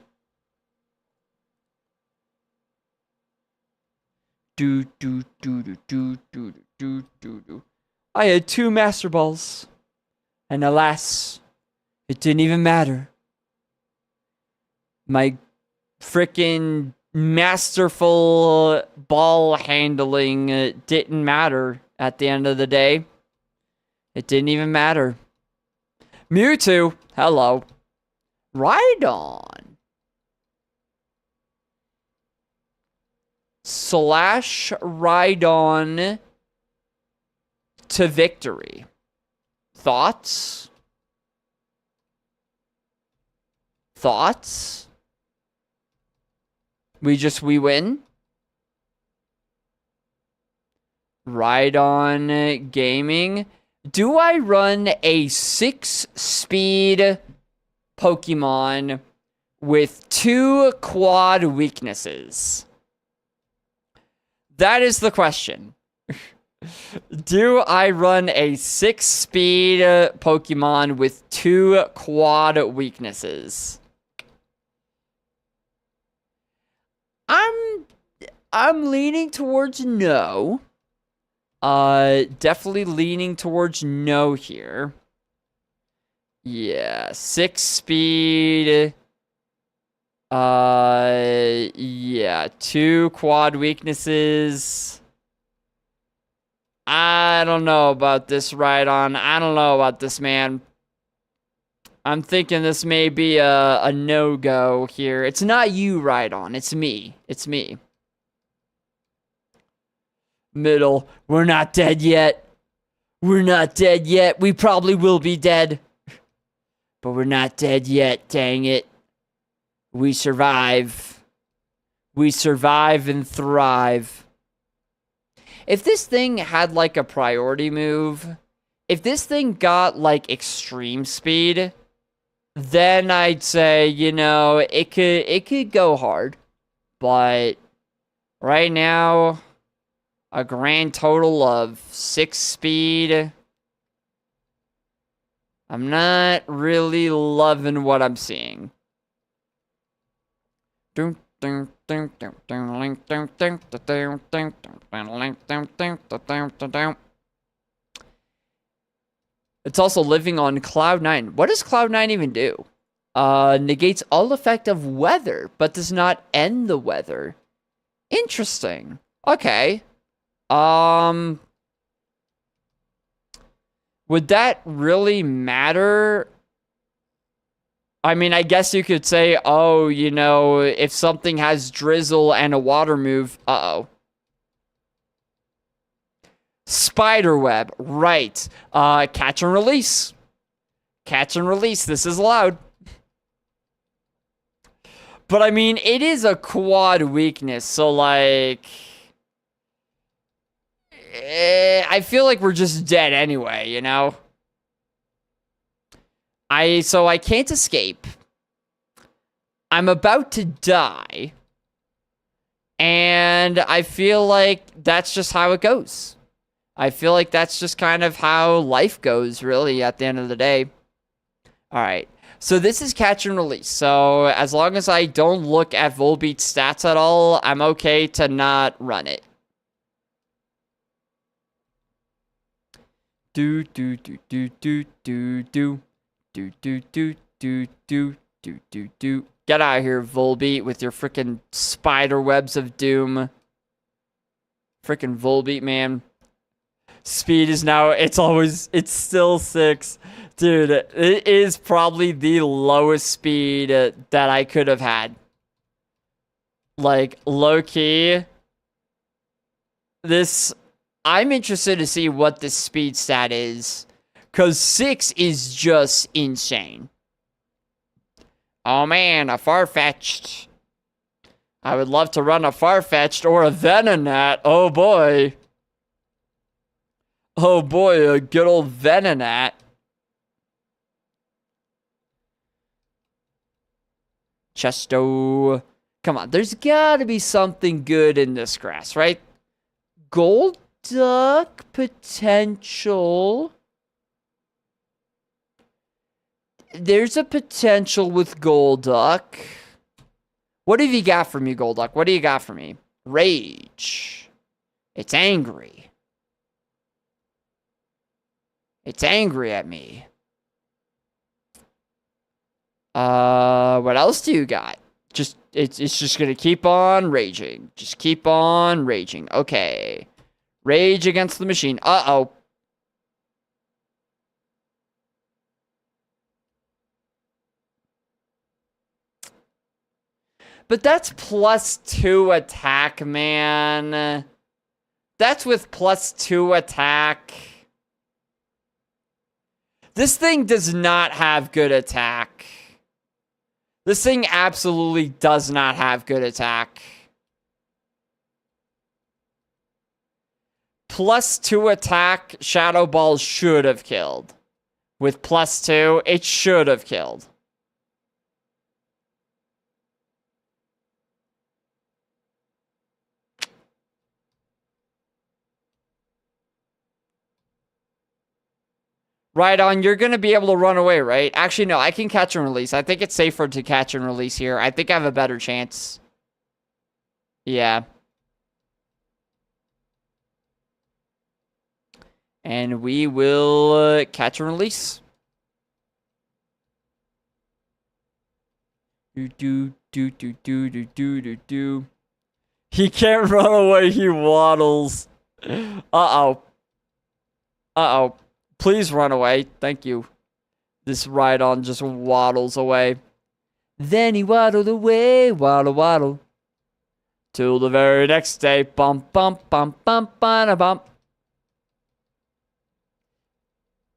Do. I had 2 Master Balls. And alas, it didn't even matter. My frickin' masterful ball handling didn't matter at the end of the day. It didn't even matter. Mewtwo, hello. Rhydon. Slash Rhydon to victory. Thoughts? Thoughts? We win? Rhydon Gaming. Do I run a 6-speed Pokemon with 2 quad weaknesses? That is the question. Do I run a 6-speed Pokemon with 2 quad weaknesses? I'm leaning towards no. Definitely leaning towards no here. Yeah, 6-speed. Yeah, 2 quad weaknesses. I don't know about this, Rhydon. I don't know about this, man. I'm thinking this may be a no-go here. It's not you, Rhydon. It's me. It's me. Middle. We're not dead yet. We're not dead yet. We probably will be dead. But we're not dead yet, dang it. We survive. We survive and thrive. If this thing had like a priority move, if this thing got like extreme speed, then I'd say, you know, it could go hard. But right now, A grand total of 6 speed. I'm not really loving what I'm seeing. It's also living on Cloud 9. What does Cloud 9 even do? Negates all effect of weather, but does not end the weather. Interesting. Okay. Would that really matter? I mean, I guess you could say, oh, you know, if something has drizzle and a water move, uh-oh. Spiderweb, right. Catch and release. Catch and release, this is allowed. But I mean, it is a quad weakness, so like... I feel like we're just dead anyway, you know? So I can't escape. I'm about to die. And I feel like that's just how it goes. I feel like that's just kind of how life goes, really, at the end of the day. Alright. So this is catch and release. So as long as I don't look at Volbeat's stats at all, I'm okay to not run it. Do do do do do do do do do do do do do do do. Get out of here, Volbeat, with your freaking spider webs of doom. Freaking Volbeat, man. Speed is now, it's still 6. Dude, it is probably the lowest speed that I could have had. Like, low-key. I'm interested to see what this speed stat is. Because 6 is just insane. Oh man, a Farfetch'd. I would love to run a Farfetch'd or a Venonat. Oh boy. Oh boy, a good old Venonat. Chesto. Come on, there's gotta be something good in this grass, right? Gold Duck potential. There's a potential with Golduck. What have you got for me, Golduck? What do you got for me? Rage. It's angry. It's angry at me. What else do you got? It's just gonna keep on raging. Just keep on raging. Okay. Rage against the machine. Uh-oh. But that's +2 attack, man. That's with +2 attack. This thing does not have good attack. This thing absolutely does not have good attack. +2 attack, Shadow Ball should have killed. With +2, it should have killed. Right on, you're going to be able to run away, right? Actually, no, I can catch and release. I think it's safer to catch and release here. I think I have a better chance. Yeah. And we will catch and release. Do. He can't run away, he waddles. Uh-oh. Uh-oh. Please run away. Thank you. This Rhydon just waddles away. Then he waddled away. Waddle, waddle. Till the very next day. Bump, bump, bump, bump, bump, bump.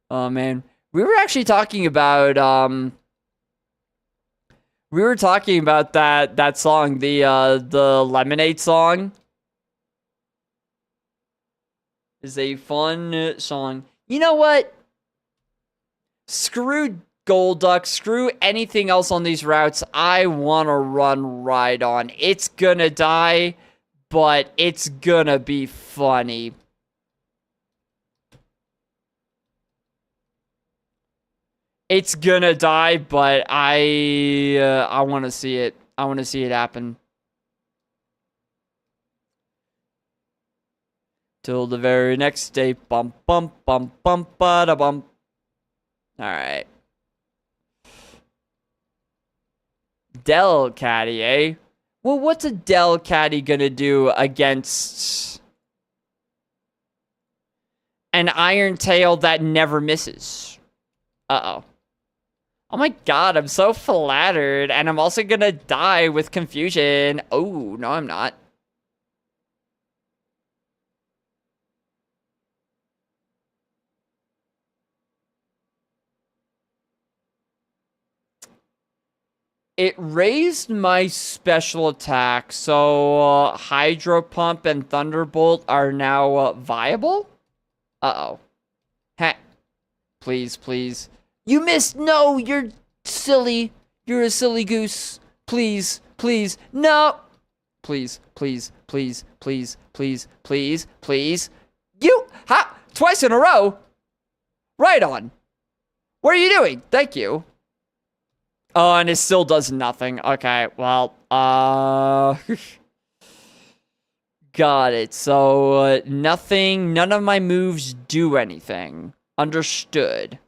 Oh, man. We were actually talking about, we were talking about that song, the Lemonade song. Is a fun song. You know what? Screw Golduck. Screw anything else on these routes. I want to run Rhydon. It's gonna die, but it's gonna be funny. It's gonna die, but I want to see it. I want to see it happen. Till the very next day. Bump, bump, bump, bump, ba bump. Alright. Del Caddy, eh? Well, what's a Del Caddy gonna do against an Iron Tail that never misses? Uh-oh. Oh my god, I'm so flattered. And I'm also gonna die with confusion. Oh, no, I'm not. It raised my special attack, so Hydro Pump and Thunderbolt are now viable? Uh-oh. Heh. Please, please. You missed! No! You're silly. You're a silly goose. Please, please. No! Please, please, please, please, please, please, please. You! Ha! Twice in a row? Right on. What are you doing? Thank you. Oh, and it still does nothing. Okay, well, got it. So, nothing, none of my moves do anything. Understood.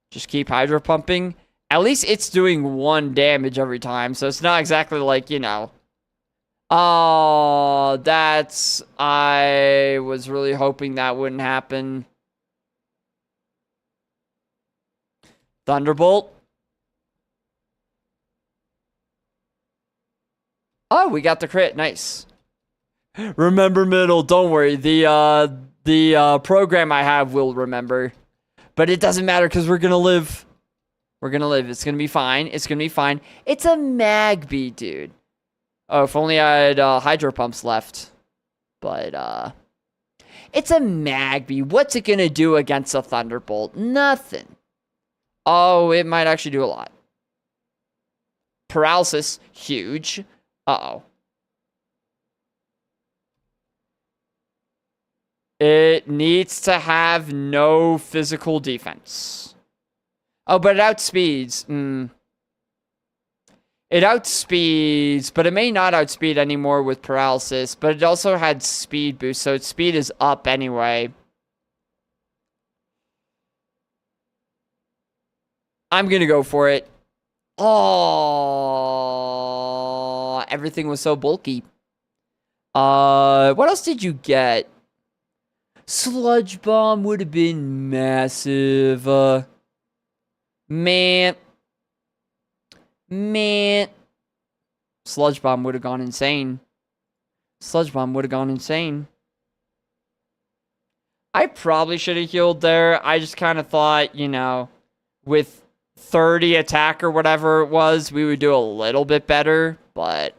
Just keep Hydro Pumping. At least it's doing 1 damage every time, so it's not exactly like, you know. Oh, that's... I was really hoping that wouldn't happen. Thunderbolt. Oh, we got the crit. Nice. Remember middle. Don't worry. The program I have will remember. But it doesn't matter because we're going to live. We're going to live. It's going to be fine. It's going to be fine. It's a Magby, dude. Oh, if only I had Hydro Pumps left. But, it's a Magby. What's it going to do against a Thunderbolt? Nothing. Oh, it might actually do a lot. Paralysis. Huge. Uh-oh. It needs to have no physical defense. Oh, but it outspeeds. It outspeeds, but it may not outspeed anymore with paralysis. But it also had speed boost, so its speed is up anyway. I'm gonna go for it. Oh, everything was so bulky. What else did you get? Sludge Bomb would have been massive. Man. Sludge Bomb would have gone insane. Sludge Bomb would have gone insane. I probably should have healed there. I just kind of thought, you know, with 30 attack or whatever it was, we would do a little bit better. But,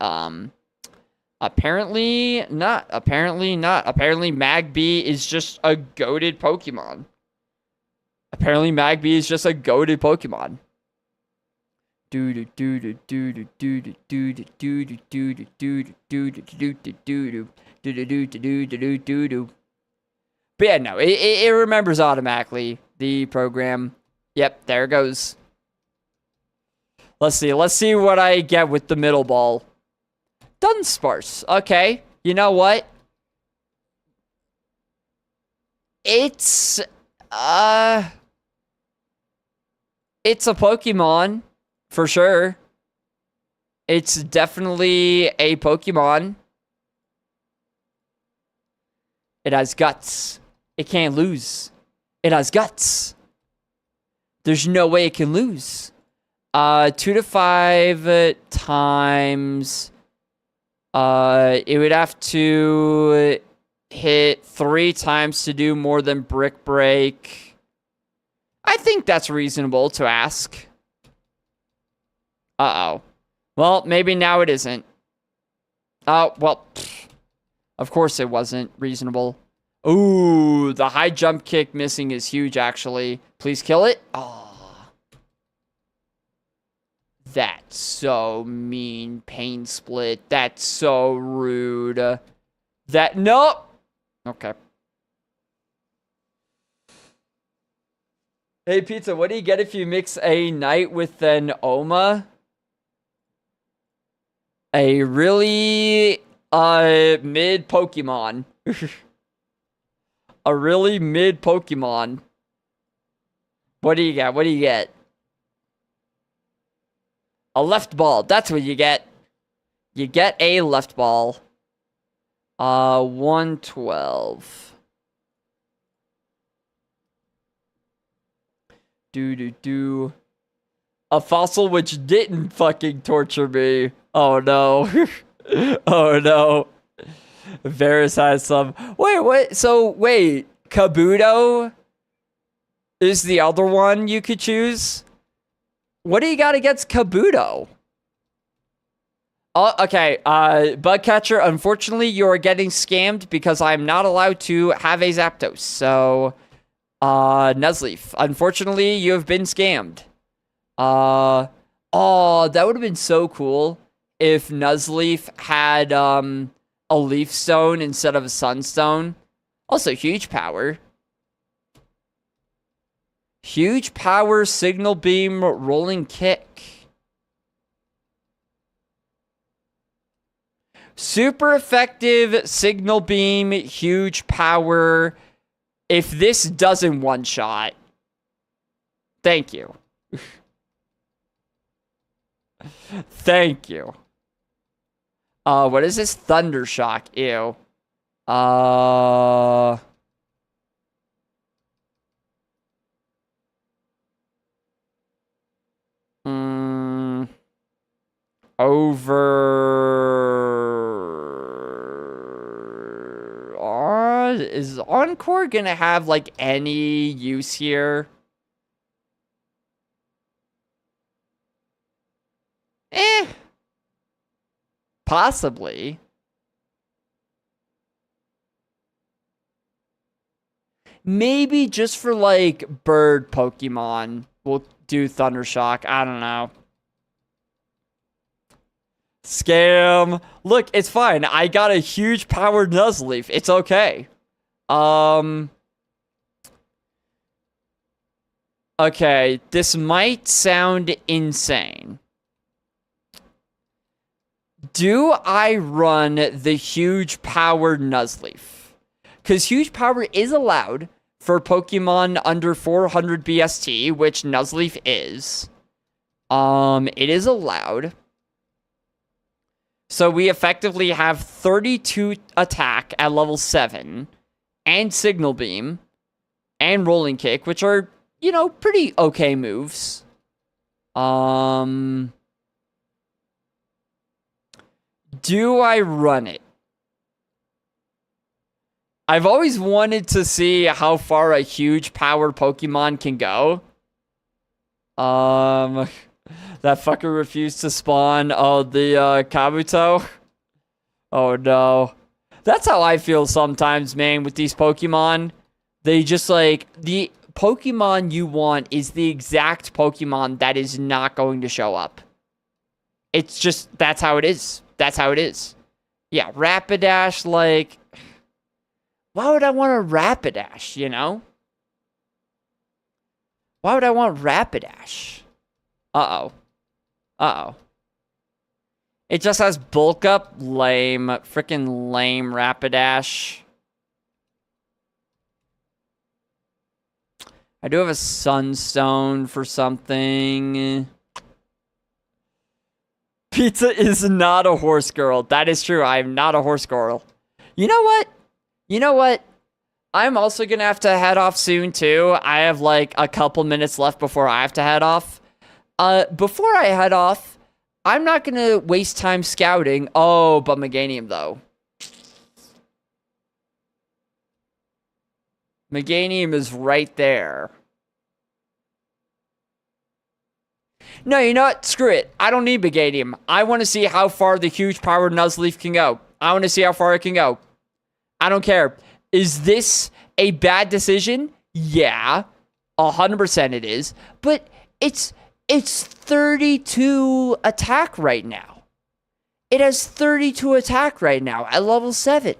apparently not. Apparently not. Apparently Magby is just a goated Pokemon. Apparently Magby is just a goated Pokemon. But yeah, no, it remembers automatically the program. Yep, there it goes. Let's see what I get with the middle ball. Dunsparce. Okay, you know what? It's a Pokemon, for sure. It's definitely a Pokemon. It has guts. It can't lose. It has guts. There's no way it can lose. 2 to 5 times. It would have to hit 3 times to do more than Brick Break. I think that's reasonable to ask. Uh-oh. Well, maybe now it isn't. Oh, well, of course it wasn't reasonable. Ooh, the high jump kick missing is huge, actually. Please kill it. Oh. That's so mean, Pain Split. That's so rude. That, nope. Okay. Hey, Pizza, what do you get if you mix a knight with an Oma? A really, mid Pokemon. A really mid Pokemon. What do you get? What do you get? A left ball. That's what you get. You get a left ball. 112. Do. A fossil which didn't fucking torture me. Oh no. Oh no. Varus has some. Wait, what? So, wait. Kabuto is the other one you could choose? What do you got against Kabuto? Oh, okay. Bugcatcher, unfortunately, you are getting scammed because I'm not allowed to have a Zapdos. So, Nuzleaf, unfortunately, you have been scammed. Oh, that would have been so cool if Nuzleaf had, a Leaf Stone instead of a Sunstone. Also, huge power. Huge power, Signal Beam, Rolling Kick. Super effective, Signal Beam, huge power. If this doesn't one-shot, thank you. Thank you. What is this? Thundershock. Ew. Is Encore gonna have, like, any use here? Possibly. Maybe just for, like, bird Pokemon, we'll do Thundershock. I don't know. Scam. Look, it's fine. I got a huge powered Nuzleaf. It's okay. Okay, this might sound insane. Do I run the huge powered Nuzleaf? Because huge power is allowed for Pokemon under 400 BST, which Nuzleaf is. It is allowed. So we effectively have 32 attack at level 7, and Signal Beam, and Rolling Kick, which are, you know, pretty okay moves. Do I run it? I've always wanted to see how far a huge powered Pokemon can go. That fucker refused to spawn the Kabuto. Oh no. That's how I feel sometimes, man, with these Pokemon. They just, like, the Pokemon you want is the exact Pokemon that is not going to show up. It's just, that's how it is. That's how it is. Yeah, Rapidash, like, why would I want a Rapidash, you know? Why would I want Rapidash? Uh-oh. Uh-oh. It just has bulk up. Lame. Freaking lame Rapidash. I do have a Sunstone for something. Pizza is not a horse girl. That is true. I am not a horse girl. You know what? You know what? I'm also going to have to head off soon, too. I have, like, a couple minutes left before I have to head off. Before I head off, I'm not going to waste time scouting. Oh, but Meganium, though. Meganium is right there. No, you know what? Screw it. I don't need Meganium. I want to see how far the huge powered Nuzleaf can go. I want to see how far it can go. I don't care. Is this a bad decision? Yeah. 100% it is. But it's 32 attack right now. It has 32 attack right now at level 7.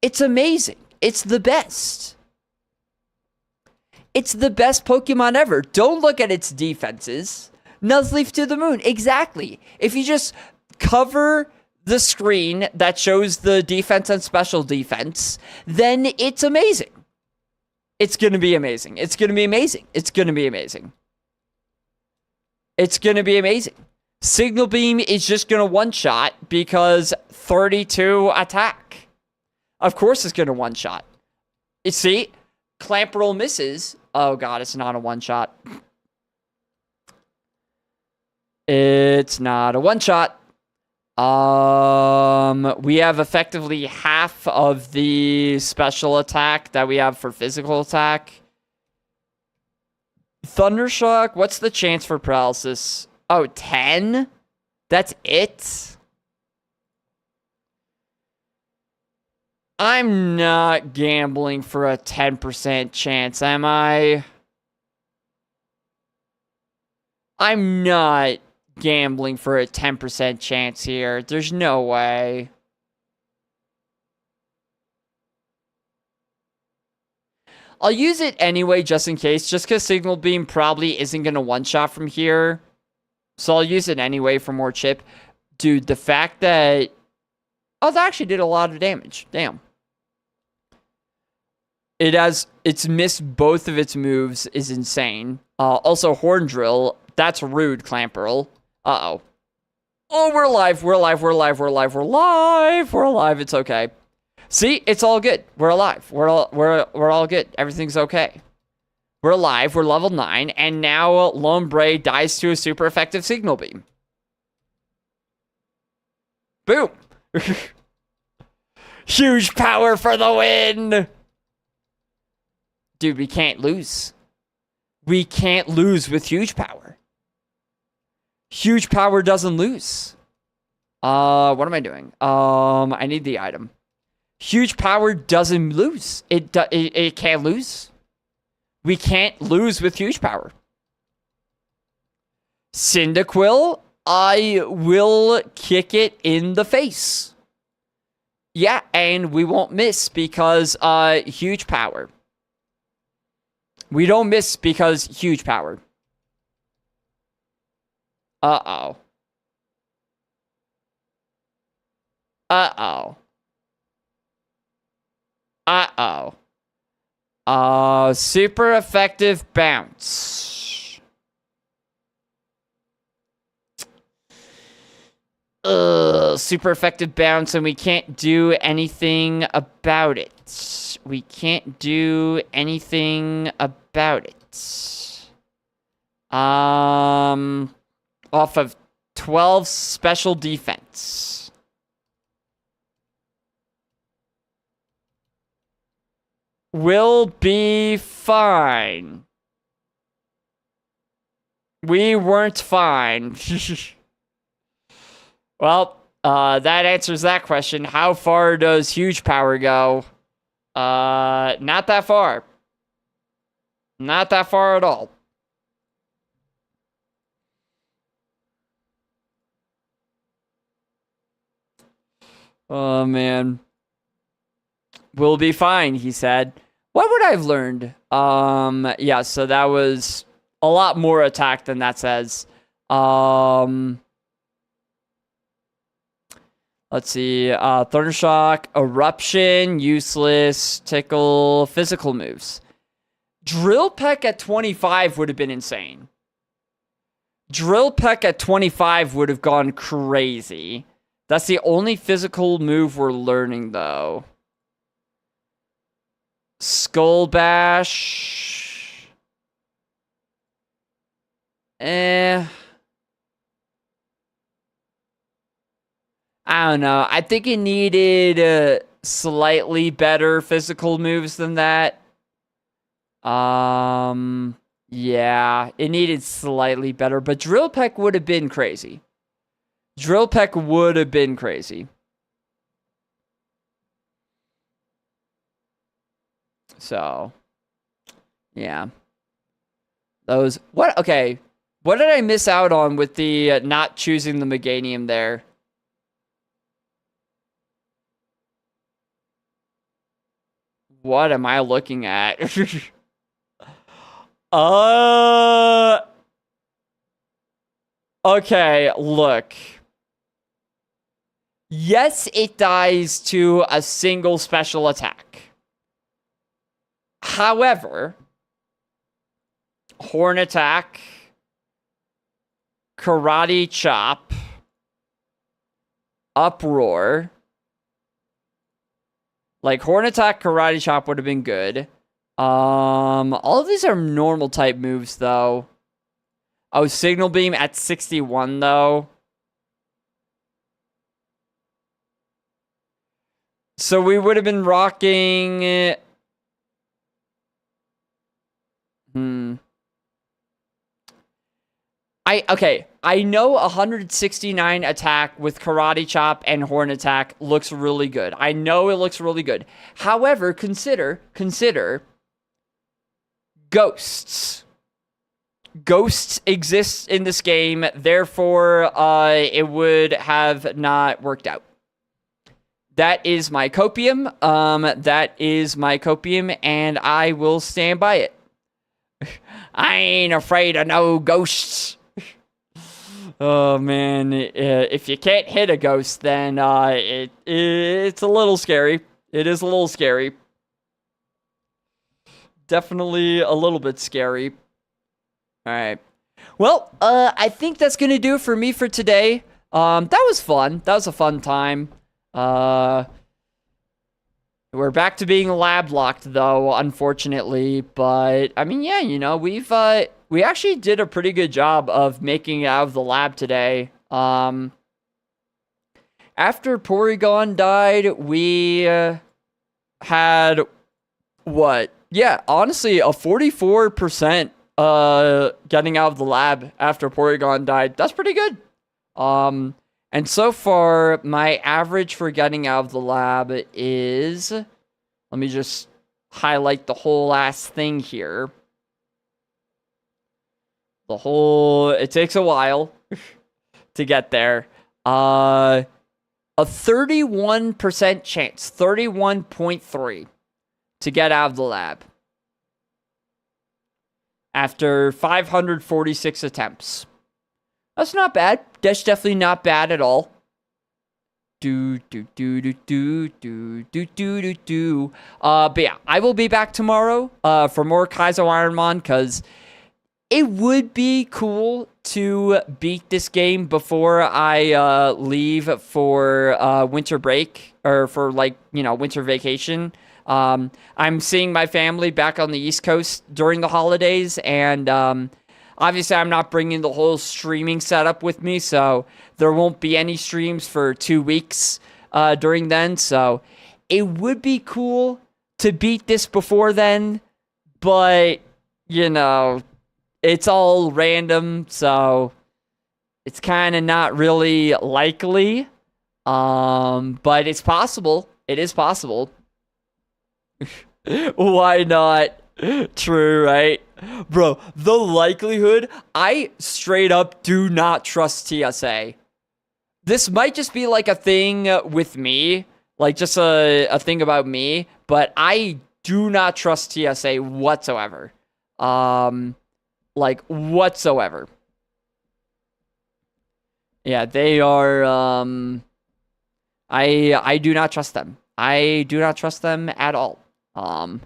It's amazing. It's the best. It's the best Pokemon ever. Don't look at its defenses. Nuzleaf to the moon. Exactly. If you just cover the screen that shows the defense and special defense, then it's amazing. It's going to be amazing. It's going to be amazing. It's going to be amazing. It's going to be amazing. Signal Beam is just going to one-shot because 32 attack. Of course it's going to one-shot. You see? Clamperl misses. Oh, God, it's not a one-shot. It's not a one-shot. We have effectively half of the special attack that we have for physical attack. Thundershock, what's the chance for paralysis? Oh, 10? That's it? I'm not gambling for a 10% chance, am I? I'm not gambling for a 10% chance here. There's no way. I'll use it anyway, just in case, just because Signal Beam probably isn't going to one-shot from here. So I'll use it anyway for more chip. Dude, the fact that... Oh, that actually did a lot of damage. Damn. It's missed both of its moves is insane. Also, Horn Drill. That's rude, Clamperl. Uh-oh. Oh, we're alive. We're alive. We're alive. We're alive. We're alive. We're alive. It's okay. See? It's all good. We're alive. We're all good. Everything's okay. We're alive. We're level 9. And now Lombre dies to a super effective Signal Beam. Boom. Huge power for the win. Dude, we can't lose. We can't lose with huge power. Huge power doesn't lose. What am I doing? I need the item. Huge power doesn't lose. It can't lose. We can't lose with huge power. Cyndaquil, I will kick it in the face. Yeah, and we won't miss because huge power. We don't miss because huge power. Uh-oh. Uh-oh. Uh-oh. Super effective bounce. Super effective bounce, and we can't do anything about it. We can't do anything about it. Off of 12 special defense. We'll be fine. We weren't fine. Well, that answers that question. How far does huge power go? Not that far. Not that far at all. Oh, man. We'll be fine, he said. What would I have learned? Yeah, so that was a lot more attack than that says. Let's see. Thundershock, Eruption, useless, Tickle, physical moves. Drill Peck at 25 would have been insane. Drill Peck at 25 would have gone crazy. That's the only physical move we're learning, though. Skull Bash. I don't know. I think it needed slightly better physical moves than that. Yeah, it needed slightly better, but Drill Peck would have been crazy. Drill Peck would have been crazy. So, yeah. Those, what, okay. What did I miss out on with the not choosing the Meganium there? What am I looking at? uh... Okay, look. Yes, it dies to a single special attack. However, Horn Attack, Karate Chop, Uproar. Like, Horn Attack, Karate Chop would have been good. All of these are normal type moves, though. Oh, Signal Beam at 61, though. So we would have been rocking... Okay, I know 169 attack with Karate Chop and Horn Attack looks really good. I know it looks really good. However, consider ghosts. Ghosts exist in this game, therefore it would have not worked out. That is my copium. That is my copium, and I will stand by it. I ain't afraid of no ghosts. Oh, man. If you can't hit a ghost, then it's a little scary. It is a little scary. Definitely a little bit scary. All right. Well, I think that's going to do it for me for today. That was fun. That was a fun time. We're back to being lab locked, though, unfortunately. But I mean, yeah, you know, we actually did a pretty good job of making it out of the lab today. After Porygon died, we had what? Yeah, honestly, a 44% getting out of the lab after Porygon died. That's pretty good. And so far, my average for getting out of the lab is... Let me just highlight the whole last thing here. It takes a while to get there. A 31% chance, 31.3 to get out of the lab. After 546 attempts. That's not bad. That's definitely not bad at all. But yeah, I will be back tomorrow for more Kaizo Ironmon, because it would be cool to beat this game before I leave for winter break, or for, like, you know, winter vacation. I'm seeing my family back on the East Coast during the holidays, and obviously, I'm not bringing the whole streaming setup with me, so there won't be any streams for 2 weeks during then. So it would be cool to beat this before then, but, you know, it's all random, so it's kind of not really likely. But it's possible. It is possible. Why not? True, right? Bro, the likelihood, I straight up do not trust TSA. This might just be like a thing with me, like just a thing about me, but I do not trust TSA whatsoever. Like, whatsoever. Yeah, they are, I do not trust them. I do not trust them at all. I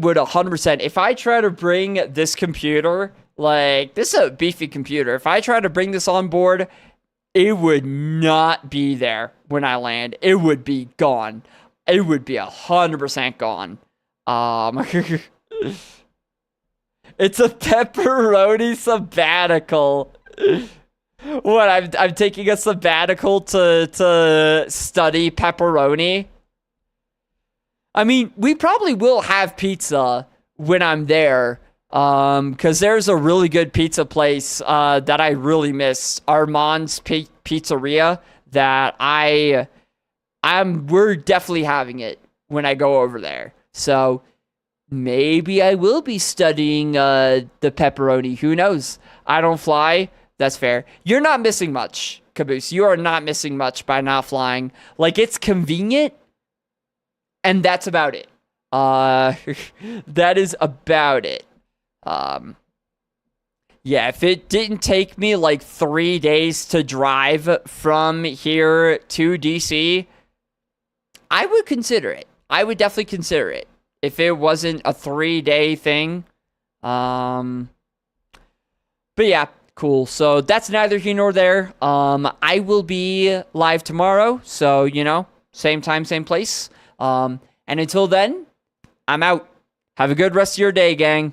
would 100%, if I try to bring this computer, like, this is a beefy computer. If I try to bring this on board, it would not be there when I land. It would be gone. It would be 100% gone. It's a pepperoni sabbatical. What, I'm taking a sabbatical to study pepperoni? I mean, we probably will have pizza when I'm there, because there's a really good pizza place that I really miss, Armand's Pizzeria, that we're definitely having it when I go over there. So maybe I will be studying the pepperoni. Who knows? I don't fly. That's fair. You're not missing much, Caboose. You are not missing much by not flying. Like, it's convenient, And that's about it. That is about it. Yeah, if it didn't take me like 3 days to drive from here to DC, I would consider it. I would definitely consider it if it wasn't a 3-day thing. But yeah, cool. So that's neither here nor there. I will be live tomorrow, so you know, same time, same place. And until then, I'm out. Have a good rest of your day, gang.